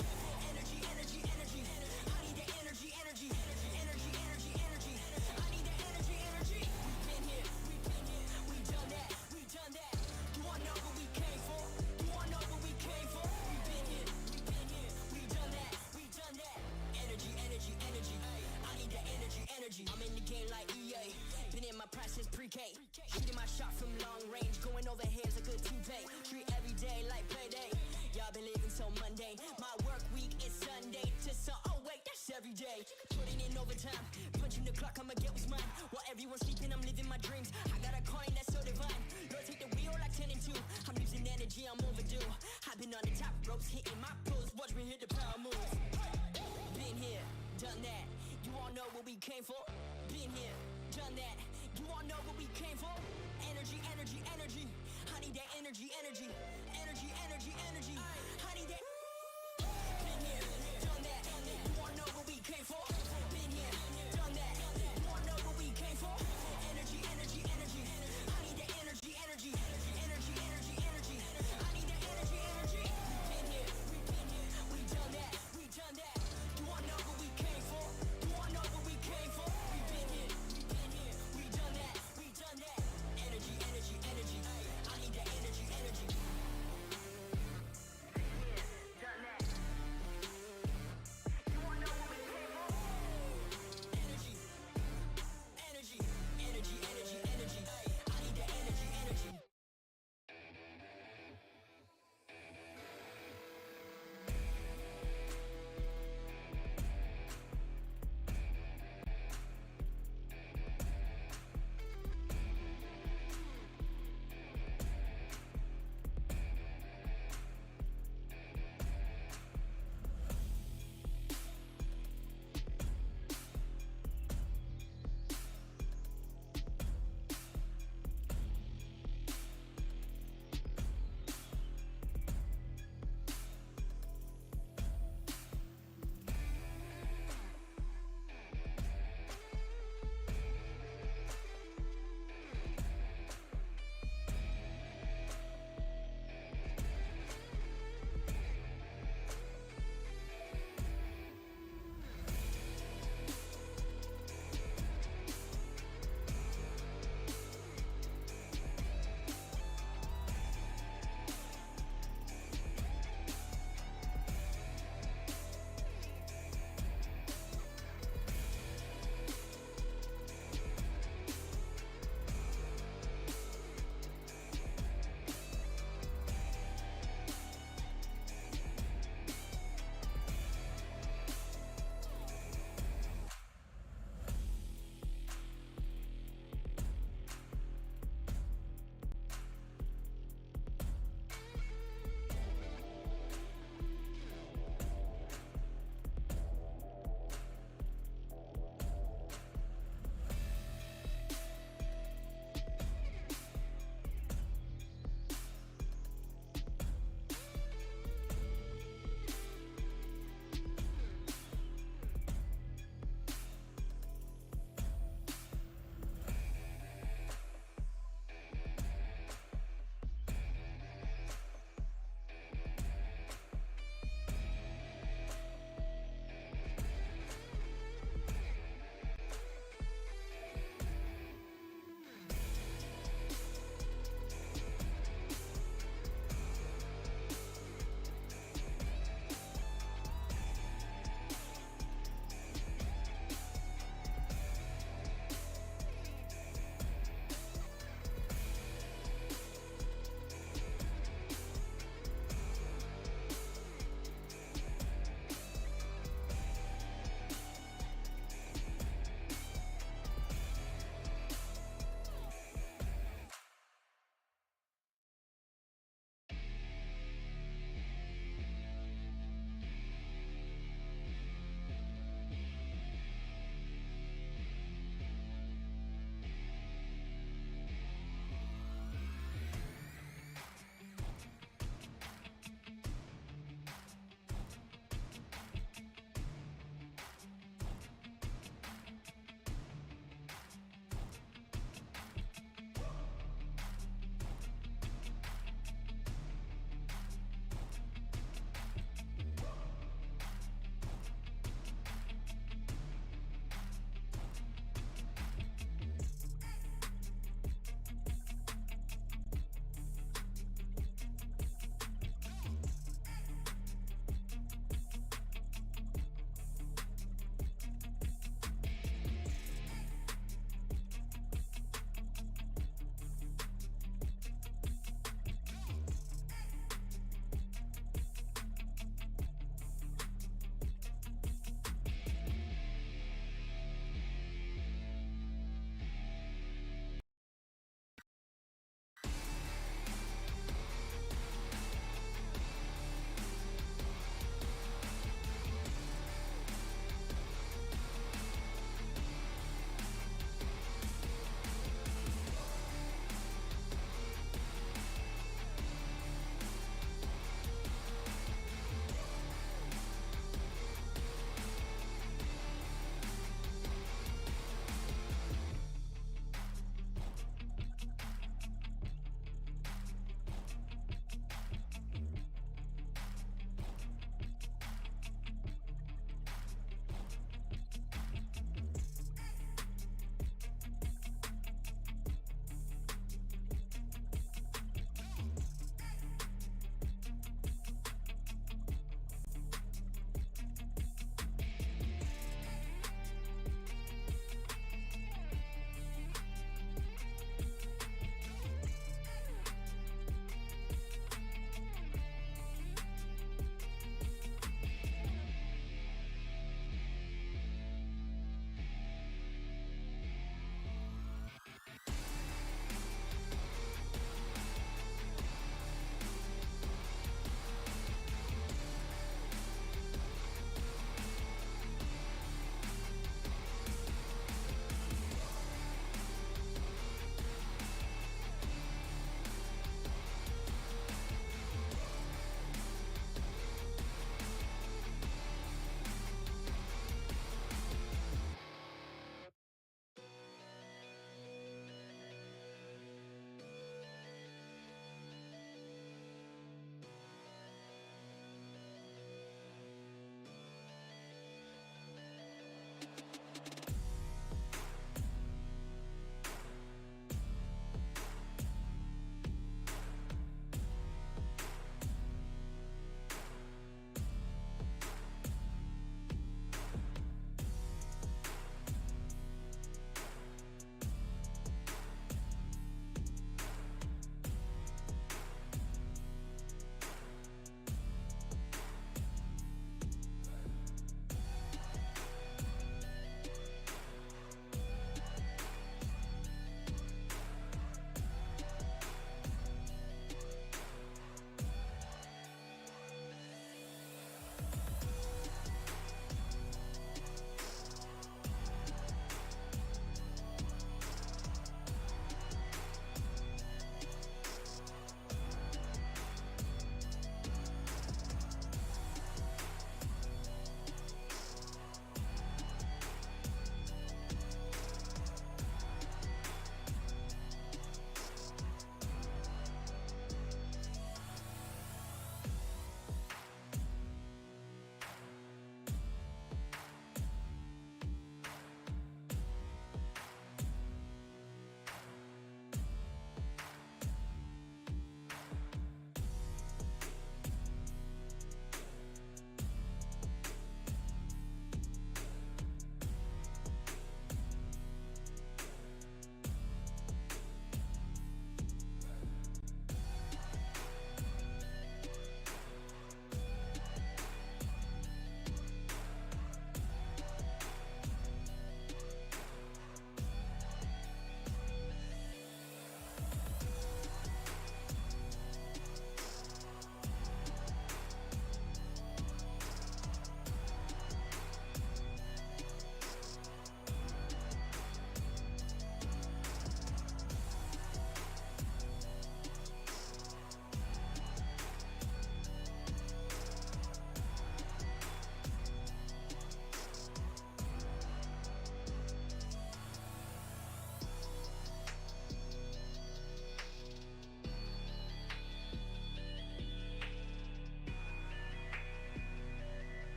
Energy, energy, energy. I need that energy, energy. Energy, energy, energy. I need that energy, energy. We've been here, we done that. We done that. You all know what we came for. You all know what we came for. We've been here, we done that. We done that. Energy, energy, energy. I need that energy, energy. I'm in the game like EA. Been in my prime since pre-K. Shooting my shot from long range. Going over here's a good toupee. Treat every day like payday. Y'all been living so mundane. My work week is Sunday to oh wait, that's every day. Putting in overtime. Punch watching the clock, I'ma get what's mine. While everyone's sleeping, I'm living my dreams. I got a coin that's so divine. Lord, take the wheel like 10 and 2. I'm losing energy, I'm overdue. I've been on the top ropes, hitting my pose. Watch me hit the power moves. Been here, done that. You all know what we came for. Been here, done that. You all know what we came for. Energy, energy, energy. I need that energy, energy. Energy, energy, energy. I need that. Been here, done that. You all know what we came for. Been here, done that. You all know what we came for. Energy, energy, energy. I need that energy, energy. Energy, energy, energy. I need that energy, energy. We been here, we done that. We done that. You all know what we came for. You all know what we came for. We been here, we done that. We done that. Energy, energy, energy.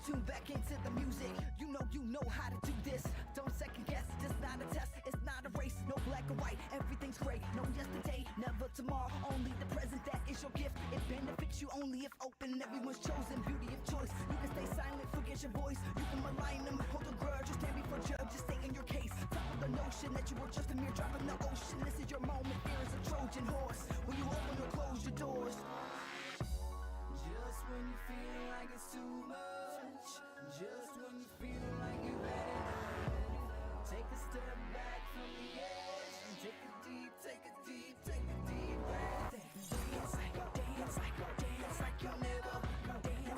tune back into the music. You know how to do this. Don't second guess, it's not a test, it's not a race. No black or white, everything's great. No yesterday, never tomorrow, only the present. That is your gift. It benefits you only if open. Everyone's chosen, beauty of choice. You can stay silent, forget your voice. You can malign them, hold a grudge, or stand before judge, just stay in your case. Top of the notion that you were just a mere drop in the ocean. This is your moment, fear is a Trojan horse. When you open or close your doors. Just when you feel like it's too much, just when you feel like you've had enough, take a step back from the edge and take a deep breath. Dance like you'll never. Dance like you'll never. Dance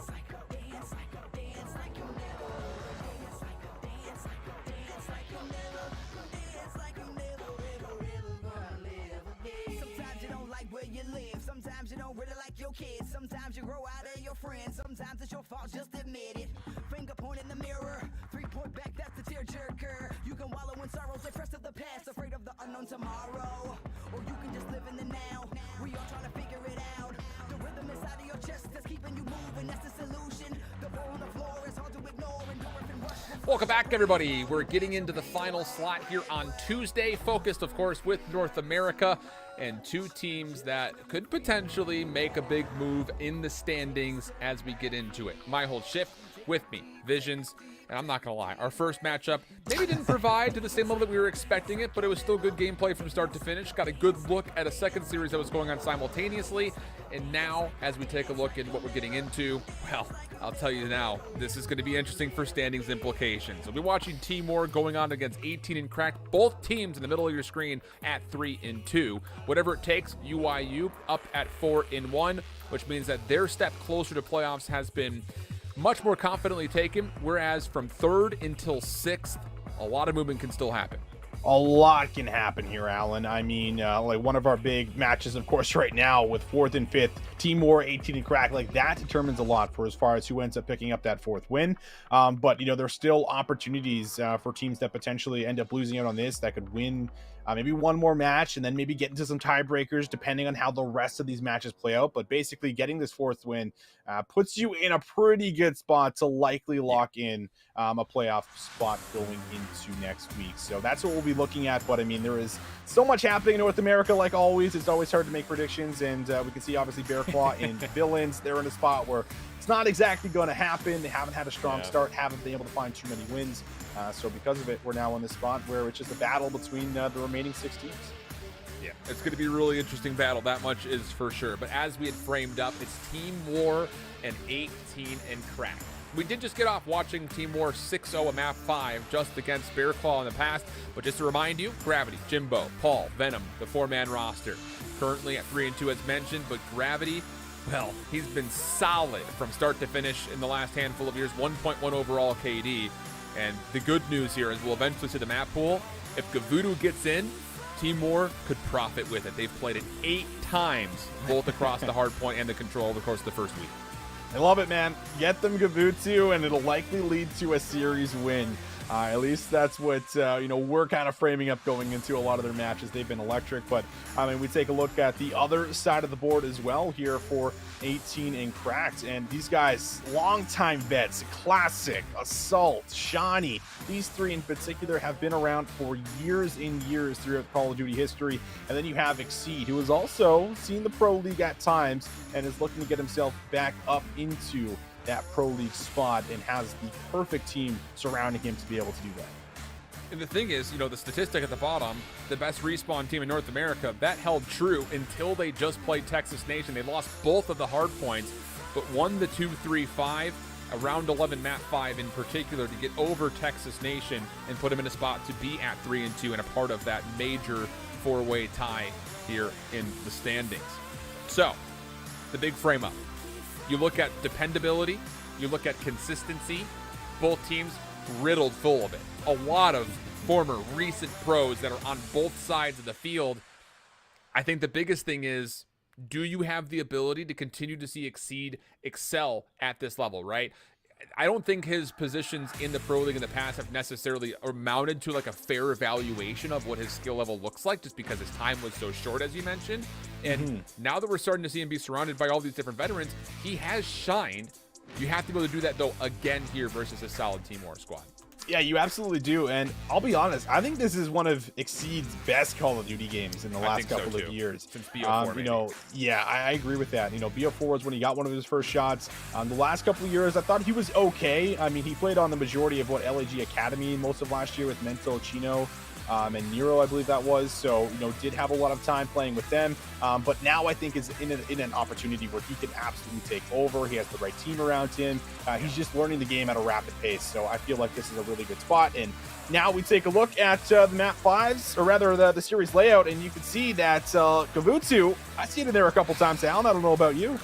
like you'll never. Ever gonna live again. Sometimes you don't like where you live. Sometimes you don't really like your kids. Sometimes you grow out of your friends. Sometimes it's your fault, just admit it. Finger point in the mirror. 3-point back, that's the tearjerker. You can wallow in sorrows, depressed of the past, afraid of the unknown tomorrow. Or you can just live in the now. We all trying to figure it out. The rhythm inside of your chest that's keeping you moving. That's the solution. The ball on the floor is hard to ignore. And rush. Welcome back, everybody. We're getting into the final slot here on Tuesday, focused, of course, with North America and two teams that could potentially make a big move in the standings as we get into it. My whole shift with me, Visions, and I'm not going to lie, our first matchup maybe didn't provide to the same level that we were expecting it, but it was still good gameplay from start to finish. Got a good look at a second series that was going on simultaneously, and now as we take a look at what we're getting into, well, I'll tell you now, this is going to be interesting for standings implications. We'll be watching Timor going on against 18 and cracked, both teams in the middle of your screen at 3-2. Whatever it takes, UIU up at 4-1, which means that their step closer to playoffs has been much more confidently taken, whereas from 3rd until 6th, a lot of movement can still happen. A lot can happen here, Alan. I mean, like one of our big matches, of course, right now with 4th and 5th, Timor 18 and crack, like that determines a lot for as far as who ends up picking up that 4th win. But, you know, there's still opportunities for teams that potentially end up losing out on this that could win maybe one more match and then maybe get into some tiebreakers depending on how the rest of these matches play out. But basically getting this 4th win puts you in a pretty good spot to likely lock in a playoff spot going into next week. So that's what we'll be looking at. But I mean, there is so much happening in North America. Like always, it's always hard to make predictions. And we can see obviously Bear Claw and Villains, they're in a spot where it's not exactly going to happen. They haven't had a strong start, haven't been able to find too many wins. So because of it, we're now in this spot where it's just a battle between the remaining 6 teams. Yeah, it's going to be a really interesting battle. That much is for sure. But as we had framed up, it's Team War and 18 and crack. We did just get off watching Team War 6-0 a map 5 just against Bear Claw in the past. But just to remind you, Gravity, Jimbo, Paul, Venom, the 4-man roster. Currently at 3-2 as mentioned, but Gravity, well, he's been solid from start to finish in the last handful of years. 1.1 overall KD. And the good news here is we'll eventually see the map pool. If Gavudu gets in, Timor could profit with it. They've played it 8 times, both across the Hardpoint and the Control over the course of the first week. I love it, man. Get them Gavudu, and it'll likely lead to a series win. At least that's what we're kind of framing up going into a lot of their matches. They've been electric, but I mean, we take a look at the other side of the board as well here for 18 and cracked, and these guys, longtime vets, Classic, Assault, Shawnee. These 3 in particular have been around for years and years throughout Call of Duty history. And then you have Exceed, who has also seen the Pro League at times and is looking to get himself back up into that Pro League spot and has the perfect team surrounding him to be able to do that. And the thing is, the statistic at the bottom, the best respawn team in North America, that held true until they just played Texas Nation. They lost both of the hard points, but won the 2-3-5, a round 11 map 5 in particular, to get over Texas Nation and put them in a spot to be at 3-2 and a part of that major 4-way tie here in the standings. So, the big frame up. You look at dependability, you look at consistency, both teams riddled full of it. A lot of former recent pros that are on both sides of the field. I think the biggest thing is, do you have the ability to continue to see Exceed excel at this level, right? I don't think his positions in the Pro League in the past have necessarily amounted to like a fair evaluation of what his skill level looks like, just because his time was so short, as you mentioned. And now that we're starting to see him be surrounded by all these different veterans, he has shined You have to be able to do that, though, again here versus a solid Team War squad. Yeah, you absolutely do. And I'll be honest, I think this is one of Exceed's best Call of Duty games in the last couple of years. Since BO4, you know, yeah, I agree with that. You know, BO4 was when he got one of his first shots. The last couple of years, I thought he was okay. I mean, he played on the majority of what LAG Academy most of last year with Mental, Chino, and Nero, I believe that was. So, you know, did have a lot of time playing with them. But now I think is in an opportunity where he can absolutely take over. He has the right team around him. He's just learning the game at a rapid pace. So I feel like this is a really good spot. And now we take a look at the map 5s, or rather the series layout, and you can see that Kavutsu, I see it in there a couple times, Alan. I don't know about you.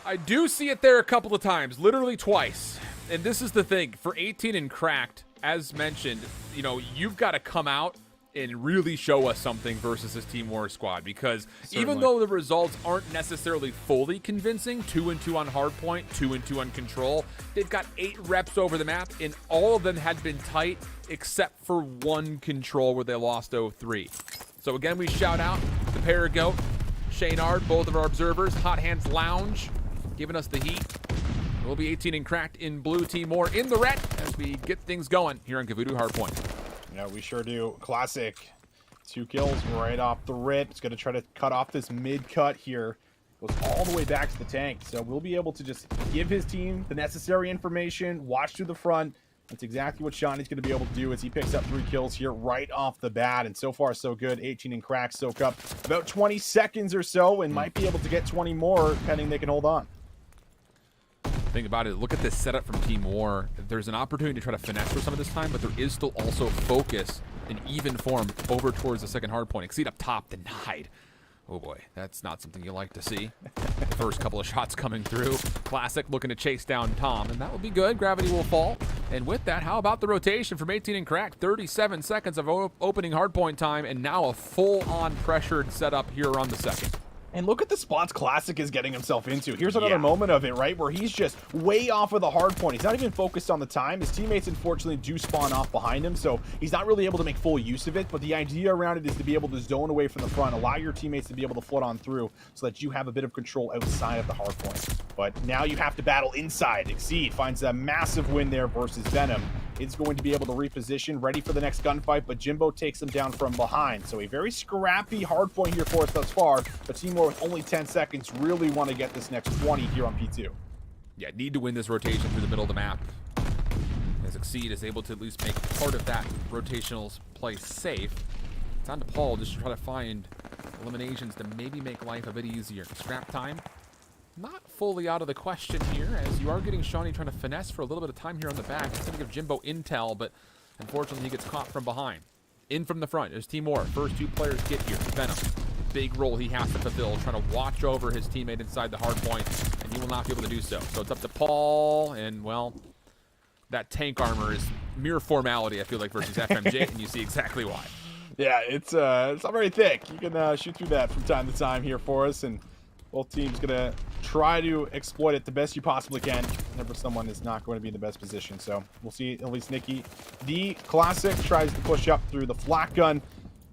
I do see it there a couple of times, literally twice. And this is the thing, for 18 and Cracked, as mentioned, you know, you've got to come out and really show us something versus this Team War squad, because even though the results aren't necessarily fully convincing, 2-2 on Hardpoint, 2-2 on Control, they've got 8 reps over the map, and all of them had been tight except for one Control where they lost 0-3. So again, we shout out the Paragoat, Shaynard, both of our observers, Hot Hands Lounge, giving us the heat. We'll be 18 and Cracked in blue, Team War in the red as we get things going here on Kavudu Hardpoint. Yeah, we sure do. Classic. 2 kills right off the rip. It's going to try to cut off this mid-cut here. Goes all the way back to the tank. So we'll be able to just give his team the necessary information, watch to the front. That's exactly what Shawnee's going to be able to do as he picks up 3 kills here right off the bat. And so far, so good. 18 and Cracked soak up about 20 seconds or so and might be able to get 20 more, depending they can hold on. Think about it. Look at this setup from Team War. There's an opportunity to try to finesse for some of this time, but there is still also focus in even form over towards the second hard point. Exceed up top, denied. Oh boy, that's not something you like to see. The first couple of shots coming through. Classic looking to chase down Tom, and that will be good. Gravity will fall. And with that, how about the rotation from 18 and Cracked? 37 seconds of opening hardpoint time, and now a full-on pressured setup here on the second. And look at the spots Classic is getting himself into. Here's another moment of it, right, where he's just way off of the hard point. He's not even focused on the time. His teammates, unfortunately, do spawn off behind him, so he's not really able to make full use of it. But the idea around it is to be able to zone away from the front, allow your teammates to be able to float on through so that you have a bit of control outside of the hard point. But now you have to battle inside. Exceed finds a massive win there versus Venom. Is going to be able to reposition, ready for the next gunfight, but Jimbo takes him down from behind. So a very scrappy hard point here for us thus far, but Team War with only 10 seconds really want to get this next 20 here on P2. Yeah, need to win this rotation through the middle of the map. As Exceed is able to at least make part of that rotational play safe. It's on to Paul just to try to find eliminations to maybe make life a bit easier. Scrap time. Not fully out of the question here, as you are getting Shawnee trying to finesse for a little bit of time here on the back. It's going to give Jimbo intel, but unfortunately he gets caught from behind. In from the front is Team War. First 2 players get here. Venom, big role he has to fulfill, trying to watch over his teammate inside the hard point, and he will not be able to do so. So it's up to Paul, and well, that tank armor is mere formality, I feel like, versus FMJ, and you see exactly why. Yeah, it's not very thick. You can shoot through that from time to time here for us, and both teams gonna try to exploit it the best you possibly can. Whenever someone is not going to be in the best position. So we'll see. At least Nikki, the Classic, tries to push up through the flak gun.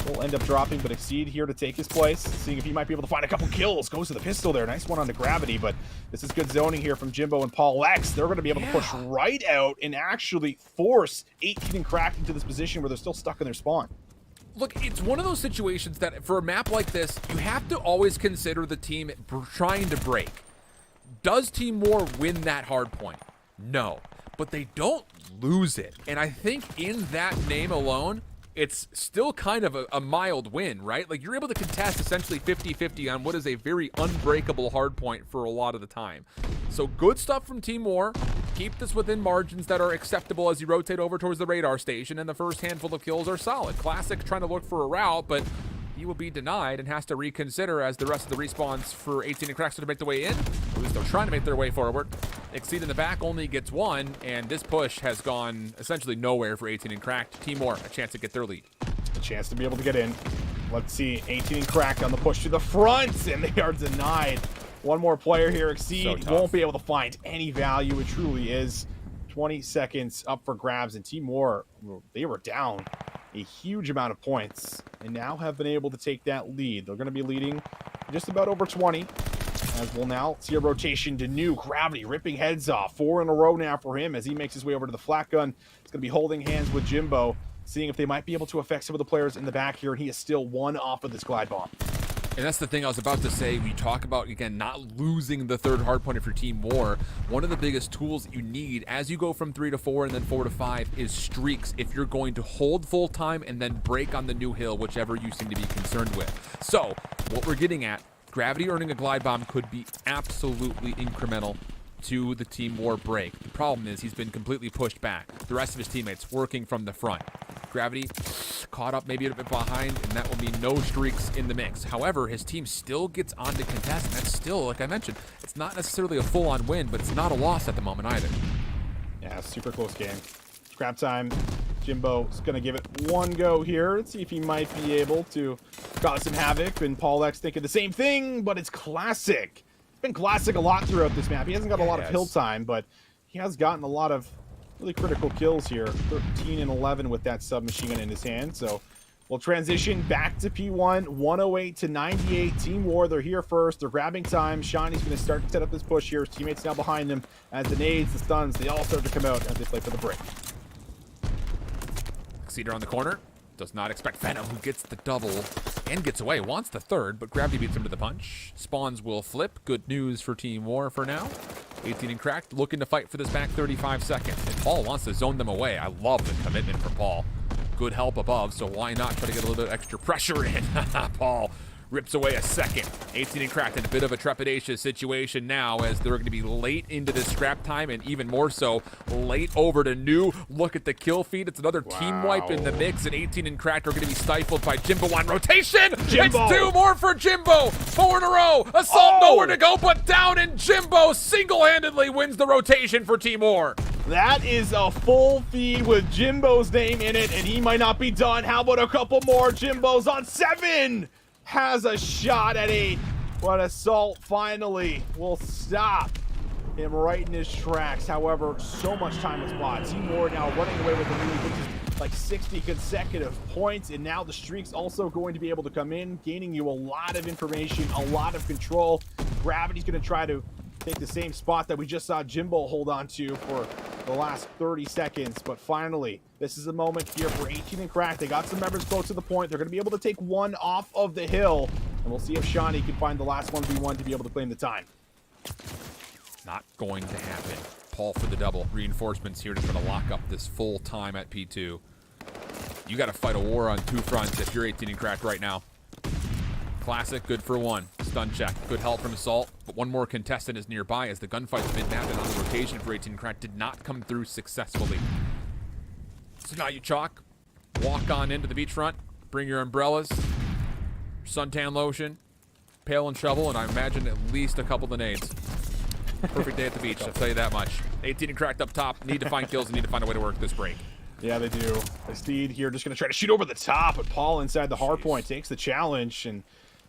Will end up dropping, but Exceed here to take his place, seeing if he might be able to find a couple kills. Goes to the pistol there. Nice one on the Gravity, but this is good zoning here from Jimbo and Paul X. They're going to be able to push right out and actually force 18 and Cracked into this position where they're still stuck in their spawn. Look, it's one of those situations that for a map like this, you have to always consider the team trying to break. Does Team War win that hard point? No, but they don't lose it. And I think in that name alone, it's still kind of a mild win, right? Like, you're able to contest essentially 50-50 on what is a very unbreakable hard point for a lot of the time. So good stuff from Team War. Keep this within margins that are acceptable as you rotate over towards the radar station, and the first handful of kills are solid. Classic trying to look for a route, but he will be denied and has to reconsider as the rest of the respawns for 18 and Cracked to make their way in. At least they're trying to make their way forward. Exceed in the back only gets 1, and this push has gone essentially nowhere for 18 and Cracked. Team War, a chance to get their lead. A chance to be able to get in. Let's see, 18 and Cracked on the push to the front, and they are denied. One more player here, Exceed, won't be able to find any value. It truly is. 20 seconds up for grabs, and Team War, they were down a huge amount of points and now have been able to take that lead. They're going to be leading just about over 20. As we'll now see a rotation to new Gravity ripping heads off. 4 in a row now for him as he makes his way over to the flat gun. He's going to be holding hands with Jimbo, seeing if they might be able to affect some of the players in the back here, and he is still 1 off of this glide bomb. And that's the thing I was about to say. We talk about, again, not losing the third hardpoint of your team war. One of the biggest tools that you need as you go from 3 to 4 and then 4 to 5 is streaks if you're going to hold full time and then break on the new hill, whichever you seem to be concerned with. So what we're getting at, Gravity earning a glide bomb could be absolutely incremental to the team war break. The problem is he's been completely pushed back. The rest of his teammates working from the front. Gravity caught up maybe a bit behind, and that will mean no streaks in the mix. However, his team still gets on to contest, and that's still, like I mentioned, it's not necessarily a full-on win, but it's not a loss at the moment either. Yeah, super close game. Scrap time. Jimbo's going to give it one go here. Let's see if he might be able to cause some havoc. And Paul X thinking the same thing, but it's classic. It's been classic a lot throughout this map. He hasn't got a lot of kill time, but he has gotten a lot of really critical kills here. 13 and 11 with that submachine gun in his hand. So we'll transition back to P1. 108 to 98. Team War, they're here first. They're grabbing time. Shawnee's going to start to set up this push here. His teammates now behind him. As the nades, the stuns, they all start to come out as they play for the break. Cedar on the corner. Does not expect Venom, who gets the double and gets away. Wants the third, but Gravity beats him to the punch. Spawns will flip. Good news for Team War for now. 18 and cracked, looking to fight for this back 35 seconds. And Paul wants to zone them away. I love the commitment from Paul. Good help above, so why not try to get a little bit of extra pressure in? Paul rips away a second. 18 and cracked in a bit of a trepidatious situation now as they're going to be late into this scrap time, and even more so late over to new. Look at the kill feed. It's another team wipe in the mix, and 18 and cracked are going to be stifled by Jimbo on rotation. Jimbo. It's 2 more for Jimbo. 4 in a row. Assault nowhere to go but down, and Jimbo single-handedly wins the rotation for Team War. That is a full feed with Jimbo's name in it, and he might not be done. How about a couple more? Jimbo's on 7. Has a shot at 8, but Assault finally will stop him right in his tracks. However, so much time has bought. Team War now running away with the lead, which is like 60 consecutive points, and now the streak's also going to be able to come in, gaining you a lot of information, a lot of control. Gravity's going to try to take the same spot that we just saw Jimbo hold on to for the last 30 seconds, but finally, this is a moment here for 18 and crack. They got some members close to the point. They're going to be able to take one off of the hill, and we'll see if Shawnee can find the last 1v1 to be able to claim the time. Not going to happen. Paul for the double. Reinforcements here to try to lock up this full time at P2. You got to fight a war on 2 fronts if you're 18 and cracked right now. Classic, good for 1. Stun check, good help from Assault, but one more contestant is nearby as the gunfight's been mapped on the rotation for 18 crack did not come through successfully. So now you chalk, walk on into the beachfront, bring your umbrellas, suntan lotion, pail and shovel, and I imagine at least a couple of nades. Perfect day at the beach, I'll tell you that much. 18 and cracked up top, need to find kills and need to find a way to work this break. Yeah, they do. The Steed here just going to try to shoot over the top, but Paul inside the hardpoint takes the challenge, and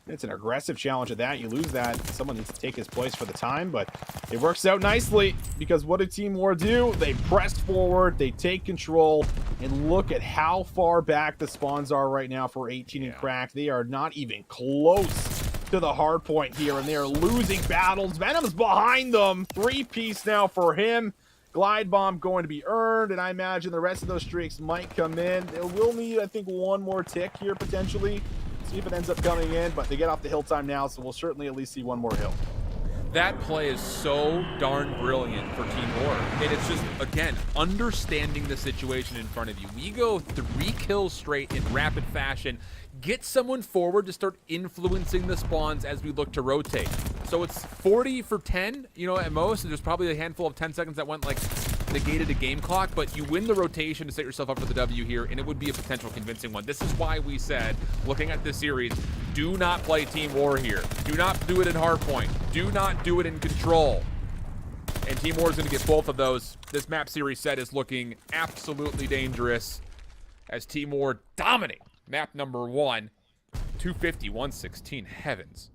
it's an aggressive challenge at that. You lose that, someone needs to take his place for the time, but it works out nicely because what did Team War do? They pressed forward, they take control, and look at how far back the spawns are right now for 18 and crack. They are not even close to the hard point here, and they are losing battles. Venom's behind them. 3-piece now for him. Glide bomb going to be earned, and I imagine the rest of those streaks might come in. They will need, I think, one more tick here potentially. See if it ends up coming in, but they get off the hill time now, so we'll certainly at least see one more hill. That play is so darn brilliant for Team War. And it's just, again, understanding the situation in front of you. We go 3 kills straight in rapid fashion, get someone forward to start influencing the spawns as we look to rotate. So it's 40 for 10, you know, at most, and there's probably a handful of 10 seconds that went like negated a game clock, but you win the rotation to set yourself up for the W here, and it would be a potential convincing one. This is why we said, looking at this series, do not play Team War here. Do not do it in Hardpoint. Do not do it in Control. And Team War is going to get both of those. This map series set is looking absolutely dangerous as Team War dominate map number 1. 250, 116, heavens.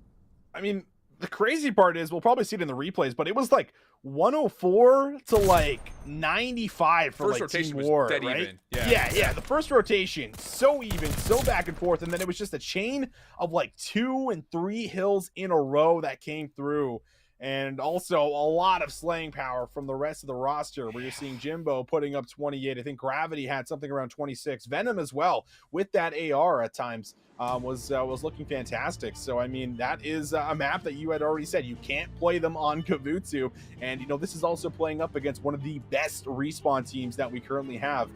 I mean, the crazy part is, we'll probably see it in the replays, but it was like 104 to like 95 for First like rotation Team War, was dead right? even. Yeah. The first rotation, so even, so back and forth, and then it was just a chain of like 2 and 3 hills in a row that came through. And also a lot of slaying power from the rest of the roster, where you're seeing Jimbo putting up 28. I think Gravity had something around 26. Venom as well with that AR at times was looking fantastic. So I mean, that is a map that you had already said you can't play them on Kavutsu, and you know this is also playing up against one of the best respawn teams that we currently have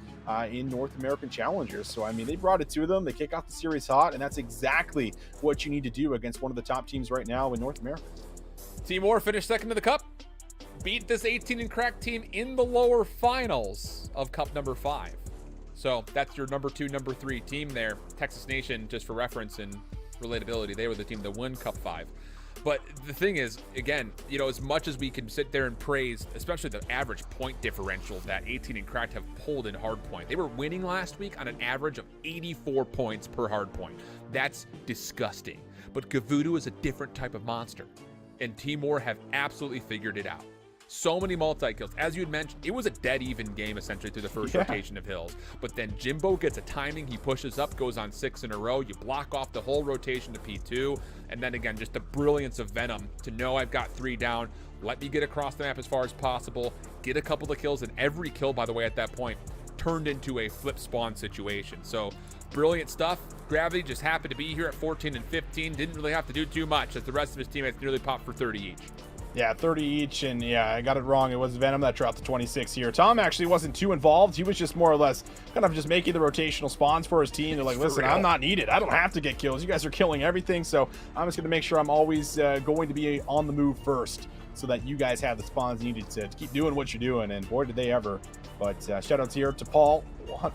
in North American Challengers. So I mean, they brought it to them. They kick off the series hot, and that's exactly what you need to do against one of the top teams right now in North America. Team War finished second to the cup, beat this 18 and cracked team in the lower finals of cup number 5. So that's your number 2, number 3 team there. Texas Nation, just for reference and relatability, they were the team that won cup 5. But the thing is, again, you know, as much as we can sit there and praise, especially the average point differential that 18 and cracked have pulled in Hardpoint. They were winning last week on an average of 84 points per Hardpoint. That's disgusting. But Gavudu is a different type of monster, and Team War have absolutely figured it out. So many multi-kills. As you had mentioned, it was a dead even game essentially through the first rotation of hills. But then Jimbo gets a timing. He pushes up, goes on 6 in a row. You block off the whole rotation to P2. And then again, just the brilliance of Venom to know I've got 3 down. Let me get across the map as far as possible. Get a couple of kills. And every kill, by the way, at that point, turned into a flip spawn situation. So brilliant stuff. Gravity just happened to be here at 14 and 15. Didn't really have to do too much as the rest of his teammates nearly popped for 30 each. Yeah, 30 each, and yeah, I got it wrong. It was Venom that dropped to 26 here. Tom actually wasn't too involved. He was just more or less kind of just making the rotational spawns for his team. They're like, listen, I'm not needed. I don't have to get kills. You guys are killing everything, so I'm just going to make sure I'm always going to be on the move first so that you guys have the spawns needed to keep doing what you're doing, and boy, did they ever. But shout outs here to Paul.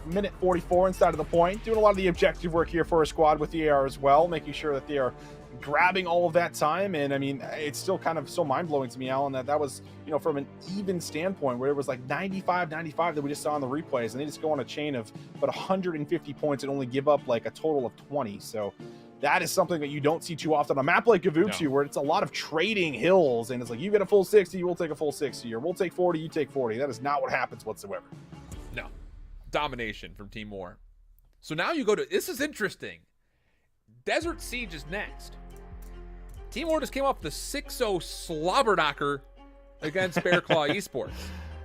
Minute 44 inside of the point, doing a lot of the objective work here for a squad with the AR as well, making sure that they are grabbing all of that time. And I mean, it's still kind of so mind-blowing to me, Alan, that was, you know, from an even standpoint where it was like 95 that we just saw on the replays, and they just go on a chain of about 150 points and only give up like a total of 20. So that is something that you don't see too often on a map like Gavutu, where it's a lot of trading hills, and it's like, you get a full 60, we'll take a full 60, or we'll take 40, you take 40. That is not what happens whatsoever. No. Domination from Team War. So now you go to, this is interesting. Desert Siege is next. Team War just came off the 6-0 slobber knocker against Bear Claw Esports.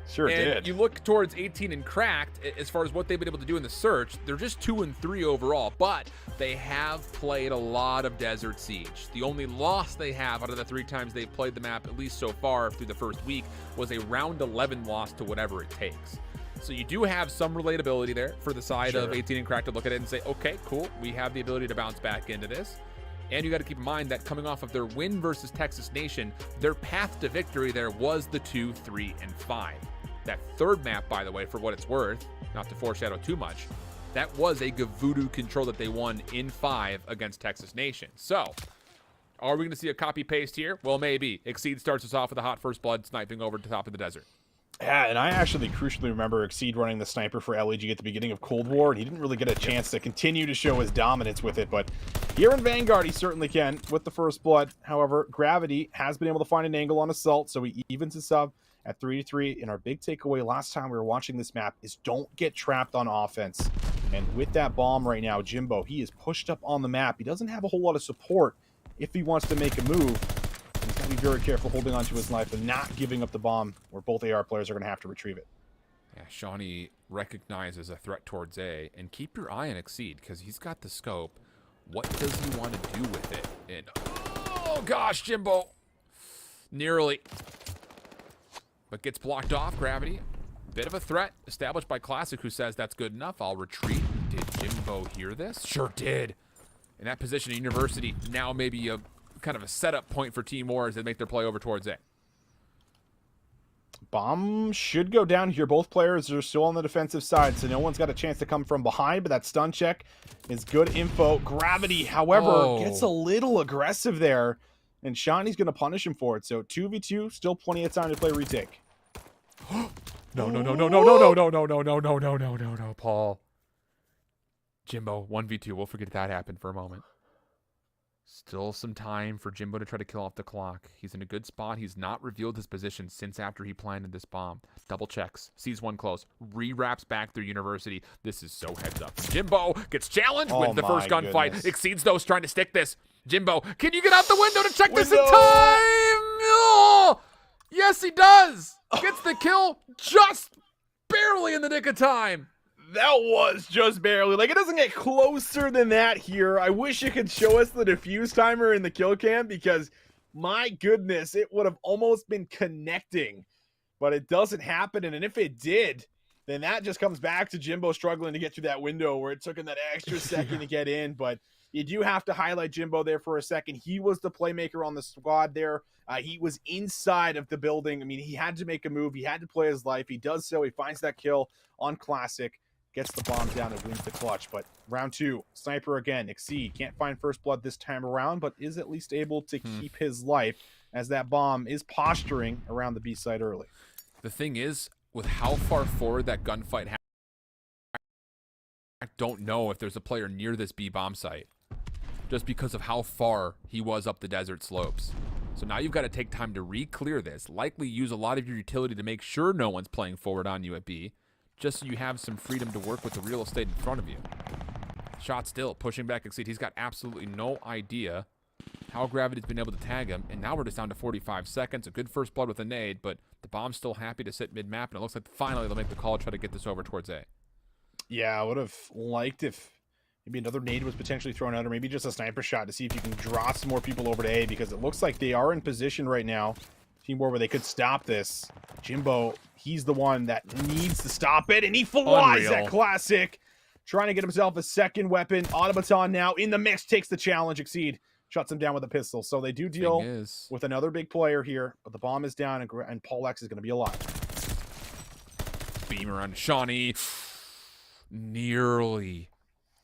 Sure and did. You look towards 18 and cracked as far as what they've been able to do in the search. They're just 2 and 3 overall, but they have played a lot of Desert Siege. The only loss they have out of the 3 times they've played the map, at least so far through the first week, was a round 11 loss to Whatever It Takes. So you do have some relatability there for the side of 18 and cracked to look at it and say, okay, cool, we have the ability to bounce back into this. And you got to keep in mind that coming off of their win versus Texas Nation, their path to victory there was the 2, 3, and 5. That third map, by the way, for what it's worth, not to foreshadow too much, that was a Gavudu control that they won in 5 against Texas Nation. So, are we going to see a copy-paste here? Well, maybe. Exceed starts us off with a hot first blood sniping over the top of the desert. Yeah, and I actually crucially remember Exceed running the sniper for LEG at the beginning of Cold War, and he didn't really get a chance to continue to show his dominance with it, but here in Vanguard, he certainly can with the first blood. However, Gravity has been able to find an angle on Assault, so he evens his sub at 3-3, and our big takeaway last time we were watching this map is don't get trapped on offense. And with that bomb right now, Jimbo, he is pushed up on the map. He doesn't have a whole lot of support if he wants to make a move. He's got to be very careful holding onto his life and not giving up the bomb, where both AR players are going to have to retrieve it. Yeah, Shawnee recognizes a threat towards A, and keep your eye on Exceed, because he's got the scope. What does he want to do with it? And, oh gosh, Jimbo! Nearly. But gets blocked off, Gravity. Bit of a threat established by Classic, who says that's good enough. I'll retreat. Did Jimbo hear this? Sure did. In that position at University, now maybe a kind of a setup point for Team War as they make their play over towards A. Bomb should go down here. Both players are still on the defensive side, so no one's got a chance to come from behind, but that stun check is good info. Gravity, however, gets a little aggressive there, and Shawnee's going to punish him for it. So 2v2, still plenty of time to play retake. No, Paul. Jimbo, 1v2. We'll forget that happened for a moment. Still some time for Jimbo to try to kill off the clock. He's in a good spot. He's not revealed his position since after he planted this bomb. Double checks. Sees one close. Re-wraps back through University. This is so heads up. Jimbo gets challenged with the first gunfight. Exceeds those trying to stick this. Jimbo, can you get out the window to check this in time? Oh! Yes, he does. Gets the kill just barely in the nick of time. That was just barely. Like, it doesn't get closer than that here. I wish you could show us the defuse timer in the kill cam because, my goodness, it would have almost been connecting. But it doesn't happen, and if it did, then that just comes back to Jimbo struggling to get through that window where it took him that extra second to get in. But you do have to highlight Jimbo there for a second. He was the playmaker on the squad there. He was inside of the building. I mean, he had to make a move. He had to play his life. He does so. He finds that kill on Classic. Gets the bomb down and wins the clutch. But round 2, Sniper again, Exceed. Can't find first blood this time around, but is at least able to keep his life as that bomb is posturing around the B side early. The thing is, with how far forward that gunfight happened, I don't know if there's a player near this B bomb site, just because of how far he was up the desert slopes. So now you've got to take time to re-clear this, likely use a lot of your utility to make sure no one's playing forward on you at B, just so you have some freedom to work with the real estate in front of you. Shot still, pushing back Exceed. He's got absolutely no idea how Gravity's been able to tag him, and now we're just down to 45 seconds. A good first blood with a nade, but the bomb's still happy to sit mid-map, and it looks like finally they'll make the call to try to get this over towards A. Yeah, I would have liked if maybe another nade was potentially thrown out, or maybe just a sniper shot to see if you can draw some more people over to A, because it looks like they are in position right now, Team War, where they could stop this. Jimbo, he's the one that needs to stop it, and he flies that Classic, trying to get himself a second weapon. Automaton now in the mix, takes the challenge. Exceed shuts him down with a pistol. So they do deal with another big player here, but the bomb is down, and Paul X is going to be alive. Beam around Shawnee. Nearly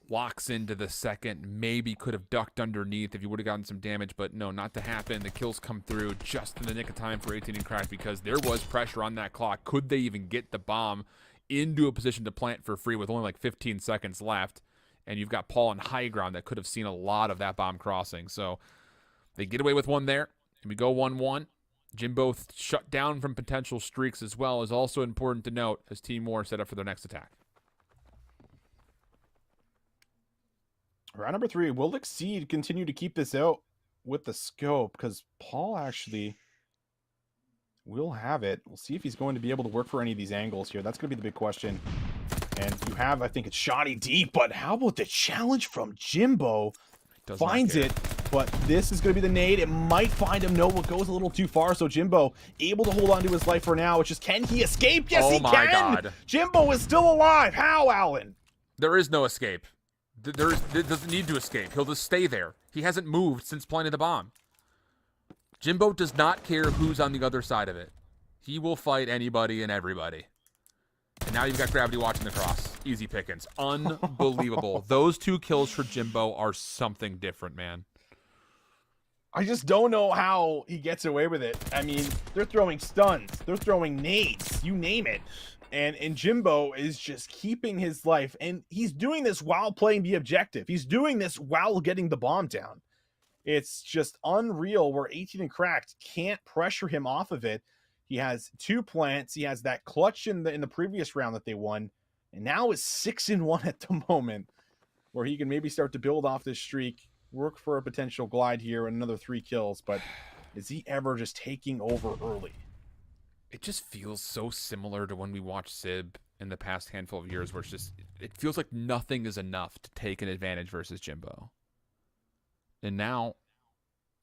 locks into the second. Maybe could have ducked underneath if you would have gotten some damage, but no, not to happen. The kills come through just in the nick of time for 18 and Crash because there was pressure on that clock. Could they even get the bomb into a position to plant for free with only like 15 seconds left? And you've got Paul on high ground that could have seen a lot of that bomb crossing. So they get away with one there, and we go 1-1. Jimbo shut down from potential streaks as well is also important to note as Team War set up for their next attack. Round number 3, will Exceed continue to keep this out with the scope? Because Paul actually will have it. We'll see if he's going to be able to work for any of these angles here. That's going to be the big question. And you have, I think it's Shoddy deep, but how about the challenge from Jimbo? Finds it, but this is going to be the nade. It might find him. No, it goes a little too far. So Jimbo able to hold on to his life for now, which is, can he escape? Yes, he can. God. Jimbo is still alive. How, Alan? There is no escape. There doesn't need to escape. He'll just stay there. He hasn't moved since planting the bomb. Jimbo does not care who's on the other side of it. He will fight anybody and everybody. And now you've got Gravity watching the cross. Easy pickings. Unbelievable. Those 2 kills for Jimbo are something different, man. I just don't know how he gets away with it. I mean, they're throwing stuns. They're throwing nades. You name it. And Jimbo is just keeping his life. And he's doing this while playing the objective. He's doing this while getting the bomb down. It's just unreal where 18 and Cracked can't pressure him off of it. He has 2 plants. He has that clutch in the previous round that they won. And now is 6-1 at the moment, where he can maybe start to build off this streak, work for a potential glide here and another 3 kills. But is he ever just taking over early? It just feels so similar to when we watched Sib in the past handful of years, where it's just, it feels like nothing is enough to take an advantage versus Jimbo. And now,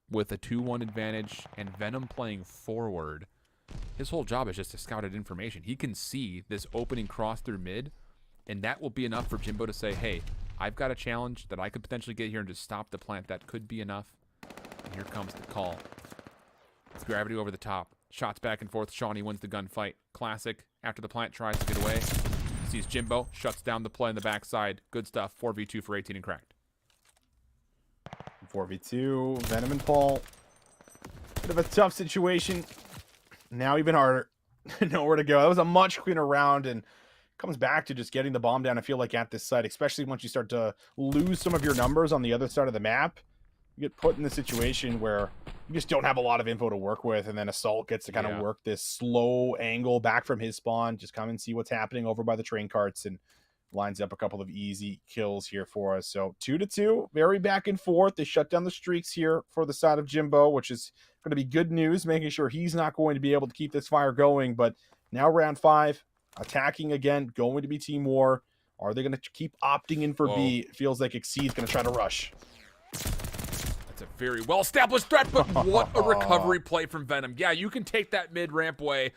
with a 2-1 advantage and Venom playing forward, his whole job is just to scout out information. He can see this opening cross through mid, and that will be enough for Jimbo to say, hey, I've got a challenge that I could potentially get here and just stop the plant. That could be enough. And here comes the call. Gravity over the top. Shots back and forth. Shawnee wins the gunfight. Classic. After the plant tries to get away, sees Jimbo, shuts down the play on the backside. Good stuff. 4v2 for 18 and Cracked. 4v2. Venom and Paul. Bit of a tough situation. Now even harder. Nowhere to go. That was a much cleaner round, and comes back to just getting the bomb down, I feel like, at this site, especially once you start to lose some of your numbers on the other side of the map. you get put in the situation where you just don't have a lot of info to work with, and then Assault gets to kind of work this slow angle back from his spawn, just come and see what's happening over by the train carts, and lines up a couple of easy kills here for us. So 2-2, very back and forth. They shut down the streaks here for the side of Jimbo, which is going to be good news, making sure he's not going to be able to keep this fire going. But now round 5, attacking again, going to be Team War. Are they going to keep opting in for B? It feels like Exceed's going to try to rush. That's a very well-established threat, but what a recovery play from Venom. Yeah, you can take that mid-ramp way.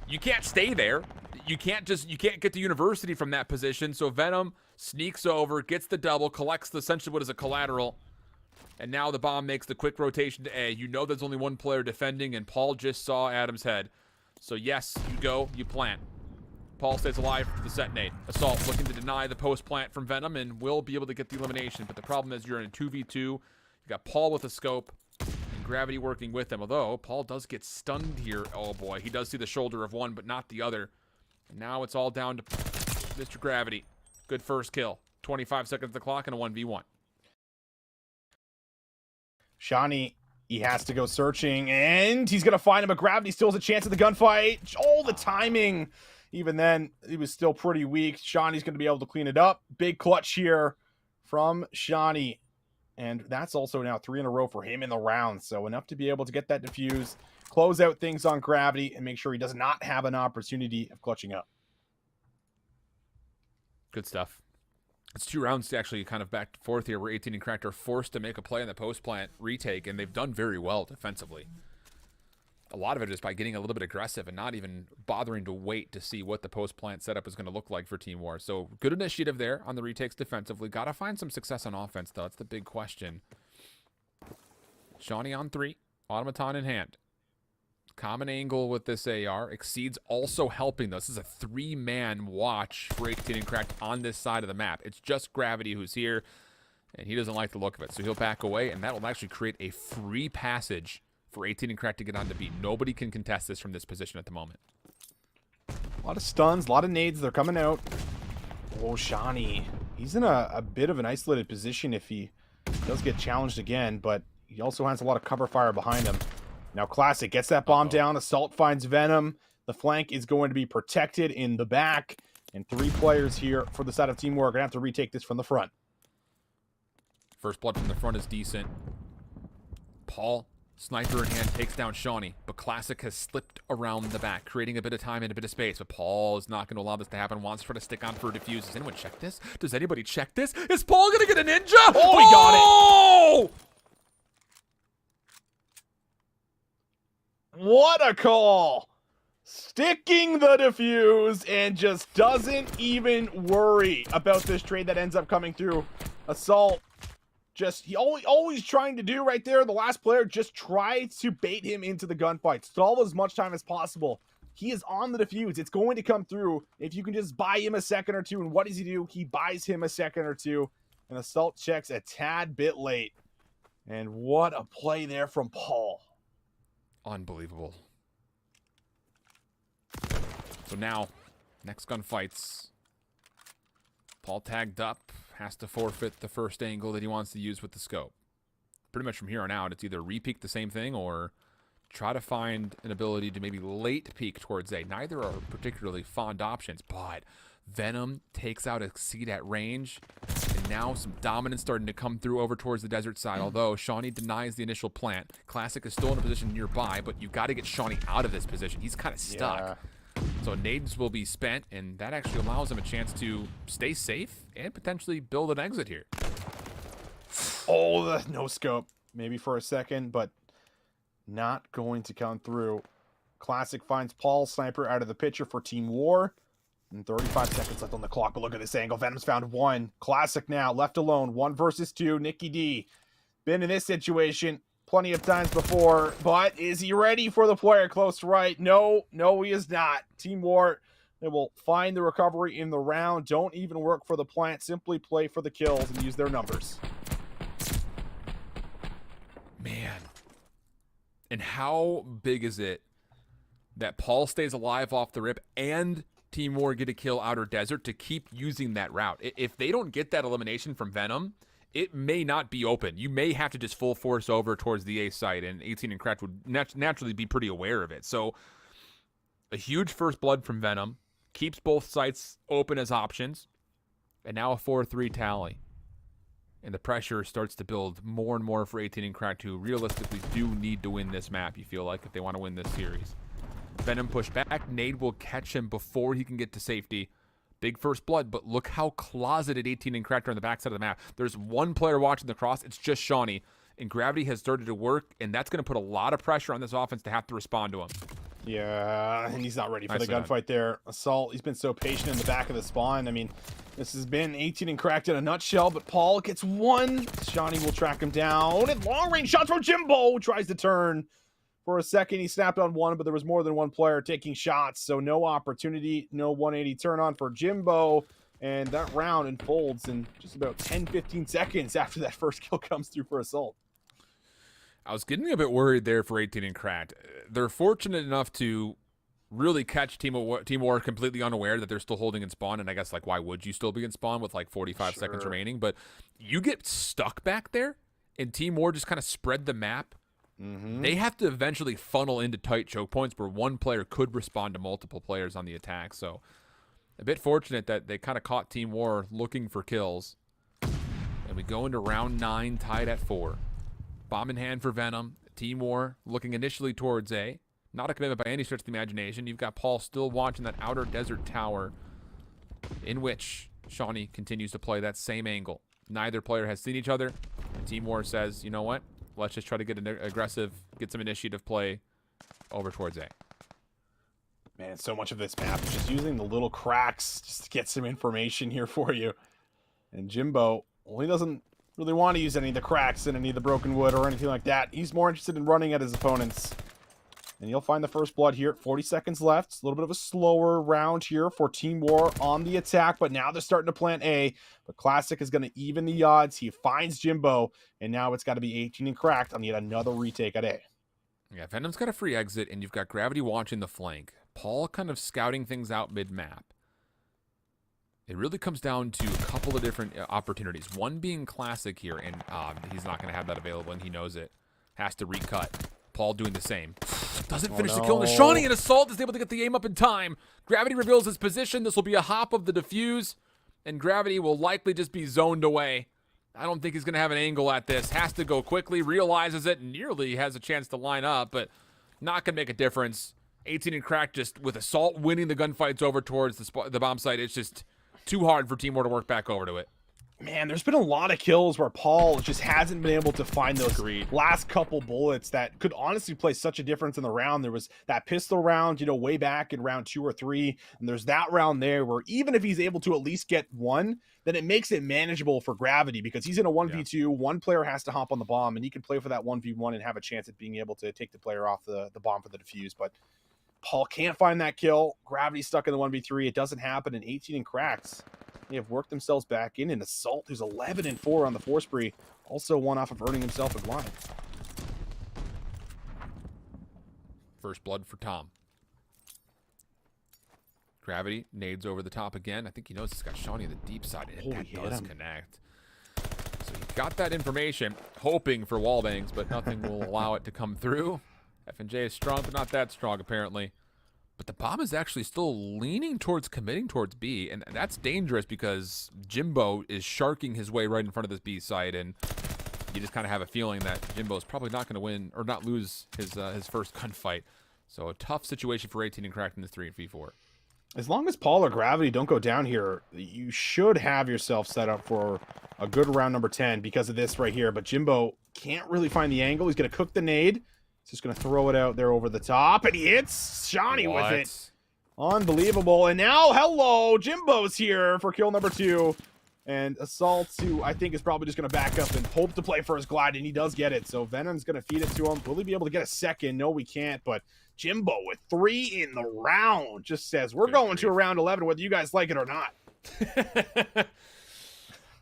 You can't stay there. You can't get to University from that position. So Venom sneaks over, gets the double, collects essentially what is a collateral. And now the bomb makes the quick rotation to A. You know there's only one player defending, and Paul just saw Adam's head. So yes, you go, you plant. Paul stays alive for the setonate. Assault looking to deny the post plant from Venom and will be able to get the elimination. But the problem is you're in a 2v2. You got Paul with a scope. Gravity working with him, although Paul does get stunned here. Oh boy, he does see the shoulder of one, but not the other. And now it's all down to Mr. Gravity. Good first kill. 25 seconds of the clock and a 1v1. Shawnee, he has to go searching, and he's going to find him, but Gravity still has a chance at the gunfight. Oh, the timing. Even then, he was still pretty weak. Shawnee's going to be able to clean it up. Big clutch here from Shawnee. And that's also now 3 in a row for him in the round. So enough to be able to get that defuse, close out things on Gravity, and make sure he does not have an opportunity of clutching up. Good stuff. It's 2 rounds actually kind of back and forth here where 18 and Cracked are forced to make a play in the post-plant retake, and they've done very well defensively. A lot of it is by getting a little bit aggressive and not even bothering to wait to see what the post-plant setup is going to look like for Team War. So good initiative there on the retakes defensively. Got to find some success on offense, though. That's the big question. Shawnee on 3. Automaton in hand. Common angle with this AR. Exceeds also helping, though. This is a 3-man watch for 18 and Cracked on this side of the map. It's just Gravity who's here, and he doesn't like the look of it. So he'll back away, and that will actually create a free passage for 18 and Cracked to get on to B. Nobody can contest this from this position at the moment. A lot of stuns, a lot of nades. They're coming out. Oh, Shawnee. He's in a bit of an isolated position if he does get challenged again, but he also has a lot of cover fire behind him. Now Classic gets that bomb down. Assault finds Venom. The flank is going to be protected in the back. And 3 players here for the side of Team War are going to have to retake this from the front. First blood from the front is decent. Paul, sniper in hand, takes down Shawnee. But Classic has slipped around the back, creating a bit of time and a bit of space. But Paul is not going to allow this to happen. Wants to try to stick on for a defuse. Does anyone check this? Does anybody check this? Is Paul going to get a ninja? Oh, he got it. What a call! Sticking the defuse and just doesn't even worry about this trade that ends up coming through. Assault, just he always trying to do right there. The last player just tried to bait him into the gunfight. Stall as much time as possible. He is on the defuse. It's going to come through. If you can just buy him a second or two, and what does he do? He buys him a second or two, and Assault checks a tad bit late. And what a play there from Paul. Unbelievable. So now, next gunfights. Paul tagged up, has to forfeit the first angle that he wants to use with the scope. Pretty much from here on out, it's either re-peek the same thing or try to find an ability to maybe late peek towards A. Neither are particularly fond options, but Venom takes out Exceed at range. And now some dominance starting to come through over towards the desert side, although Shawnee denies the initial plant. Classic is still in a position nearby, but you got to get Shawnee out of this position. He's kind of stuck. Yeah. So nades will be spent, and that actually allows him a chance to stay safe and potentially build an exit here. Oh, the no scope. Maybe for a second, but not going to come through. Classic finds Paul, sniper out of the picture for Team War. And 35 seconds left on the clock, but look at this angle. Venom's found 1. Classic now, left alone. 1 versus 2. Nicky D. Been in this situation plenty of times before, but is he ready for the player close to right? No, he is not. Team War, they will find the recovery in the round. Don't even work for the plant. Simply play for the kills and use their numbers. Man. And how big is it that Paul stays alive off the rip and Team War get a kill outer desert to keep using that route? If they don't get that elimination from Venom, it may not be open. You may have to just full force over towards the A site, and 18 and Cracked would naturally be pretty aware of it. So a huge first blood from Venom keeps both sites open as options, and now a 4-3 tally. And the pressure starts to build more and more for 18 and Cracked, who realistically do need to win this map, you feel like, if they want to win this series. Venom pushed back. Nade will catch him before he can get to safety. Big first blood, but look how closeted 18 and Cracked are on the backside of the map. There's one player watching the cross. It's just Shawnee. And Gravity has started to work, and that's going to put a lot of pressure on this offense to have to respond to him. Yeah, and he's not ready for the gunfight there. Assault, he's been so patient in the back of the spawn. I mean, this has been 18 and Cracked in a nutshell, but Paul gets one. Shawnee will track him down. And long-range shots from Jimbo. Tries to turn. For a second, he snapped on one, but there was more than one player taking shots, so no opportunity, no 180 turn on for Jimbo. And that round unfolds in just about 10-15 seconds after that first kill comes through for Assault. I was getting a bit worried there for 18 and Cracked. They're fortunate enough to really catch Team War completely unaware that they're still holding in spawn, and I guess, like, why would you still be in spawn with, like, 45 seconds remaining? But you get stuck back there, and Team War just kind of spread the map. They have to eventually funnel into tight choke points where one player could respond to multiple players on the attack. So a bit fortunate that they kind of caught Team War looking for kills. And we go into round 9 tied at 4. Bomb in hand for Venom. Team War looking initially towards A. Not a commitment by any stretch of the imagination. You've got Paul still watching that outer desert tower in which Shawnee continues to play that same angle. Neither player has seen each other. And Team War says, you know what? Let's just try to get an aggressive, get some initiative play over towards A. Man, so much of this map is just using the little cracks just to get some information here for you. And Jimbo, well, he doesn't really want to use any of the cracks in any of the broken wood or anything like that. He's more interested in running at his opponents. And you'll find the first blood here at 40 seconds left. It's a little bit of a slower round here for Team War on the attack, but now they're starting to plant A. But Classic is going to even the odds. He finds Jimbo, and now it's got to be 18 and Cracked on yet another retake at A. Yeah, Venom's got a free exit, and you've got Gravity watching the flank. Paul kind of scouting things out mid-map. It really comes down to a couple of different opportunities. One being Classic here, and he's not going to have that available, and he knows it. Has to recut. Paul doing the same. Doesn't finish the kill. And Shawnee and Assault is able to get the aim up in time. Gravity reveals his position. This will be a hop of the defuse, and Gravity will likely just be zoned away. I don't think he's going to have an angle at this. Has to go quickly, realizes it, and nearly has a chance to line up, but not going to make a difference. 18 and Cracked just with Assault winning the gunfights over towards the bomb site. It's just too hard for Team War to work back over to it. Man, there's been a lot of kills where Paul just hasn't been able to find those last couple bullets that could honestly play such a difference in the round. There was that pistol round, you know, way back in round 2 or 3, and there's that round there where even if he's able to at least get one, then it makes it manageable for Gravity because he's in a 1v2. One player has to hop on the bomb, and he can play for that 1v1 and have a chance at being able to take the player off the bomb for the defuse. But Paul can't find that kill. Gravity's stuck in the 1v3. It doesn't happen, and 18 and Cracked, they have worked themselves back in. And Assault, who's 11 and 4 on the 4 spree, also one off of earning himself a glide. First blood for Tom. Gravity nades over the top again. I think he knows he's got Shawnee on the deep side, and that does connect. So he got that information, hoping for wall bangs, but nothing will allow it to come through. F&J is strong, but not that strong, apparently. But the bomb is actually still leaning towards committing towards B, and that's dangerous because Jimbo is sharking his way right in front of this B site, and you just kind of have a feeling that Jimbo is probably not going to win or not lose his first gunfight. So a tough situation for 18 and Cracked in this 3v4. As long as Paul or Gravity don't go down here, you should have yourself set up for a good round number 10 because of this right here. But Jimbo can't really find the angle. He's going to cook the nade. He's just going to throw it out there over the top, and he hits Shawnee with it. Unbelievable. And now, hello, Jimbo's here for kill number 2. And Assault, who I think is probably just going to back up and hope to play for his glide, and he does get it. So Venom's going to feed it to him. Will he be able to get a second? No, we can't. But Jimbo with 3 in the round just says, we're going to a round 11 whether you guys like it or not.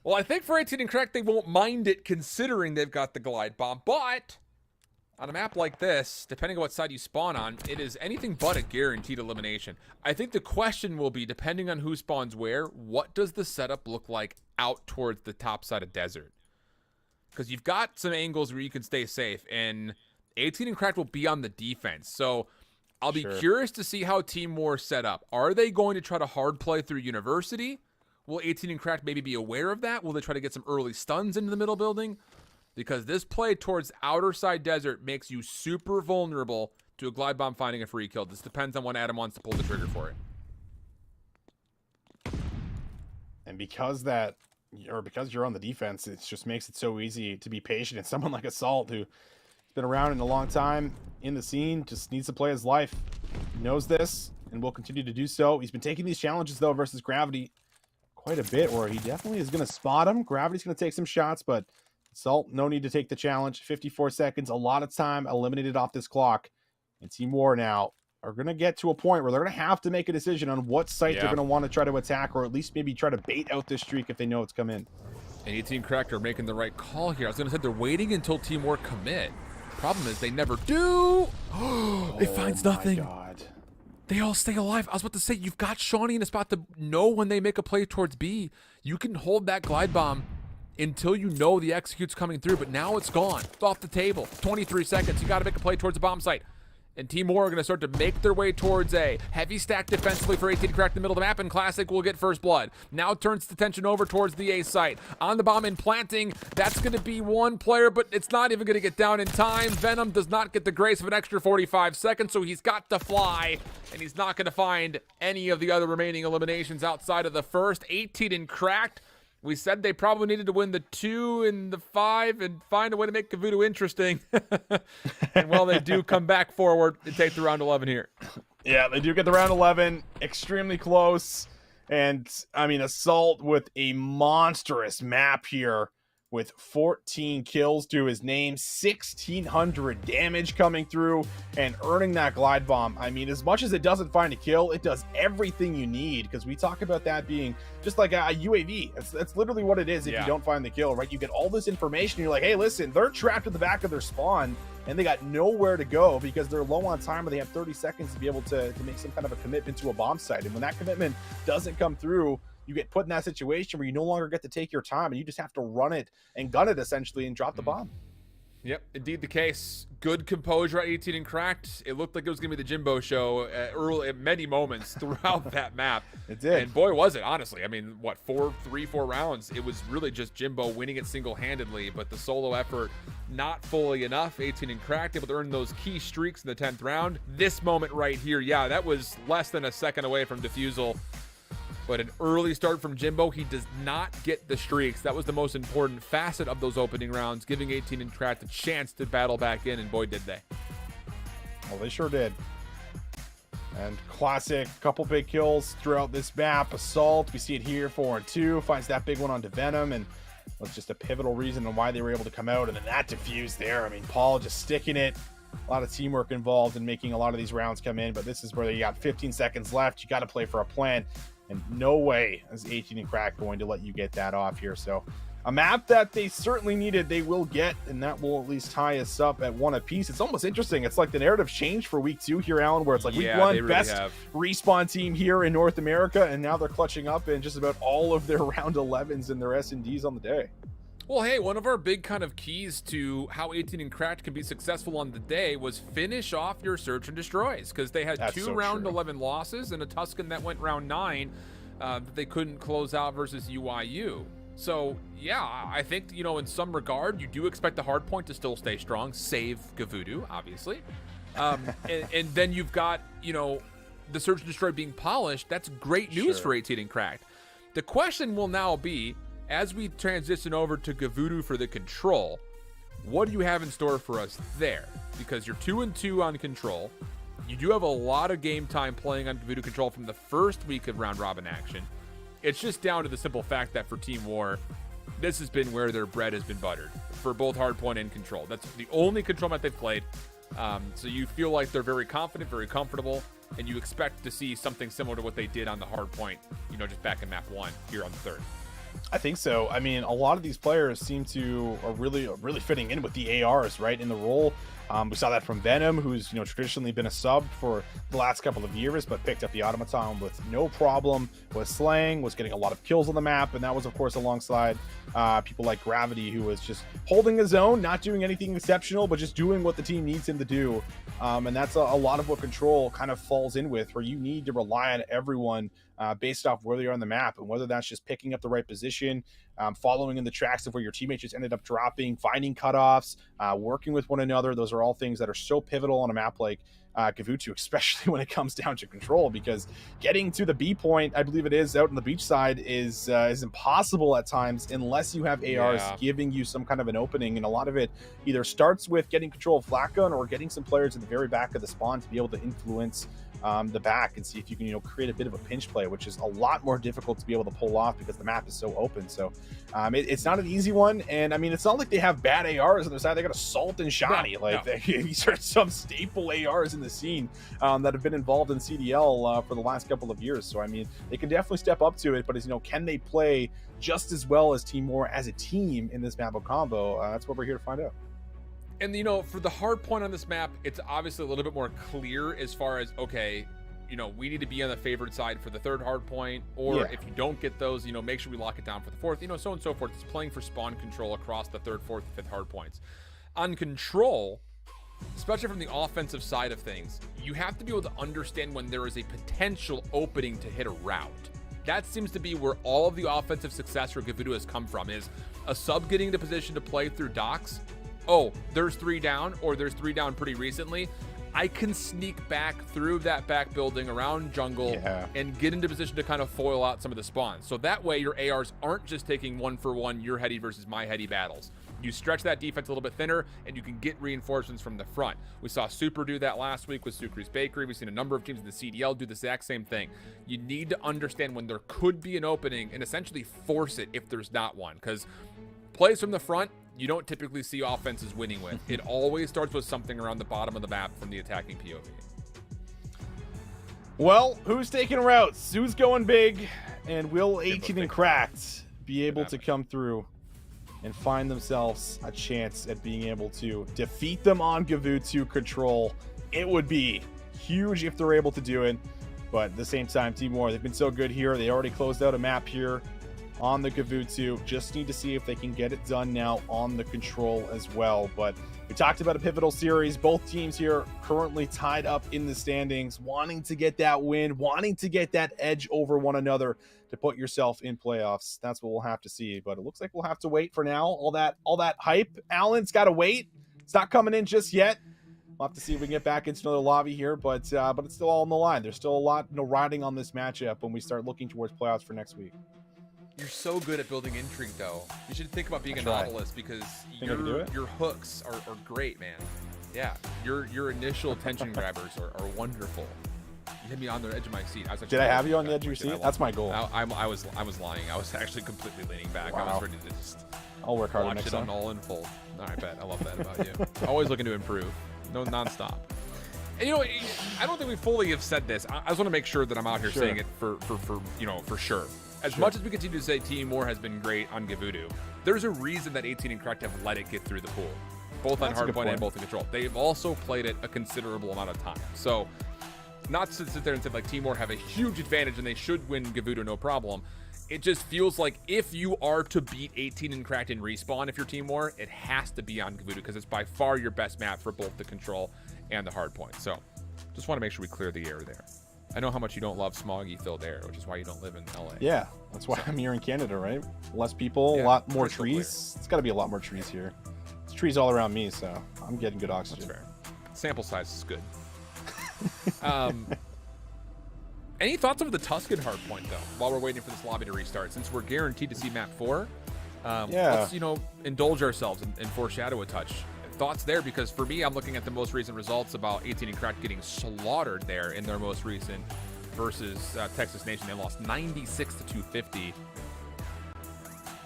Well, I think for 18 and Cracked, they won't mind it considering they've got the glide bomb. But on a map like this, depending on what side you spawn on, it is anything but a guaranteed elimination. I think the question will be, depending on who spawns where, what does the setup look like out towards the top side of desert? because you've got some angles where you can stay safe, and 18 and Cracked will be on the defense. So I'll be curious to see how Team War set up. Are they going to try to hard play through University? Will 18 and Cracked maybe be aware of that? Will they try to get some early stuns into the middle building? Because this play towards outer side desert makes you super vulnerable to a glide bomb finding a free kill. This depends on when Adam wants to pull the trigger for it. And because you're on the defense, it just makes it so easy to be patient. And someone like Assault, who's been around in a long time in the scene, just needs to play his life. He knows this and will continue to do so. He's been taking these challenges, though, versus Gravity quite a bit, where he definitely is going to spot him. Gravity's going to take some shots, but Assault, no need to take the challenge. 54 seconds, a lot of time eliminated off this clock. And Team War now are going to get to a point where they're going to have to make a decision on what site they're going to want to try to attack, or at least maybe try to bait out this streak if they know it's come in. And 18 Cracked are making the right call here. I was going to say they're waiting until Team War commit. Problem is they never do. It finds nothing. God. They all stay alive. I was about to say, you've got Shawnee in a spot to know when they make a play towards B. You can hold that glide bomb until you know the execute's coming through, but now it's gone. It's off the table. 23 seconds. You got to make a play towards the bomb site. And Team War are going to start to make their way towards A. Heavy stack defensively for 18 to Crack in the middle of the map, and Classic will get first blood. Now turns the attention over towards the A site. On the bomb and planting, that's going to be one player, but it's not even going to get down in time. Venom does not get the grace of an extra 45 seconds, so he's got to fly, and he's not going to find any of the other remaining eliminations outside of the first. 18 and Cracked. We said they probably needed to win the 2 and the 5 and find a way to make Kavudu interesting. And while they do come back forward and take the round 11 here. Yeah, they do get the round 11. Extremely close. And, I mean, Assault with a monstrous map here with 14 kills to his name, 1,600 damage coming through, and earning that glide bomb. I mean, as much as it doesn't find a kill, it does everything you need, because we talk about that being just like a UAV. That's literally what it is if you don't find the kill, right? You get all this information, you're like, hey, listen, they're trapped at the back of their spawn, and they got nowhere to go because they're low on time, or they have 30 seconds to be able to make some kind of a commitment to a bomb site. And when that commitment doesn't come through, you get put in that situation where you no longer get to take your time, and you just have to run it and gun it essentially and drop the bomb. Yep, indeed the case. Good composure at 18 and Cracked. It looked like it was going to be the Jimbo show early at many moments throughout that map. It did. And boy, was it, honestly. I mean, what, 4 rounds? It was really just Jimbo winning it single-handedly, but the solo effort not fully enough. 18 and Cracked able to earn those key streaks in the 10th round. This moment right here, yeah, that was less than a second away from defusal. But an early start from Jimbo, he does not get the streaks. That was the most important facet of those opening rounds, giving 18 and Cracked a chance to battle back in, and boy, did they. Well, they sure did. And Classic, couple big kills throughout this map. Assault, we see it here, 4 and 2, finds that big one onto Venom, and was just a pivotal reason on why they were able to come out. And then that diffuse there. I mean, Paul just sticking it. A lot of teamwork involved in making a lot of these rounds come in, but this is where you got 15 seconds left. You got to play for a plan. And no way is 18 and Cracked going to let you get that off here. So a map that they certainly needed, they will get, and that will at least tie us up at 1 apiece. It's almost interesting. It's like the narrative changed for week 2 here, Alan, where it's like week 1, really best respawn team here in North America, and now they're clutching up in just about all of their round 11s and their S&Ds on the day. Well, hey, one of our big kind of keys to how 18 and Cracked can be successful on the day was finish off your search and destroys, because they had That's 2 so round true. 11 losses and a Tuscan that went round 9 that they couldn't close out versus UIU. So, yeah, I think, you know, in some regard, you do expect the Hardpoint to still stay strong, save Gavudu, obviously. And then you've got, you know, the search and destroy being polished. That's great news for 18 and Cracked. The question will now be, as we transition over to Gavudu for the control, what do you have in store for us there? Because you're 2 and 2 on control. You do have a lot of game time playing on Gavudu control from the first week of round robin action. It's just down to the simple fact that for Team War, this has been where their bread has been buttered for both Hardpoint and control. That's the only control map they've played. So you feel like they're very confident, very comfortable, and you expect to see something similar to what they did on the Hardpoint, you know, just back in map 1 here on the 3rd. I think so. I mean, a lot of these players seem to are really fitting in with the ARs, right? In the role We saw that from Venom, who's traditionally been a sub for the last couple of years, but picked up the Automaton with no problem, was slaying, was getting a lot of kills on the map, and that was of course alongside people like Gravity, who was just holding his own, not doing anything exceptional, but just doing what the team needs him to do. And that's a lot of what Control kind of falls in with, where you need to rely on everyone based off where they are on the map, and whether that's just picking up the right position, following in the tracks of where your teammates just ended up dropping, finding cutoffs, working with one another. Those are all things that are so pivotal on a map like Gavutu, especially when it comes down to Control, because getting to the B point, I believe it is, out on the beach side is impossible at times unless you have ARs giving you some kind of an opening. And a lot of it either starts with getting control of flat gun or getting some players at the very back of the spawn to be able to influence the back and see if you can create a bit of a pinch play, which is a lot more difficult to be able to pull off because the map is so open. So it's not an easy one, and I mean, it's not like they have bad ARs on their side. They got Assault and Shiny. These are some staple ARs in the scene that have been involved in CDL for the last couple of years. So I mean, they can definitely step up to it, but can they play just as well as Team More as a team in this map of combo? That's what we're here to find out. And for the hard point on this map, it's obviously a little bit more clear as far as, okay, we need to be on the favored side for the third hard point, or if you don't get those, make sure we lock it down for the fourth, so on and so forth. It's playing for spawn control across the third, fourth, and fifth hard points. On Control, especially from the offensive side of things, you have to be able to understand when there is a potential opening to hit a route. That seems to be where all of the offensive success for Gavutu has come from, is a sub getting into position to play through docks. Oh, there's 3 down, or there's 3 down pretty recently. I can sneak back through that back building around jungle and get into position to kind of foil out some of the spawns. So that way your ARs aren't just taking 1-for-1 your heady versus my heady battles. You stretch that defense a little bit thinner, and you can get reinforcements from the front. We saw Super do that last week with Sucre's Bakery. We've seen a number of teams in the CDL do the exact same thing. You need to understand when there could be an opening and essentially force it if there's not one, because plays from the front, you don't typically see offenses winning with. It always starts with something around the bottom of the map from the attacking POV. Well, who's taking routes? Who's going big? And will 18 and Cracked be able to come through and find themselves a chance at being able to defeat them on Gavutu Control? It would be huge if they're able to do it. But at the same time, Team More, they've been so good here. They already closed out a map here on the Gavutu. Just need to see if they can get it done now on the Control as well. But we talked about a pivotal series. Both teams here currently tied up in the standings, wanting to get that win, wanting to get that edge over one another to put yourself in playoffs. That's what we'll have to see. But it looks like we'll have to wait for now. All that hype, Alan's got to wait. It's not coming in just yet. We'll have to see if we can get back into another lobby here, but it's still all on the line. There's still a lot riding on this matchup when we start looking towards playoffs for next week. You're so good at building intrigue, though. You should think about being a novelist, because your hooks are great, man. Yeah, your initial tension grabbers are wonderful. You had me on the edge of my seat. Did I have you on the edge of your seat? That's my goal. I was lying. I was actually completely leaning back. Wow. I was ready to just I'll work harder watch next it time. on all in full. I bet. I love that about you. Always looking to improve. No nonstop. And I don't think we fully have said this. I just want to make sure that I'm out here saying it for sure. As much as we continue to say Team More has been great on Gavutu, there's a reason that 18 and Cracked have let it get through the pool, both on Hardpoint and both in Control. They've also played it a considerable amount of time. So not to sit there and say like Team More have a huge advantage and they should win Gavutu no problem. It just feels like if you are to beat 18 and Cracked in Respawn, if you're Team More, it has to be on Gavutu, because it's by far your best map for both the Control and the Hardpoint. So just want to make sure we clear the air there. I know how much you don't love smoggy-filled air, which is why you don't live in LA. Yeah, that's why I'm here in Canada, right? Less people, a lot more trees. Clear. It's got to be a lot more trees here. There's trees all around me, so I'm getting good oxygen. That's fair. Sample size is good. Any thoughts over the Tuscan Hardpoint, though, while we're waiting for this lobby to restart? Since we're guaranteed to see map 4, let's indulge ourselves and foreshadow a touch. Thoughts there, because for me, I'm looking at the most recent results about 18 and Cracked getting slaughtered there in their most recent versus Texas Nation. They lost 96 to 250.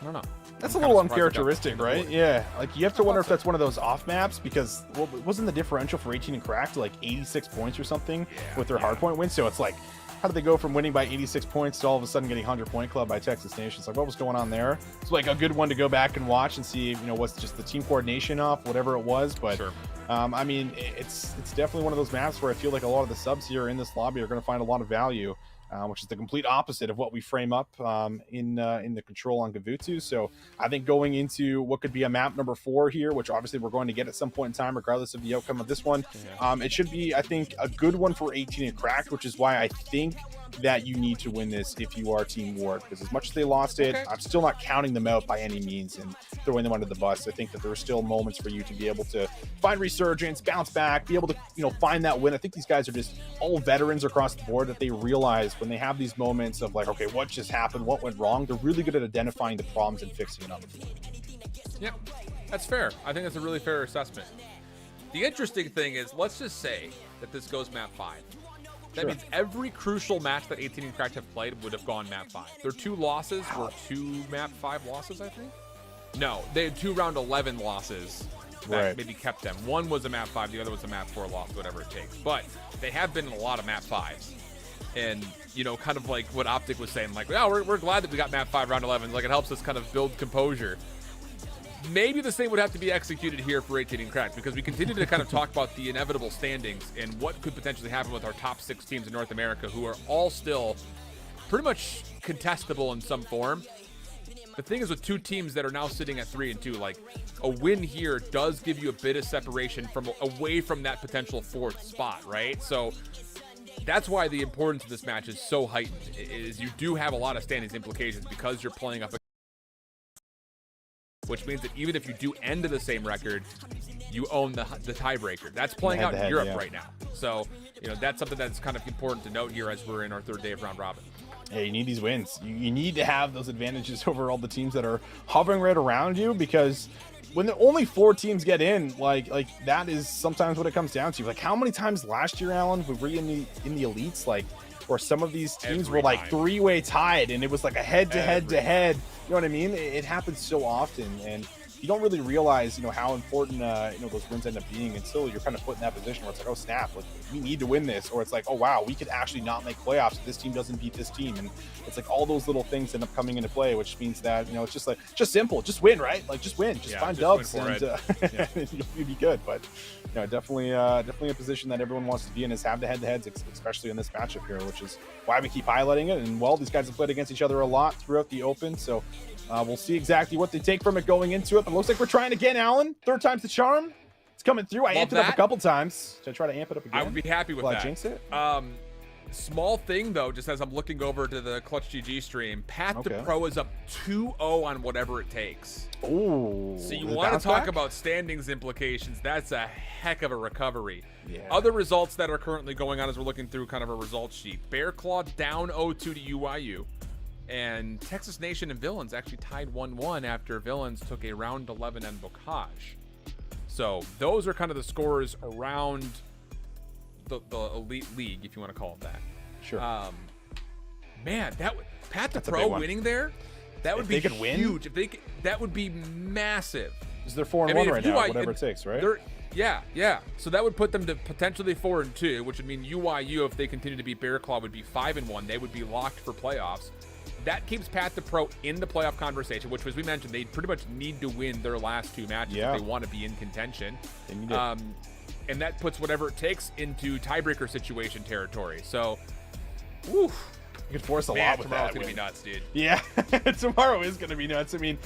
I don't know. That's a little uncharacteristic, right? Yeah, like you have to wonder if that's one of those off maps, because wasn't the differential for 18 and Cracked like 86 points or something with their Hardpoint win? So it's like how did they go from winning by 86 points to all of a sudden getting 100-point club by Texas Nation? It's like, what was going on there? It's like a good one to go back and watch and see, what's just the team coordination off, whatever it was. But sure. I mean, it's definitely one of those maps where I feel like a lot of the subs here in this lobby are going to find a lot of value. Which is the complete opposite of what we frame up in the control on Gavutsu. So I think going into what could be a map number 4 here, which obviously we're going to get at some point in time, regardless of the outcome of this one, it should be, I think, a good one for 18 and Cracked, which is why I think that you need to win this if you are Team Ward, because as much as they lost it, I'm still not counting them out by any means and throwing them under the bus. I think that there are still moments for you to be able to find resurgence, bounce back, be able to find that win. I think these guys are just all veterans across the board that they realize when they have these moments of like, okay, what just happened, what went wrong, they're really good at identifying the problems and fixing it on the floor. Yep, that's fair. I think that's a really fair assessment. The interesting thing is, let's just say that this goes map 5. That means every crucial match that 18 and Cracked have played would have gone map 5. Their 2 losses were 2 map 5 losses, I think. No, they had 2 round 11 losses that maybe kept them. One was a map 5, the other was a map 4 loss, whatever it takes. But they have been in a lot of map 5s. And, kind of like what Optic was saying, like, yeah, we're glad that we got map 5 round 11. Like, it helps us kind of build composure. Maybe the same would have to be executed here for 18 and Cracked, because we continue to kind of talk about the inevitable standings and what could potentially happen with our top 6 teams in North America, who are all still pretty much contestable in some form. The thing is, with 2 teams that are now sitting at 3 and 2, like, a win here does give you a bit of separation from away from that potential 4th spot, right? So that's why the importance of this match is so heightened, is you do have a lot of standings implications because you're playing up, which means that even if you do end to the same record, you own the tiebreaker. That's playing out in Europe right now. So, that's something that's kind of important to note here as we're in our 3rd day of round robin. Yeah, you need these wins. You need to have those advantages over all the teams that are hovering right around you, because when the only 4 teams get in, like that is sometimes what it comes down to. Like, how many times last year, Alan, we were in the elites, like, where some of these teams were like 3-way tied, and it was like a head-to-head. You know what I mean? It happens so often, and you don't really realize, how important, those wins end up being until you're kind of put in that position where it's like, oh snap, like, we need to win this, or it's like, oh wow, we could actually not make playoffs if this team doesn't beat this team, and it's like all those little things end up coming into play, which means that it's just like simple, just win, right? Like, just win, just find dubs, and you'll be good. But definitely a position that everyone wants to be in is have the head-to-heads, especially in this matchup here, which is why we keep highlighting it. And these guys have played against each other a lot throughout the Open, so we'll see exactly what they take from it going into it. But it looks like we're trying again, Alan. 3rd time's the charm. It's coming through. I amped it up a couple times. Should I try to amp it up again? I would be happy with that. Jinx it? Small thing, though, just as I'm looking over to the Clutch GG stream, Path to Pro is up 2-0 on whatever it takes. Ooh. So you want to talk about standings implications. That's a heck of a recovery. Yeah. Other results that are currently going on as we're looking through kind of a results sheet. Bear Claw down 0-2 to UIU. And Texas Nation and Villains actually tied 1-1 after Villains took a round 11 and bocage. So those are kind of the scores around the elite league, if you want to call it that. Sure. Man, Path to Pro winning there, that would be huge. If they could, that would be massive. Is they're 4-1 right now, whatever it takes, right? Yeah. So that would put them to potentially 4-2, which would mean UIU, if they continue to beat Bear Claw, would be 5-1. They would be locked for playoffs. That keeps Path to Pro in the playoff conversation, which, as we mentioned, they pretty much need to win their last 2 matches if they want to be in contention. And that puts whatever it takes into tiebreaker situation territory. So, you could force a lot with tomorrow's that. Tomorrow's going to be nuts, dude. Yeah, tomorrow is going to be nuts. I mean,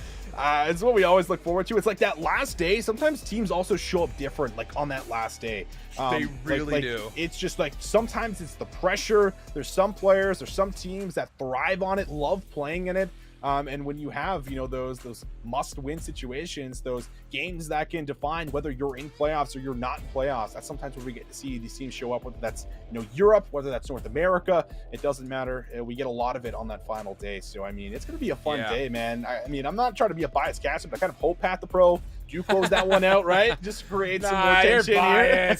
it's what we always look forward to. It's like that last day. Sometimes teams also show up different, like on that last day. They really do. It's just like sometimes it's the pressure. There's some players, there's some teams that thrive on it, love playing in it. And when you have, those must-win situations, those games that can define whether you're in playoffs or you're not in playoffs, that's sometimes where we get to see these teams show up, whether that's, Europe, whether that's North America, it doesn't matter. We get a lot of it on that final day. So, I mean, it's going to be a fun day, man. I mean, I'm not trying to be a biased caster, but I kind of hope Path to Pro do close that one out, right? Just create some more tension here.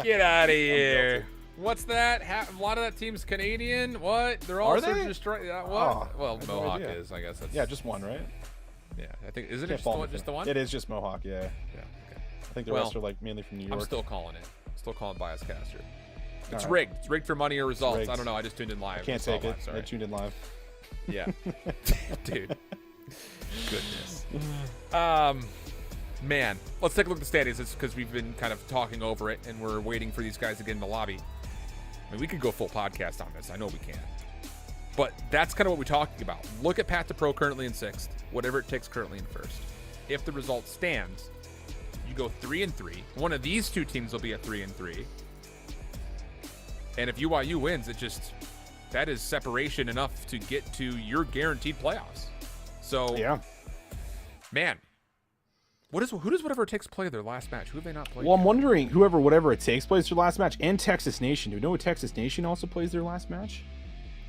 Get out of here. What's that? A lot of that team's Canadian. What? They're all just what? Well, Mohawk is. I guess that's just one, right? Yeah, I think is it just the one? It is just Mohawk. Yeah. Okay. I think the rest are like mainly from New York. I'm still calling it. Still calling bias caster. It's right. rigged. It's rigged for money or results. rigged. I don't know. I just tuned in live. I can't Saw take it. live, sorry. I tuned in live. Yeah. Dude. Goodness. Man, let's take a look at the standings. It's because we've been kind of talking over it, and we're waiting for these guys to get in the lobby. I mean, we could go full podcast on this. I know we can. But that's kind of what we're talking about. Look at Path to Pro currently in 6th. Whatever it takes currently in 1st. If the result stands, you go 3-3. One of these two teams will be at 3-3. And if UYU wins, that is separation enough to get to your guaranteed playoffs. So, Yeah. Man, who does Whatever It Takes play their last match? Who have they not played? Well, I'm yet? wondering Whatever It Takes plays their last match, and Texas Nation. Do you know what Texas Nation also plays their last match?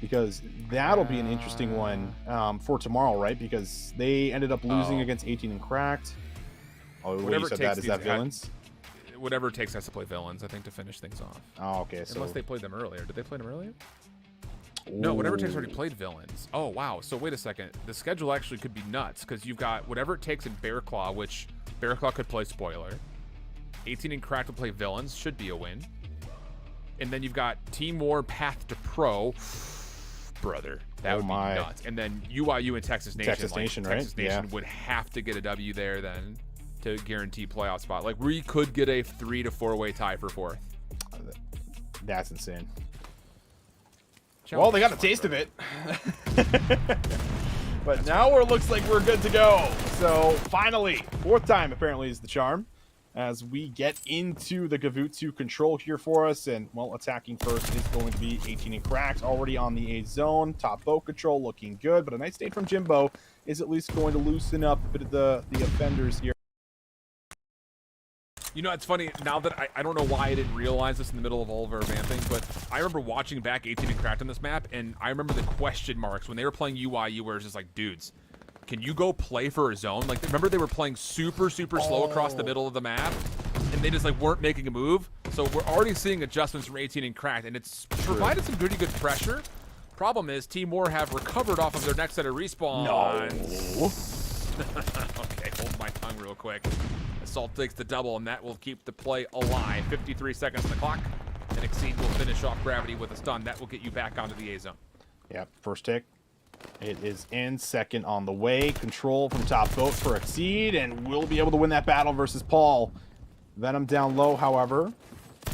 Because that'll be an interesting one for tomorrow, right? Because they ended up losing against 18 and Cracked. Oh, what you said that is that Villains? Whatever It Takes has to play Villains, I think, to finish things off. Oh, okay. So Unless they played them earlier. Did they play them earlier? No, Whatever It Takes already played Villains. Oh, wow. So wait a second. The schedule actually could be nuts because you've got Whatever It Takes in Bear Claw, which Bear Claw could play Spoiler. 18 and Cracked will play Villains. Should be a win. And then you've got Team War Path to Pro. Brother, that would be nuts. And then UYU and Texas Nation. Texas Nation, right? Texas Nation would have to get a W there then to guarantee playoff spot. Like, we could get a 3 to 4-way tie for 4th. That's insane. Challenge Well, they got a taste of it. But now it looks like we're good to go. So finally, 4th time apparently is the charm. As we get into the Gavutsu control here for us, and well, attacking first is going to be 18 and Cracked, already on the A zone. Top boat control looking good, but a nice stay from Jimbo is at least going to loosen up a bit of the offenders here. You know, it's funny, now that I don't know why I didn't realize this in the middle of all of our vamping, but I remember watching back 18 and Cracked on this map, and I remember the question marks when they were playing UYU, where it's just like, dudes, can you go play for a zone? Like, remember they were playing super slow across the middle of the map, and they just like weren't making a move. So we're already seeing adjustments from 18 and Cracked, and it's provided some pretty good pressure. Problem is, Team War have recovered off of their next set of respawns. No. Okay, hold my tongue real quick. Assault takes the double, and that will keep the play alive. 53 seconds on the clock, and Exceed will finish off Gravity with a stun. That will get you back onto the A zone. Yep, first tick. It is in, second on the way. Control from top boat for Exceed, and will be able to win that battle versus Paul. Venom down low, however,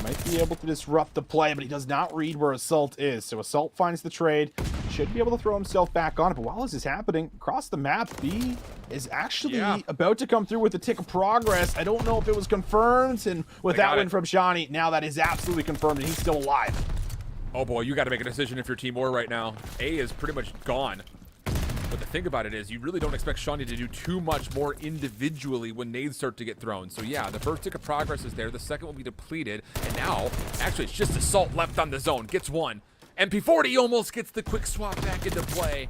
might be able to disrupt the play, but he does not read where Assault is. So Assault finds the trade, should be able to throw himself back on it. But while this is happening, across the map, B is actually about to come through with a tick of progress. I don't know if it was confirmed, and with that win from Shawnee, now that is absolutely confirmed, and he's still alive. Oh boy, you got to make a decision if you're Team War right now. A is pretty much gone. But the thing about it is, you really don't expect Shawnee to do too much more individually when nades start to get thrown. So yeah, the first tick of progress is there. The second will be depleted. And now, actually, it's just Assault left on the zone. Gets one. MP40 almost gets the quick swap back into play,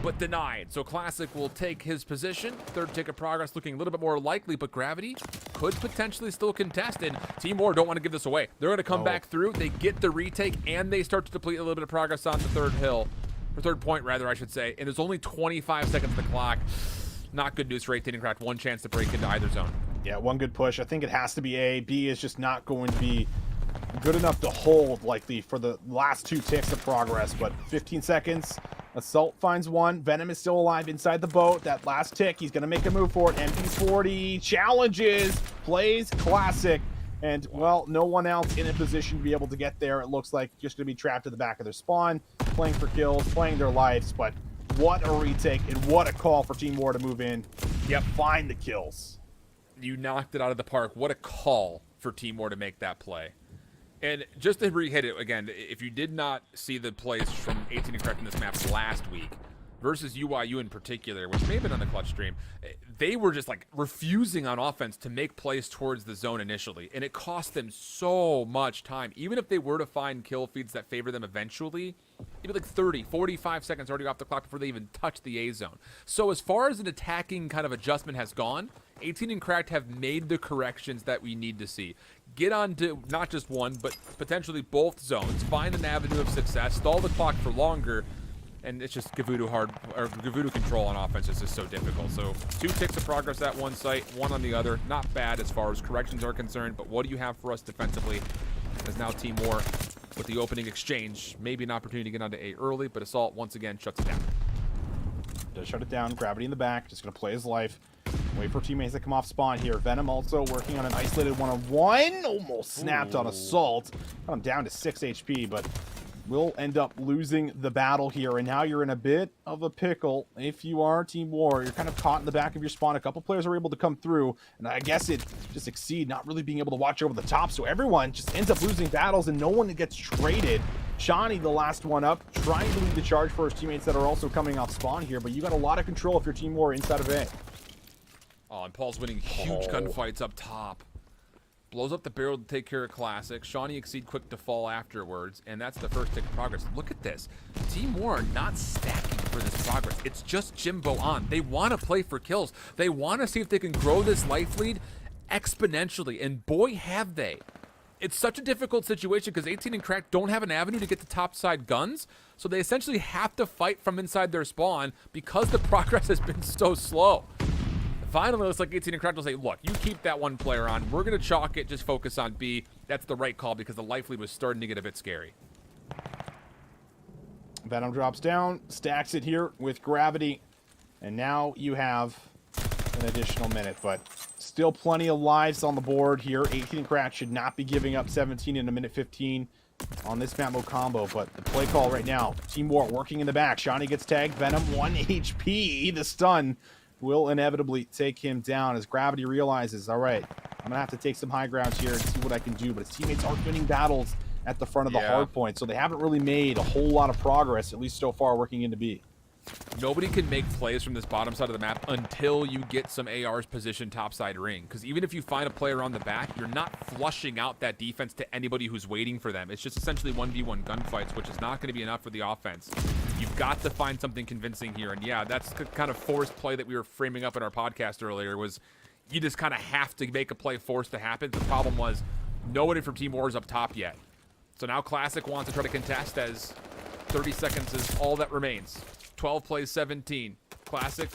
but denied. So Classic will take his position. Third tick of progress looking a little bit more likely, but Gravity could potentially still contest, and Team War don't want to give this away. They're going to come back through. They get the retake, and they start to deplete a little bit of progress on the third hill. Or third point, rather, I should say. And there's only 25 seconds on the clock. Not good news for 18 and Cracked. One chance to break into either zone. Yeah, one good push. I think it has to be A. B is just not going to be good enough to hold likely for the last two ticks of progress, but 15 seconds. Assault finds one. Venom is still alive inside the boat. That last tick, he's going to make a move for it. MP40 challenges, plays Classic, and, well, no one else in a position to be able to get there. It looks like just going to be trapped at the back of their spawn, playing for kills, playing their lives, but what a retake and what a call for Team War to move in. Yep, find the kills. You knocked it out of the park. What a call for Team War to make that play. And just to re-hit it again, if you did not see the plays from 18 and Cracked in this map last week versus UYU in particular, which may have been on the Clutch stream, they were just like refusing on offense to make plays towards the zone initially, and it cost them so much time. Even if they were to find kill feeds that favor them eventually, it'd be like 30, 45 seconds already off the clock before they even touch the A zone. So as far as an attacking kind of adjustment has gone, 18 and Cracked have made the corrections that we need to see. Get on to not just one, but potentially both zones. Find an avenue of success. Stall the clock for longer. And it's just Gavudu control on offense is just so difficult. So 2 ticks of progress at one site, 1 on the other. Not bad as far as corrections are concerned, but what do you have for us defensively? As now Team War with the opening exchange. Maybe an opportunity to get onto A early, but Assault once again shuts it down. Does shut it down. Gravity in the back. Just going to play his life. Wait for teammates to come off spawn here. Venom also working on an isolated one-on-one. Almost snapped on Assault. Got him down to 6 HP, but will end up losing the battle here. And now you're in a bit of a pickle. If you are Team War, you're kind of caught in the back of your spawn. A couple players are able to come through, and I guess it just Exceed not really being able to watch over the top. So everyone just ends up losing battles, and no one gets traded. Shawnee, the last one up, trying to lead the charge for his teammates that are also coming off spawn here, but you got a lot of control if you're Team War inside of A. Oh, and Paul's winning huge gunfights up top. Blows up the barrel to take care of Classic. Shawnee Exceed quick to fall afterwards, and that's the first tick of progress. Look at this. Team War not stacking for this progress. It's just Jimbo on. They want to play for kills. They want to see if they can grow this life lead exponentially, and boy, have they. It's such a difficult situation because 18 and Cracked don't have an avenue to get the topside guns, so they essentially have to fight from inside their spawn because the progress has been so slow. Finally, it looks like 18 and Cracked will say, look, you keep that one player on. We're going to chalk it, just focus on B. That's the right call because the life lead was starting to get a bit scary. Venom drops down, stacks it here with Gravity, and now you have an additional minute, but still plenty of lives on the board here. 18 and Cracked should not be giving up 17 in a minute 15 on this map mode combo, but the play call right now, Team War working in the back. Shawnee gets tagged, Venom 1 HP. The stun will inevitably take him down as Gravity realizes, all right, I'm gonna have to take some high grounds here and see what I can do, but his teammates are winning battles at the front of the hard point, so they haven't really made a whole lot of progress, at least so far, working into B. Nobody can make plays from this bottom side of the map until you get some ARs positioned topside ring, because even if you find a player on the back, you're not flushing out that defense to anybody who's waiting for them. It's just essentially 1v1 gunfights, which is not going to be enough for the offense. You've got to find something convincing here, and yeah, that's the kind of forced play that we were framing up in our podcast earlier, was you just kind of have to make a play forced to happen. The problem was nobody from Team War is up top yet. So now Classic wants to try to contest as 30 seconds is all that remains. 12 plays 17. Classic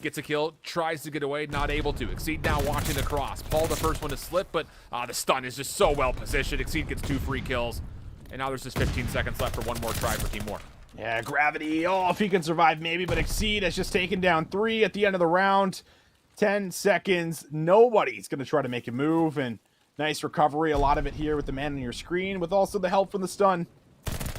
gets a kill, tries to get away, not able to. Exceed now watching the cross. Paul the first one to slip, but the stun is just so well positioned. Exceed gets 2 free kills, and now there's just 15 seconds left for one more try for Team War. Yeah, Gravity, oh, if he can survive maybe, but Exceed has just taken down 3 at the end of the round. 10 seconds, nobody's going to try to make a move, and nice recovery, a lot of it here with the man on your screen, with also the help from the stun.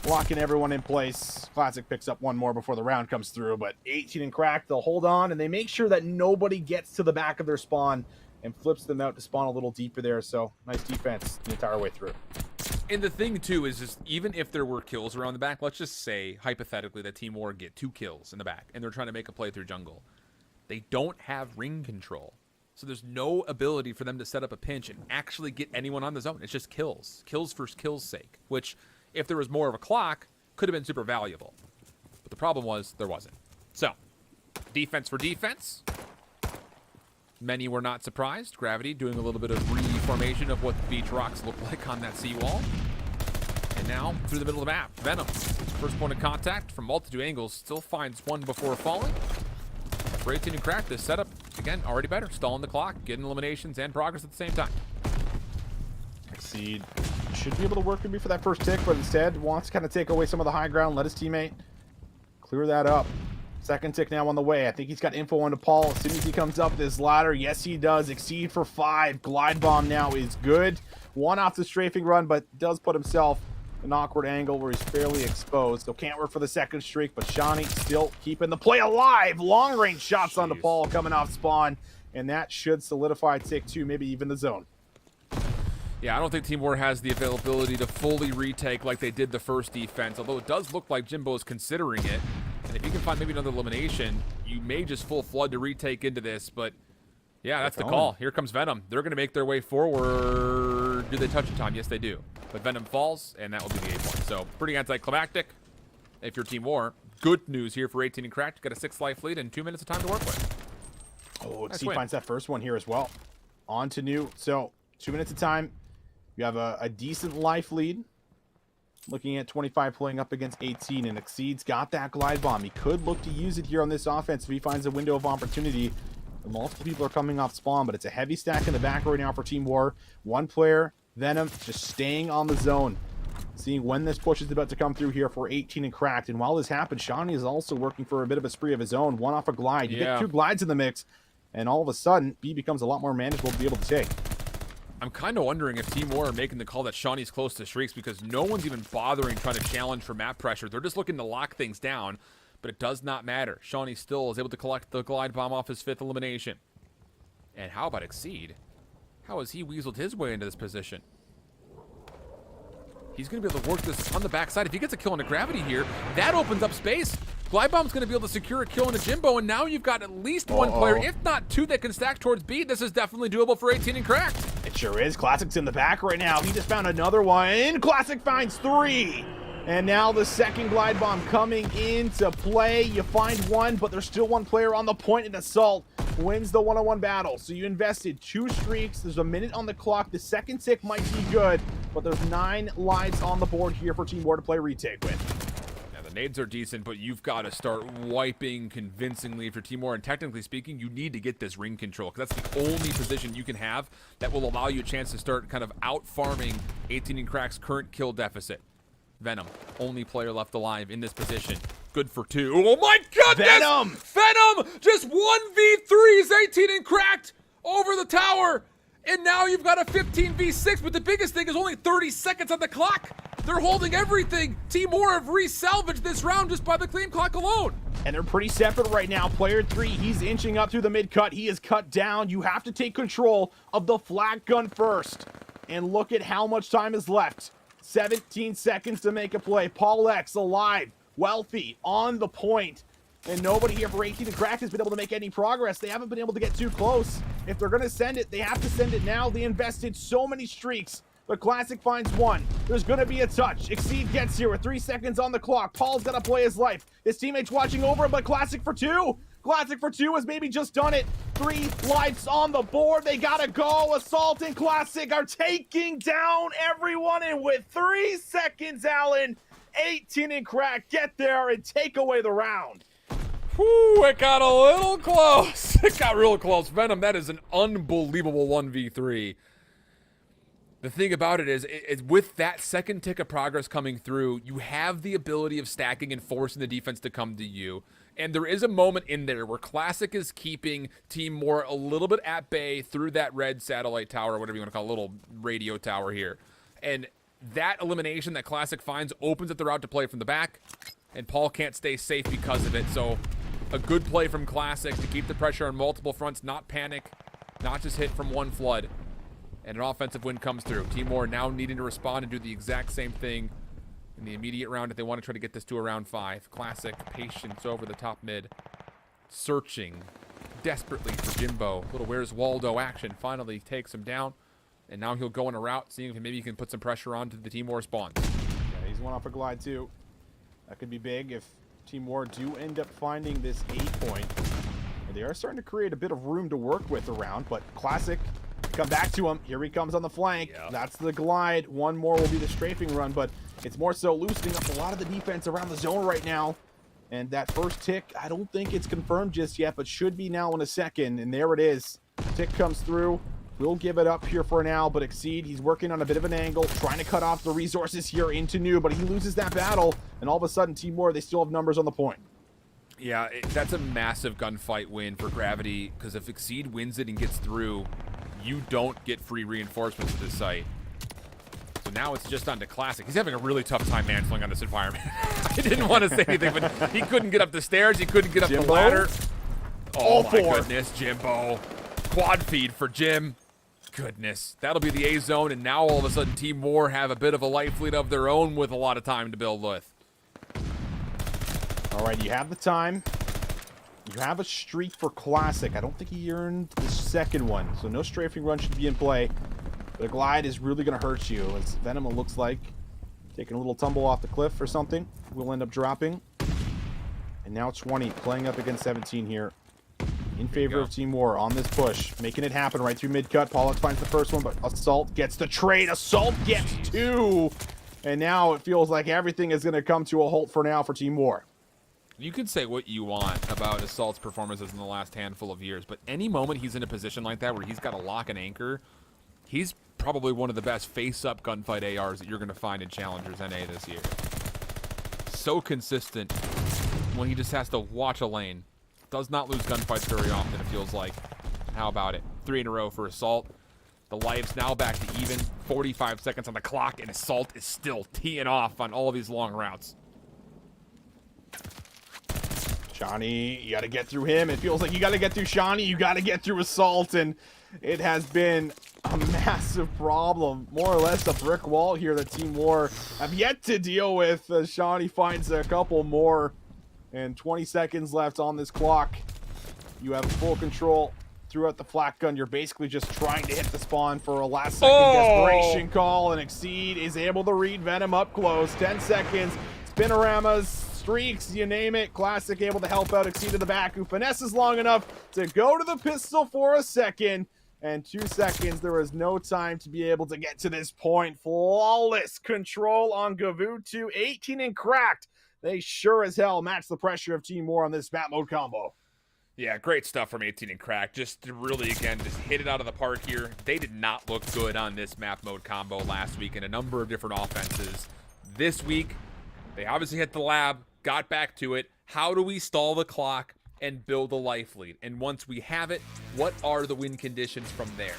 Locking everyone in place. Classic picks up one more before the round comes through, but 18 and Cracked, they'll hold on, and they make sure that nobody gets to the back of their spawn and flips them out to spawn a little deeper there, so nice defense the entire way through. And the thing, too, is just even if there were kills around the back, let's just say, hypothetically, that Team War get 2 kills in the back, and they're trying to make a play through jungle. They don't have ring control, so there's no ability for them to set up a pinch and actually get anyone on the zone. It's just kills. Kills for kills' sake, which, if there was more of a clock, could have been super valuable. But the problem was there wasn't. So, defense for defense. Many were not surprised. Gravity doing a little bit of reformation of what the beach rocks look like on that seawall. And now, through the middle of the map, Venom, first point of contact from multitude angles, still finds one before falling. For 18 and Cracked, this setup, again, already better. Stalling the clock, getting eliminations and progress at the same time. Exceed should be able to work with me for that first tick, but instead wants to kind of take away some of the high ground, let his teammate clear that up. Second tick now on the way. I think he's got info onto Paul as soon as he comes up this ladder. Yes, he does. Exceed for 5. Glide bomb now is good. One off the strafing run, but does put himself in an awkward angle where he's fairly exposed. So can't work for the second streak, but Shawnee still keeping the play alive. Long range shots onto Paul coming off spawn, and that should solidify tick 2, maybe even the zone. Yeah, I don't think Team War has the availability to fully retake like they did the first defense, although it does look like Jimbo is considering it. And if you can find maybe another elimination, you may just full flood to retake into this, but yeah, that's the call. Here comes Venom. They're going to make their way forward. Do they touch the time? Yes, they do. But Venom falls, and that will be the 8 point. So pretty anticlimactic if you're Team War. Good news here for 18 and Cracked. Got a 6 life lead and 2 minutes of time to work with. Oh, he finds that first one here as well. On to new. So 2 minutes of time. You have a decent life lead. Looking at 25 pulling up against 18, and Exceed's got that glide bomb. He could look to use it here on this offense if he finds a window of opportunity. Multiple people are coming off spawn, but it's a heavy stack in the back right now for Team War. One player, Venom, just staying on the zone. seeing when this push is about to come through here for 18 and Cracked. And while this happens, Shawnee is also working for a bit of a spree of his own. One off a glide. You get 2 glides in the mix, and all of a sudden, B becomes a lot more manageable to be able to take. I'm kind of wondering if Team War are making the call that Shawnee's close to Shrieks, because no one's even bothering trying to challenge for map pressure. They're just looking to lock things down, but it does not matter. Shawnee still is able to collect the glide bomb off his 5th elimination. And how about Exceed? How has he weaseled his way into this position? He's going to be able to work this on the backside. If he gets a kill on a gravity here, that opens up space. Glide Bomb's going to be able to secure a kill on a Jimbo, and now you've got at least one player, if not 2, that can stack towards B. This is definitely doable for 18 and Cracked. It sure is. Classic's in the back right now. He just found another one. Classic finds 3. And now the second glide bomb coming into play. You find one, but there's still one player on the point, and Assault wins the one-on-one battle. So you invested 2 streaks. There's a minute on the clock. The second tick might be good, but there's 9 lives on the board here for Team War to play retake with. Now, the nades are decent, but you've got to start wiping convincingly for Team War. And technically speaking, you need to get this ring control, because that's the only position you can have that will allow you a chance to start kind of out-farming 18 and Crack's current kill deficit. Venom, only player left alive in this position. Good for 2. Oh my goodness! Venom! Just 1v3s 18 and Cracked over the tower. And now you've got a 15v6, but the biggest thing is only 30 seconds on the clock. They're holding everything. Team War have re-salvaged this round just by the claim clock alone. And they're pretty separate right now. Player 3, he's inching up through the mid-cut. He is cut down. You have to take control of the flat gun first. And look at how much time is left. 17 seconds to make a play. Paul X alive, wealthy, on the point. And nobody here for 18 and Cracked has been able to make any progress. They haven't been able to get too close. If they're going to send it, they have to send it now. They invested so many streaks. The Classic finds 1. There's going to be a touch. Exceed gets here with 3 seconds on the clock. Paul's got to play his life. His teammates watching over him, but Classic for 2. Classic for 2 has maybe just done it. 3 lives on the board. They gotta go. Assault and Classic are taking down everyone. And with 3 seconds, Alan, 18 and Cracked get there and take away the round. Whew, it got a little close. It got real close. Venom, that is an unbelievable 1v3. The thing about it is with that second tick of progress coming through, you have the ability of stacking and forcing the defense to come to you. And there is a moment in there where Classic is keeping Team War a little bit at bay through that red satellite tower, or whatever you want to call it, a little radio tower here. And that elimination that Classic finds opens up the route to play from the back, and Paul can't stay safe because of it. So a good play from Classic to keep the pressure on multiple fronts, not panic, not just hit from one flood. And an offensive win comes through. Team War now needing to respond and do the exact same thing in the immediate round if they want to try to get this to a round 5. Classic, patience over the top mid. Searching desperately for Jimbo. Little Where's Waldo action finally takes him down. And now he'll go on a route, seeing if maybe he can put some pressure on to the Team War spawns. Yeah, he's one off a glide too. That could be big if Team War do end up finding this A point. And they are starting to create a bit of room to work with around, but Classic, come back to him. Here he comes on the flank. Yep. That's the glide. One more will be the strafing run, but it's more so loosening up a lot of the defense around the zone right now. And that first tick, I don't think it's confirmed just yet, but should be now in a second. And there it is. Tick comes through. We'll give it up here for now, but Exceed, he's working on a bit of an angle, trying to cut off the resources here into New, but he loses that battle, and all of a sudden, Team War, they still have numbers on the point. Yeah, that's a massive gunfight win for Gravity, because if Exceed wins it and gets through, you don't get free reinforcements to this site. So now it's just on to Classic. He's having a really tough time mantling on this environment. I didn't want to say anything, but he couldn't get up the stairs. He couldn't get up Jimbo? the ladder. Oh, my 4. goodness, Jimbo. Quad feed for Jim. Goodness. That'll be the A zone, and now all of a sudden Team War have a bit of a life lead of their own with a lot of time to build with. All right, you have the time. You have a streak for Classic. I don't think he earned the second one, so no strafing run should be in play. The glide is really going to hurt you, as Venom, it looks like, taking a little tumble off the cliff or something. Will end up dropping. And now 20 playing up against 17 here. In favor of Team War on this push. Making it happen right through mid-cut. Pollux finds the first one, but Assault gets the trade. Assault gets 2. And now it feels like everything is going to come to a halt for now for Team War. You can say what you want about Assault's performances in the last handful of years, but any moment he's in a position like that where he's got to lock an anchor, he's probably one of the best face-up gunfight ARs that you're going to find in Challengers NA this year. So consistent when he just has to watch a lane. Does not lose gunfights very often, it feels like. How about it? 3 in a row for Assault. The life's now back to even. 45 seconds on the clock, and Assault is still teeing off on all of these long routes. Shawnee, you got to get through him. It feels like you got to get through Shawnee. You got to get through Assault, and it has been a massive problem. More or less a brick wall here that Team War have yet to deal with. Shawnee finds a couple more, and 20 seconds left on this clock. You have full control throughout the flak gun. You're basically just trying to hit the spawn for a last second desperation call, and Exceed is able to read Venom up close. 10 seconds, spinoramas, streaks, you name it. Classic able to help out Exceed to the back, who finesses long enough to go to the pistol for a second. And 2 seconds, there was no time to be able to get to this point. Flawless control on Gavutu, 18 and cracked. They sure as hell match the pressure of Team War on this map mode combo. Yeah, great stuff from 18 and Crack. Just to really, again, just hit it out of the park here. They did not look good on this map mode combo last week in a number of different offenses. This week, they obviously hit the lab, got back to it. How do we stall the clock and build a life lead? And once we have it, what are the win conditions from there?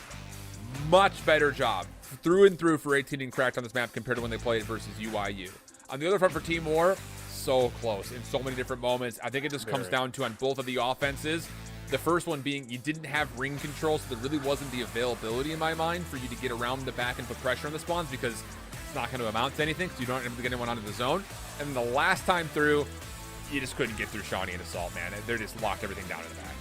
Much better job through and through for 18 and Cracked on this map compared to when they played versus UIU. On the other front for Team War, so close in so many different moments. I think it just comes down to on both of the offenses. The first one being you didn't have ring control, so there really wasn't the availability in my mind for you to get around the back and put pressure on the spawns because it's not going to amount to anything because you don't able to get anyone onto the zone. And the last time through, you just couldn't get through Shawnee and Assault, man. They just locked everything down in the back.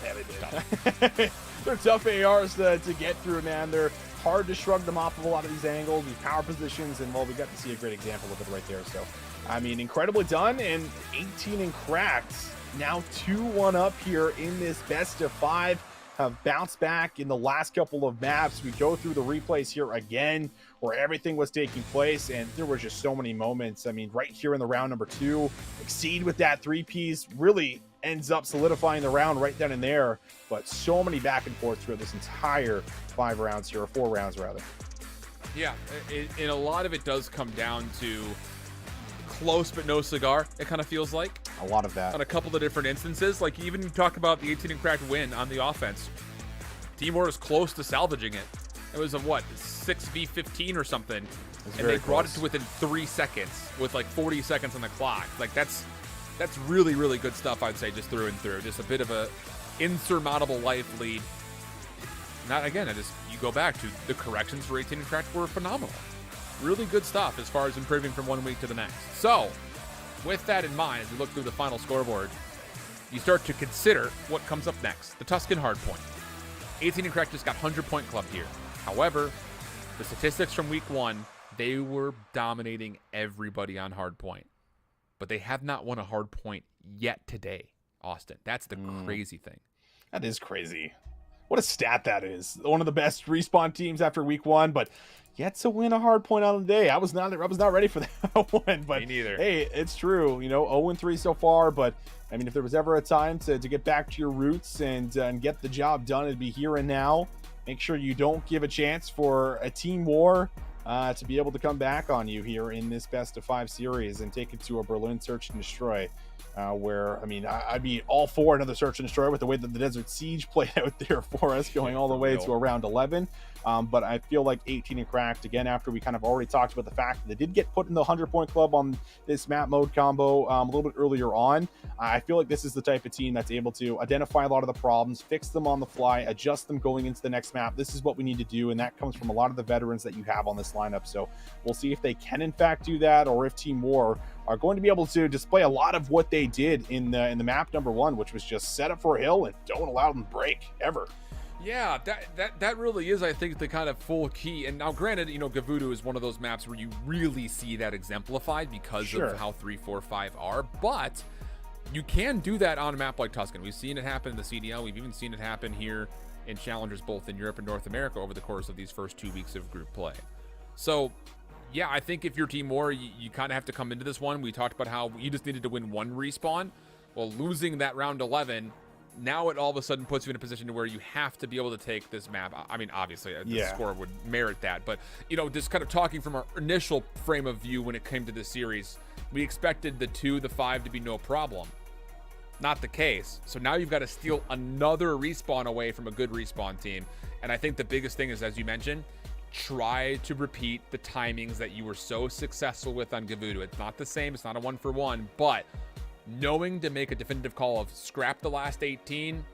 Yeah, they did. They're tough ARs to get through, man. They're hard to shrug them off of a lot of these angles, these power positions, and, well, we got to see a great example of it right there. So, I mean, incredibly done, and 18 and Cracked. Now 2-1 up here in this best of 5. Have bounced back in the last couple of maps. We go through the replays here again where everything was taking place, and there were just so many moments. I mean, right here in the round number 2, Exceed with that 3-piece really ends up solidifying the round right then and there, but so many back and forth throughout this entire 5 rounds here, or 4 rounds rather. Yeah, and a lot of it does come down to close but no cigar, it kind of feels like. A lot of that. On a couple of different instances. Like, even you talk about the 18 and Cracked win on the offense. Team War was close to salvaging it. It was a, 6v15 or something. And they brought it to within 3 seconds with, 40 seconds on the clock. Like, that's really, really good stuff, I'd say, just through and through. Just a bit of a insurmountable life lead. Not, again, you go back to the corrections for 18 and Cracked were phenomenal. Really good stuff as far as improving from one week to the next. So, with that in mind, as we look through the final scoreboard, you start to consider what comes up next. The Tuscan Hardpoint. 18 and Cracked just got 100-point club here. However, the statistics from week 1, they were dominating everybody on Hardpoint. But they have not won a Hardpoint yet today, Austin. That's the crazy thing. That is crazy. What a stat that is. One of the best respawn teams after week 1, but yet to win a hard point on the day. I was not ready for that one, but me neither. Hey, it's true. 0-3 so far, but I mean, if there was ever a time to get back to your roots and get the job done, it'd be here and now. Make sure you don't give a chance for a Team War to be able to come back on you here in this best of 5 series and take it to a Berlin search and destroy. Where, I mean, I'd be all for another search and destroy with the way that the Desert Siege played out there for us, going all the way to around 11. But I feel like 18 and Cracked, again, after we kind of already talked about the fact that they did get put in the 100-point club on this map mode combo a little bit earlier on. I feel like this is the type of team that's able to identify a lot of the problems, fix them on the fly, adjust them going into the next map. This is what we need to do, and that comes from a lot of the veterans that you have on this lineup. So we'll see if they can, in fact, do that, or if Team War are going to be able to display a lot of what they did in the map number 1, which was just set up for a hill and don't allow them to break ever. Yeah, that really is, I think, the kind of full key. And now, granted, Gavutu is one of those maps where you really see that exemplified because of how 3, 4, 5 are. But you can do that on a map like Tuscan. We've seen it happen in the CDL. We've even seen it happen here in Challengers, both in Europe and North America, over the course of these first 2 weeks of group play. So, yeah, I think if you're Team War, you kind of have to come into this one. We talked about how you just needed to win 1 respawn. Well, losing that round 11 now it all of a sudden puts you in a position to where you have to be able to take this map. I mean, obviously, the score would merit that. But, you know, just kind of talking from our initial frame of view when it came to this series, we expected the 2, the 5 to be no problem. Not the case. So now you've got to steal another respawn away from a good respawn team. And I think the biggest thing is, as you mentioned, try to repeat the timings that you were so successful with on Gavudu. It's not the same. It's not a 1-for-1, but knowing to make a definitive call of scrap the last 18,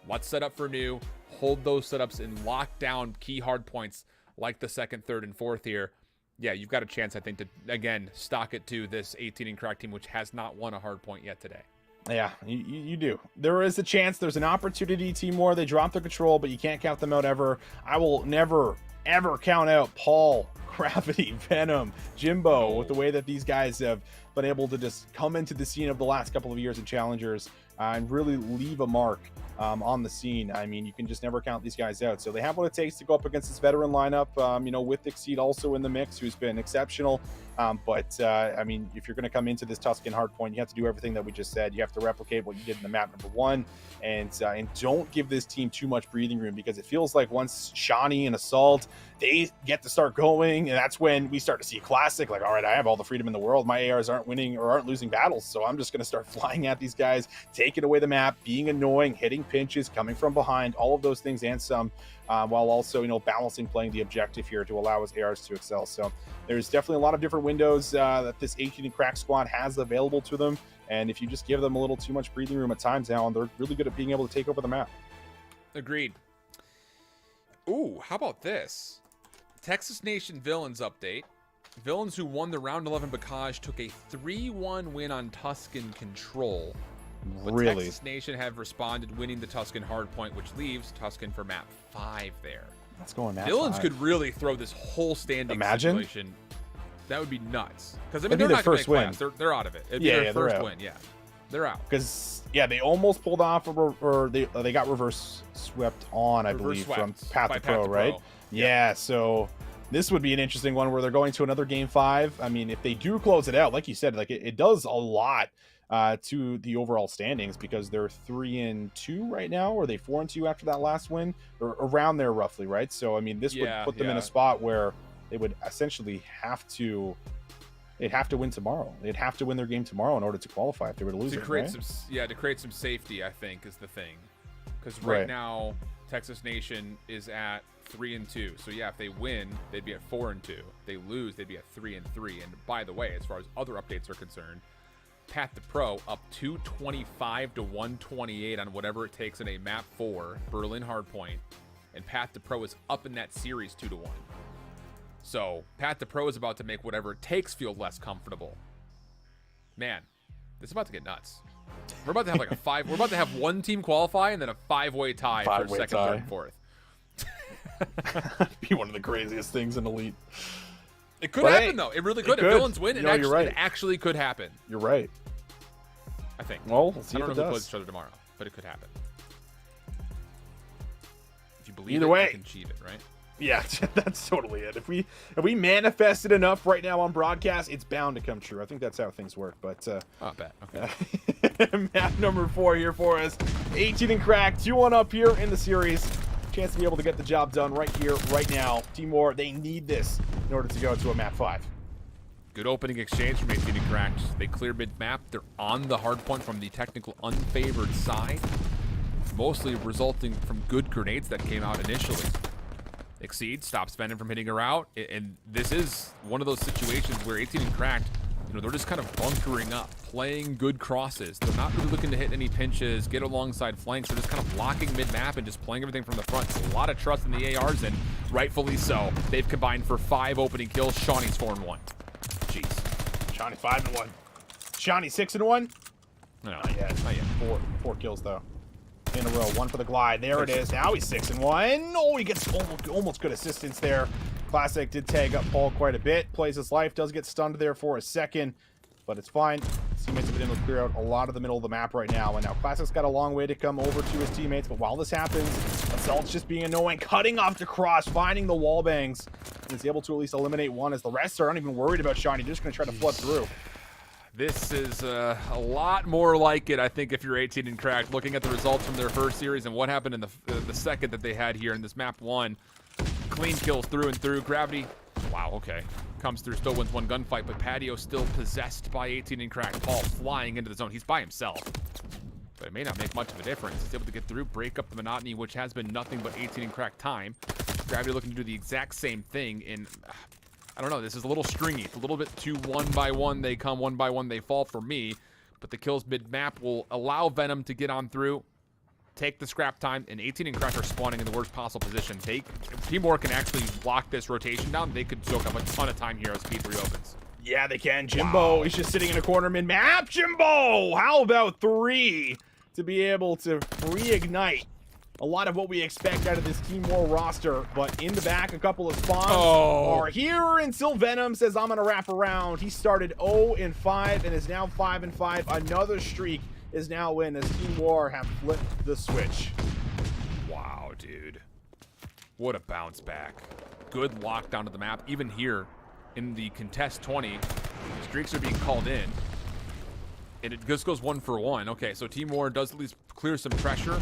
let's set up for new, hold those setups and lock down key hard points like the 2nd, 3rd, and 4th here. Yeah, you've got a chance, I think, to, again, stock it to this 18 and crack team, which has not won a hard point yet today. Yeah, you do. There is a chance. There's an opportunity. Timor, they dropped the control, but you can't count them out ever. I will never, ever count out Paul, Gravity, Venom, Jimbo, with the way that these guys have been able to just come into the scene of the last couple of years in Challengers and really leave a mark on the scene. I mean, you can just never count these guys out. So they have what it takes to go up against this veteran lineup, you know, with Exceed also in the mix, who's been exceptional. I mean, if you're going to come into this Tuscan Hardpoint, you have to do everything that we just said. You have to replicate what you did in the map number 1, and don't give this team too much breathing room, because it feels like once Shawnee and Assault, they get to start going, and that's when we start to see Classic. Like, all right, I have all the freedom in the world. My ARs aren't winning or aren't losing battles, so I'm just going to start flying at these guys, taking away the map, being annoying, hitting pinches, coming from behind, all of those things and some, while also, you know, balancing playing the objective here to allow his ARs to excel. So there's definitely a lot of different windows that this 18 and crack squad has available to them. And if you just give them a little too much breathing room at times now, and they're really good at being able to take over the map. Agreed. Ooh, how about this? Texas Nation Villains update. Villains, who won the round 11 Bacage, took a 3-1 win on Tuscan Control. But Really? Texas Nation have responded, winning the Tuscan Hardpoint, which leaves Tuscan for map 5 there. Let's go on map Villains 5. could really throw this whole standing situation. That would be nuts. Because I mean, That'd be they're not their going to first make win. class. They're out of it. It'd Yeah, be their yeah, they're first out. win. Yeah, they're out. Because they almost pulled off, or they got reverse swept on, I believe, from Path to Pro, right? Yeah, so this would be an interesting one where they're going to another game 5. I mean, if they do close it out, like you said, like it does a lot to the overall standings, because they're 3-2 right now, or are they 4-2 after that last win, or around there roughly, right? So I mean, this would put them in a spot where they would essentially have to. They'd have to win tomorrow. They'd have to win their game tomorrow in order to qualify if they were to lose To it, create right? to create some safety, I think, is the thing. Because right now, Texas Nation is at 3-2. So yeah, if they win, they'd be at 4-2. If they lose, they'd be at 3-3. And by the way, as far as other updates are concerned, Path to Pro up 225 to 128 on whatever it takes in a map 4 Berlin Hardpoint, and Path to Pro is up in that series 2-1. So Path to Pro is about to make whatever it takes feel less comfortable. Man, this is about to get nuts. We're about to have like a 5. We're about to have one team qualify and then a 5-way tie for 2nd, 3rd, and 4th. Be one of the craziest things in Elite. It could happen though. It really could. If Villains win, it actually could happen. You're right. I think. Well, let's see I don't if know it who does. plays each other tomorrow, but it could happen. If you believe Either it, way. you can achieve it, right? Yeah, that's totally it. If we manifest it enough right now on broadcast, it's bound to come true. I think that's how things work. But Oh, bet. Okay. map number 4 here for us. 18 and crack, 2-1 up here in the series. Chance to be able to get the job done right here, right now. Timor, they need this in order to go to a map 5. Good opening exchange from 18 and cracked. They clear mid-map. They're on the hard point from the technical unfavored side, mostly resulting from good grenades that came out initially. Exceed stops Venom from hitting her out, and this is one of those situations where 18 and cracked, you know, they're just kind of bunkering up, playing good crosses. They're not really looking to hit any pinches, get alongside flanks. They're just kind of blocking mid-map and just playing everything from the front. There's a lot of trust in the ARs, and rightfully so. They've combined for 5 opening kills. Shawnee's 4-1. Jeez. Shawnee 5-1. Shawnee 6-1. No, Not yet. Four kills though. In a row. 1 for the glide. There it is. Now he's 6-1. Oh, he gets almost good assistance there. Classic did tag up Paul quite a bit. Plays his life. Does get stunned there for a second, but it's fine. His teammates have been able to clear out a lot of the middle of the map right now. And now Classic's got a long way to come over to his teammates. But while this happens, Assault's just being annoying, cutting off the cross, finding the wall bangs. And is able to at least eliminate one, as the rest aren't even worried about Shawnee. They're just going to try to flood through. This is a lot more like it, I think, if you're 18 and cracked. Looking at the results from their first series and what happened in the second that they had here in this map 1. Clean kills through and through. Gravity, wow, okay. Comes through, still wins one gunfight, but Patio still possessed by 18 and cracked. Paul flying into the zone. He's by himself, but it may not make much of a difference. He's able to get through, break up the monotony, which has been nothing but 18 and cracked time. Gravity looking to do the exact same thing in... I don't know, this is a little stringy. It's a little bit too one by one they come, one by one they fall for me. But the kills mid-map will allow Venom to get on through, take the scrap time, and 18 and Crack are spawning in the worst possible position. If Team War can actually lock this rotation down, they could soak up a ton of time here as P3 opens. Yeah, they can. Jimbo is just sitting in a corner mid-map. Jimbo! How about 3 to be able to reignite a lot of what we expect out of this Team War roster, but in the back, a couple of spawns are here until Venom says, I'm gonna wrap around. He started 0-5 and is now 5-5. Another streak is now in as Team War have flipped the switch. Wow, dude. What a bounce back. Good lockdown to the map. Even here in the contest 20, streaks are being called in. And it just goes 1 for 1. Okay, so Team War does at least clear some pressure.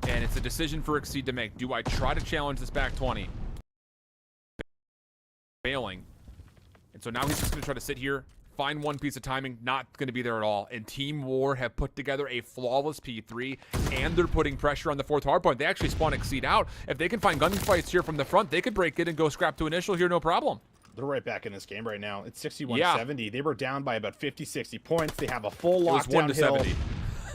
And it's a decision for Exceed to make. Do I try to challenge this back 20? Failing. And so now he's just going to try to sit here, find one piece of timing, not going to be there at all. And Team War have put together a flawless P3, and they're putting pressure on the 4th hardpoint. They actually spawn Exceed out. If they can find gunfights here from the front, they could break it and go scrap to initial here, no problem. They're right back in this game right now. It's 61-70. They were down by about 50-60 points. They have a full lockdown hill. 1-70.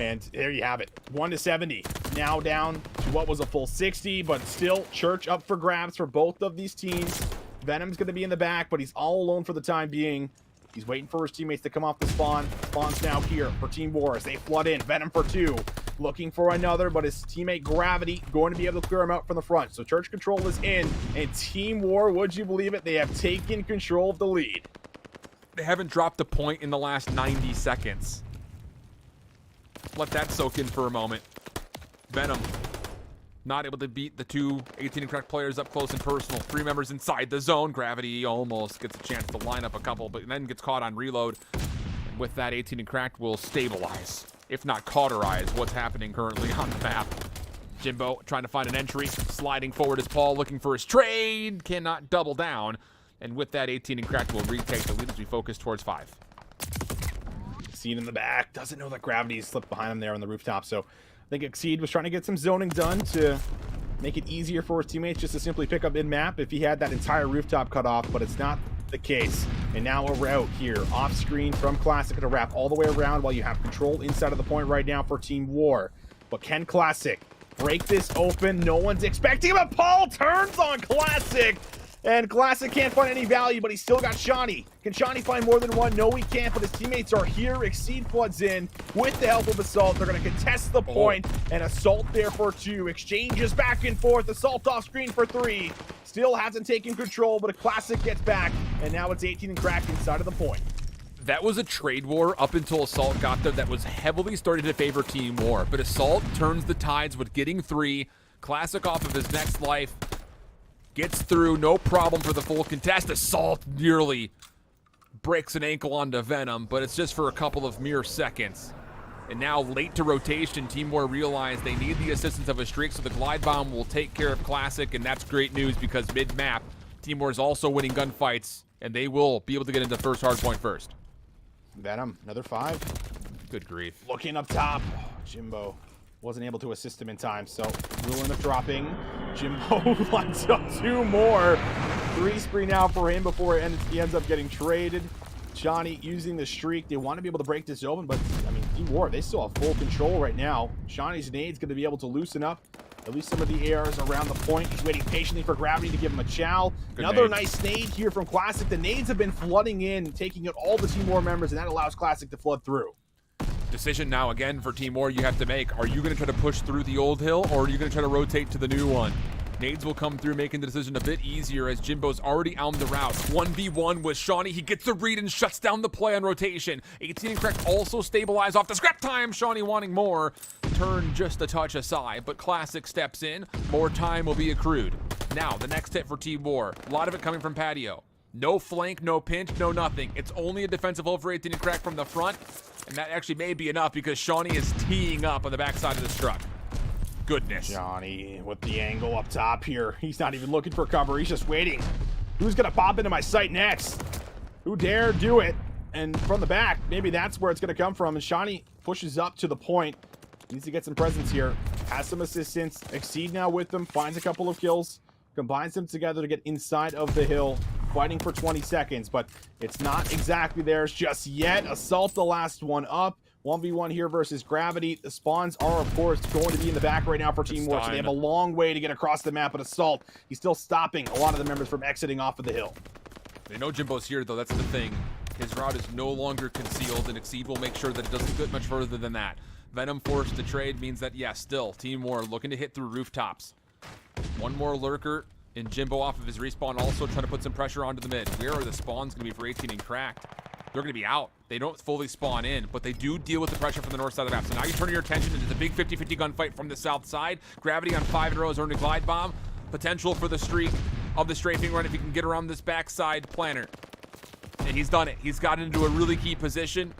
And there you have it, 1-70. Now down to what was a full 60, but still Church up for grabs for both of these teams. Venom's going to be in the back, but he's all alone for the time being. He's waiting for his teammates to come off the spawn. Spawn's now here for Team War as they flood in. Venom for 2, looking for another, but his teammate Gravity going to be able to clear him out from the front. So Church control is in, and Team War, would you believe it, they have taken control of the lead. They haven't dropped a point in the last 90 seconds. Let that soak in for a moment. Venom not able to beat the 2 18 and cracked players up close and personal. 3 members inside the zone. Gravity almost gets a chance to line up a couple, but then gets caught on reload. And with that, 18 and cracked will stabilize, if not cauterize, what's happening currently on the map. Jimbo trying to find an entry, sliding forward as Paul looking for his trade, cannot double down. And with that, 18 and cracked will retake the lead as we focus towards 5. Exceed in the back, doesn't know that Gravity slipped behind him there on the rooftop, so I think Exceed was trying to get some zoning done to make it easier for his teammates just to simply pick up mid-map if he had that entire rooftop cut off, but it's not the case. And now a route here, off screen from Classic to wrap all the way around while you have control inside of the point right now for Team War. But can Classic break this open? No one's expecting, but Paul turns on Classic! And Classic can't find any value, but he's still got Shawnee. Can Shawnee find more than one? No, he can't, but his teammates are here. Exceed floods in with the help of Assault. They're going to contest the point, and Assault there for 2. Exchanges back and forth. Assault off screen for 3. Still hasn't taken control, but a Classic gets back, and now it's 18 and cracked inside of the point. That was a trade war up until Assault got there that was heavily started to favor Team War, but Assault turns the tides with getting 3. Classic off of his next life. Gets through, no problem for the full contest. Assault nearly breaks an ankle onto Venom, but it's just for a couple of mere seconds. And now, late to rotation, Team War realize they need the assistance of a streak, so the Glide Bomb will take care of Classic, and that's great news because mid-map, Team War is also winning gunfights, and they will be able to get into first hardpoint first. Venom, another 5. Good grief. Looking up top, Jimbo wasn't able to assist him in time, so will end up dropping. Jimbo lines up 2 more. 3 spree now for him before he ends up getting traded. Johnny using the streak. They want to be able to break this open, but I mean, Team War, they still have full control right now. Johnny's nade's going to be able to loosen up at least some of the airs around the point. He's waiting patiently for Gravity to give him a chow. Good Another nade. nice nade here from Classic. The nades have been flooding in, taking out all the Team War members, and that allows Classic to flood through. Decision now again for Team War you have to make. Are you going to try to push through the old hill, or are you going to try to rotate to the new one? Nades will come through, making the decision a bit easier as Jimbo's already on the route. 1v1 with Shawnee. He gets the read and shuts down the play on rotation. 18 and Crack also stabilize off the scrap time. Shawnee wanting more. Turn just a touch aside, but Classic steps in. More time will be accrued. Now, the next hit for Team War. A lot of it coming from Patio. No flank, no pinch, no nothing. It's only a defensive hold for 18 and Crack from the front, and that actually may be enough because Shawnee is teeing up on the backside of this truck. Goodness. Johnny with the angle up top here. He's not even looking for cover. He's just waiting. Who's going to pop into my sight next? Who dare do it? And from the back, maybe that's where it's going to come from. And Shawnee pushes up to the point. Needs to get some presence here. Has some assistance. Exceed now with them. Finds a couple of kills. Combines them together to get inside of the hill. Fighting for 20 seconds, but it's not exactly theirs just yet. Assault the last one up. 1v1 here versus Gravity. The spawns are, of course, going to be in the back right now for Team War, so they have a long way to get across the map, but Assault, he's still stopping a lot of the members from exiting off of the hill. They know Jimbo's here, though. That's the thing. His route is no longer concealed, and Exceed will make sure that it doesn't get much further than that. Venom forced to trade means that, yeah, still, Team War looking to hit through rooftops. One more lurker, and Jimbo off of his respawn also trying to put some pressure onto the mid. Where are the spawns going to be for 18 and Cracked? They're going to be out. They don't fully spawn in, but they do deal with the pressure from the north side of the map. So now you turn your attention into the big 50-50 gunfight from the south side. Gravity on 5 in a row has earned a glide bomb. Potential for the streak of the strafing run if he can get around this backside planter. And he's done it. He's gotten into a really key position,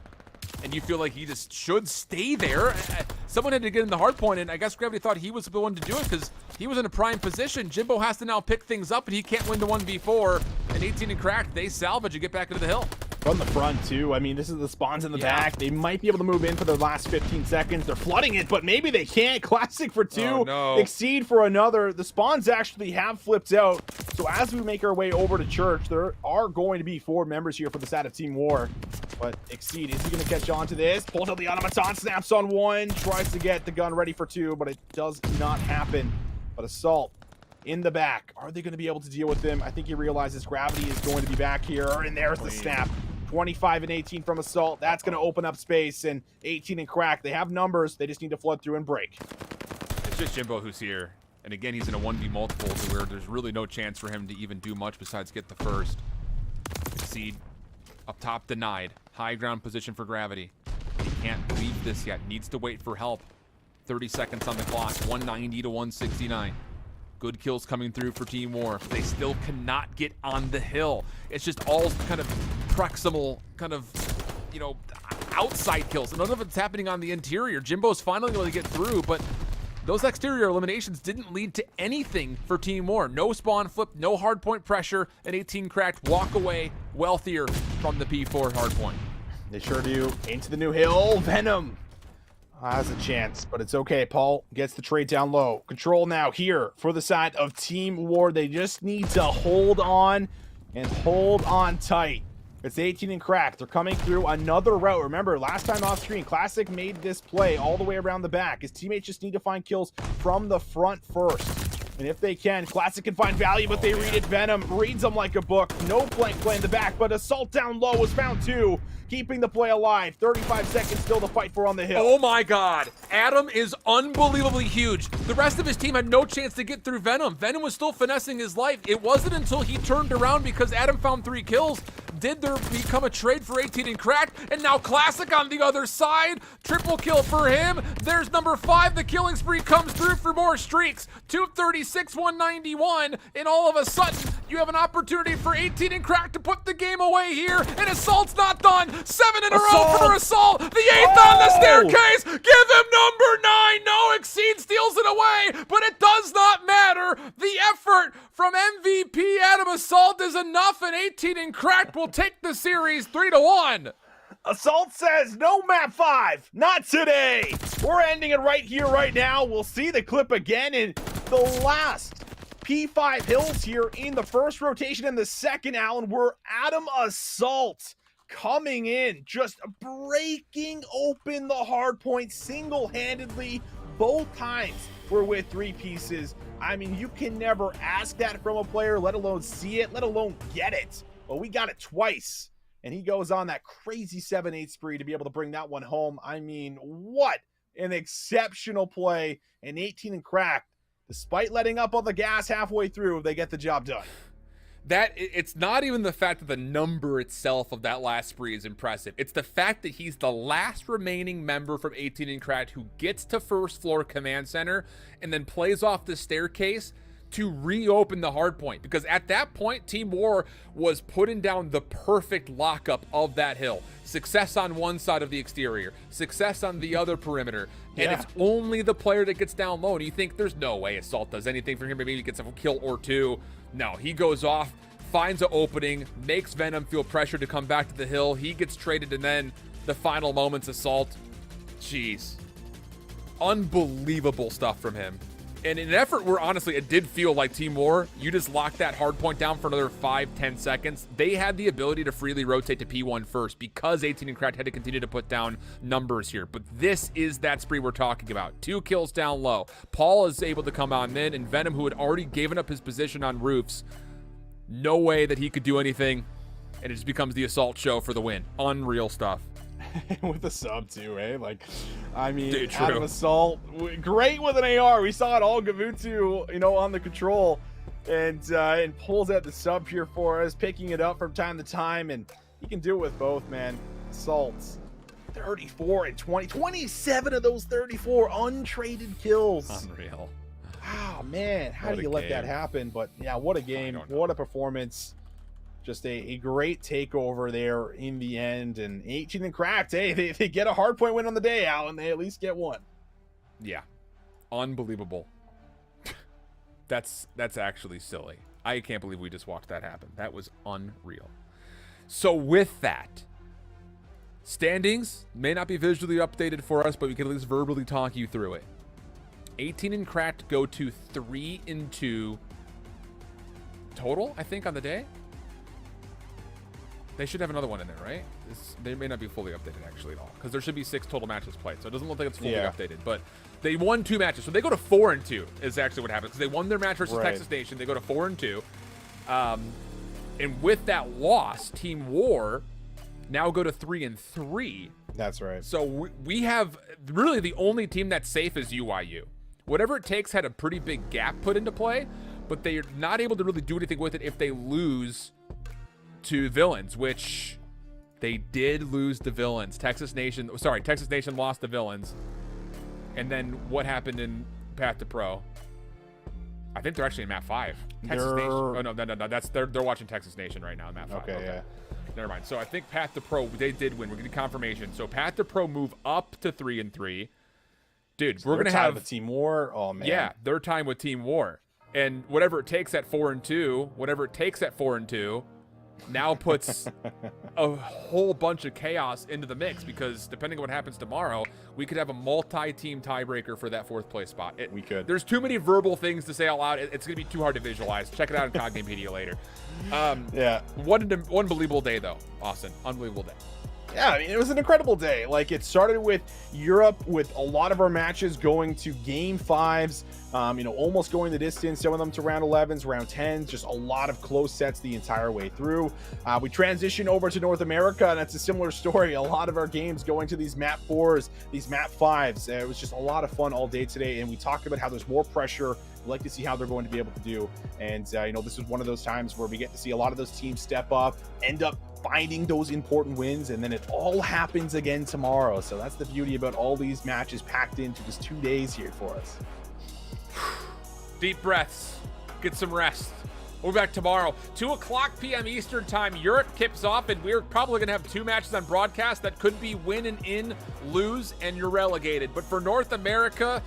and you feel like he just should stay there. Someone had to get in the hard point, and I guess Gravity thought he was the one to do it because he was in a prime position. Jimbo has to now pick things up, and he can't win the 1v4. And 18 and Cracked, they salvage and get back into the hill. From the front, too. I mean, this is the spawns in the back. They might be able to move in for the last 15 seconds. They're flooding it, but maybe they can't. Classic for 2. Oh, no. Exceed for another. The spawns actually have flipped out. So as we make our way over to Church, there are going to be 4 members here for the side of Team War. But Exceed, is he going to catch on to this? Pulls out the automaton, snaps on 1, tries to get the gun ready for 2, but it does not happen. But Assault in the back. Are they going to be able to deal with him? I think he realizes Gravity is going to be back here. And there's the snap. 25 and 18 from Assault. That's going to open up space. And 18 and Crack. They have numbers. They just need to flood through and break. It's just Jimbo who's here. And again, he's in a 1v multiple to where there's really no chance for him to even do much besides get the first. Exceed up top denied. High ground position for Gravity. He can't leave this yet. Needs to wait for help. 30 seconds on the clock. 190 to 169. Good kills coming through for Team War. They still cannot get on the hill. It's just all kind of proximal, kind of, you know, outside kills. None of it's happening on the interior. Jimbo's finally going to get through, but those exterior eliminations didn't lead to anything for Team War. No spawn flip, no hardpoint pressure, and 18 Cracked walk away wealthier from the P4 hardpoint. They sure do. Into the new hill. Venom has a chance, but it's okay. Paul gets the trade down low. Control now here for the side of Team War. They just need to hold on and hold on tight. It's 18 and Cracked. They're coming through another route. Remember, last time off screen, Classic made this play all the way around the back. His teammates just need to find kills from the front first. And if they can, Classic can find value, but they read it. Venom reads them like a book. No flank play in the back, but Assault down low was found too, keeping the play alive. 35 seconds still to fight for on the hill. Oh my God. Adam is unbelievably huge. The rest of his team had no chance to get through Venom. Venom was still finessing his life. It wasn't until he turned around because Adam found 3 kills did there become a trade for 18 and Cracked, and now Classic on the other side. Triple kill for him. There's number 5. The killing spree comes through for more streaks. 236, 191, and all of a sudden, you have an opportunity for 18 and Cracked to put the game away here, and Assault's not done. 7 in a row for Assault. The 8th on the staircase. Give him number 9. No, Exceed steals it away, but it does not matter. The effort from MVP Adam Assault is enough, and 18 and Cracked will take the series 3-1. Assault says no map 5, not today. We're ending it right here, right now. We'll see the clip again in the last P5 hills here in the first rotation and the second, Alan, were Adam Assault coming in, just breaking open the hardpoint single-handedly. Both times were with 3 pieces. I mean, you can never ask that from a player, let alone see it, let alone get it. But we got it twice. And he goes on that crazy 7-8 spree to be able to bring that one home. I mean, what an exceptional play. And 18 and Cracked, despite letting up on the gas halfway through, they get the job done. It's not even the fact that the number itself of that last spree is impressive. It's the fact that he's the last remaining member from 18 and Cracked who gets to first floor command center and then plays off the staircase to reopen the hard point, because at that point, Team War was putting down the perfect lockup of that hill. Success on one side of the exterior, success on the other perimeter, and it's only the player that gets down low. And you think there's no way Assault does anything for him, maybe he gets a kill or two. No, he goes off, finds an opening, makes Venom feel pressure to come back to the hill. He gets traded, and then the final moments Assault. Jeez. Unbelievable stuff from him. And in an effort where, honestly, it did feel like Team War, you just locked that hard point down for another 5-10 seconds. They had the ability to freely rotate to P1 first because 18 and Cracked had to continue to put down numbers here. But this is that spree we're talking about. 2 kills down low. Paul is able to come on mid, and Venom, who had already given up his position on roofs, no way that he could do anything, and it just becomes the Assault show for the win. Unreal stuff. With a sub too, eh? Like, I mean, Dude, out of Assault, great with an AR. We saw it all. Gavutsu, you know, on the control, and pulls out the sub here for us, picking it up from time to time, and he can do it with both, man. Assaults, 34 and 20, 27 of those 34 untraded kills. Unreal. Wow, man, how do you let that happen? But yeah, what a game, what a performance. Just a great takeover there in the end. And 18 and Cracked, hey, they get a hard point win on the day, Alan. They at least get one. Yeah. Unbelievable. That's actually silly. I can't believe we just watched that happen. That was unreal. So with that, standings may not be visually updated for us, but we can at least verbally talk you through it. 18 and Cracked go to 3-2 total, I think, on the day. They should have another one in there, right? They may not be fully updated actually at all, because there should be 6 total matches played, so it doesn't look like it's fully updated. But they won 2 matches, so they go to 4-2 is actually what happens, because they won their match versus Texas Nation. They go to 4-2, and with that loss, Team War now go to 3-3. That's right. So we have really the only team that's safe is UIU. Whatever It Takes had a pretty big gap put into play, but they're not able to really do anything with it if they lose to Villains, which they did lose the Villains. Texas Nation lost the Villains. And then what happened in Path to Pro? I think they're actually in map 5. Texas Nation. Oh no, that's they're watching Texas Nation right now in map 5. Okay, yeah. Never mind. So I think Path to Pro, they did win. We're getting confirmation. So Path to Pro move up to 3-3. Dude, we're gonna have the Team War. Oh man. Yeah, their time with Team War. And whatever it takes at 4-2, now puts a whole bunch of chaos into the mix, because depending on what happens tomorrow, we could have a multi-team tiebreaker for that 4th place spot. We could. There's too many verbal things to say out loud. It's going to be too hard to visualize. Check it out in COD Gamepedia later. Yeah. What an unbelievable day, though, Austin. Unbelievable day. Yeah, I mean, it was an incredible day. Like, it started with Europe, with a lot of our matches going to game 5s, almost going the distance, some of them to round 11s, round 10s, just a lot of close sets the entire way through. We transitioned over to North America, and that's a similar story. A lot of our games going to these map 4s, these map 5s. It was just a lot of fun all day today, and we talked about how there's more pressure. We like to see how they're going to be able to do. And, this is one of those times where we get to see a lot of those teams step up, end up finding those important wins, and then it all happens again tomorrow. So that's the beauty about all these matches packed into just 2 days here for us. Deep breaths. Get some rest. We'll be back tomorrow. 2:00 p.m. Eastern time. Europe kicks off, and we're probably going to have 2 matches on broadcast that could be win and in, lose, and you're relegated. But for North America,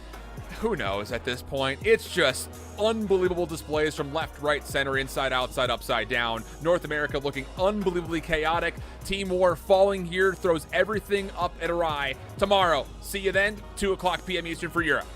who knows at this point? It's just unbelievable displays from left, right, center, inside, outside, upside down. North America looking unbelievably chaotic. Team War falling here throws everything up at awry. Tomorrow, see you then, 2:00 p.m. Eastern for Europe.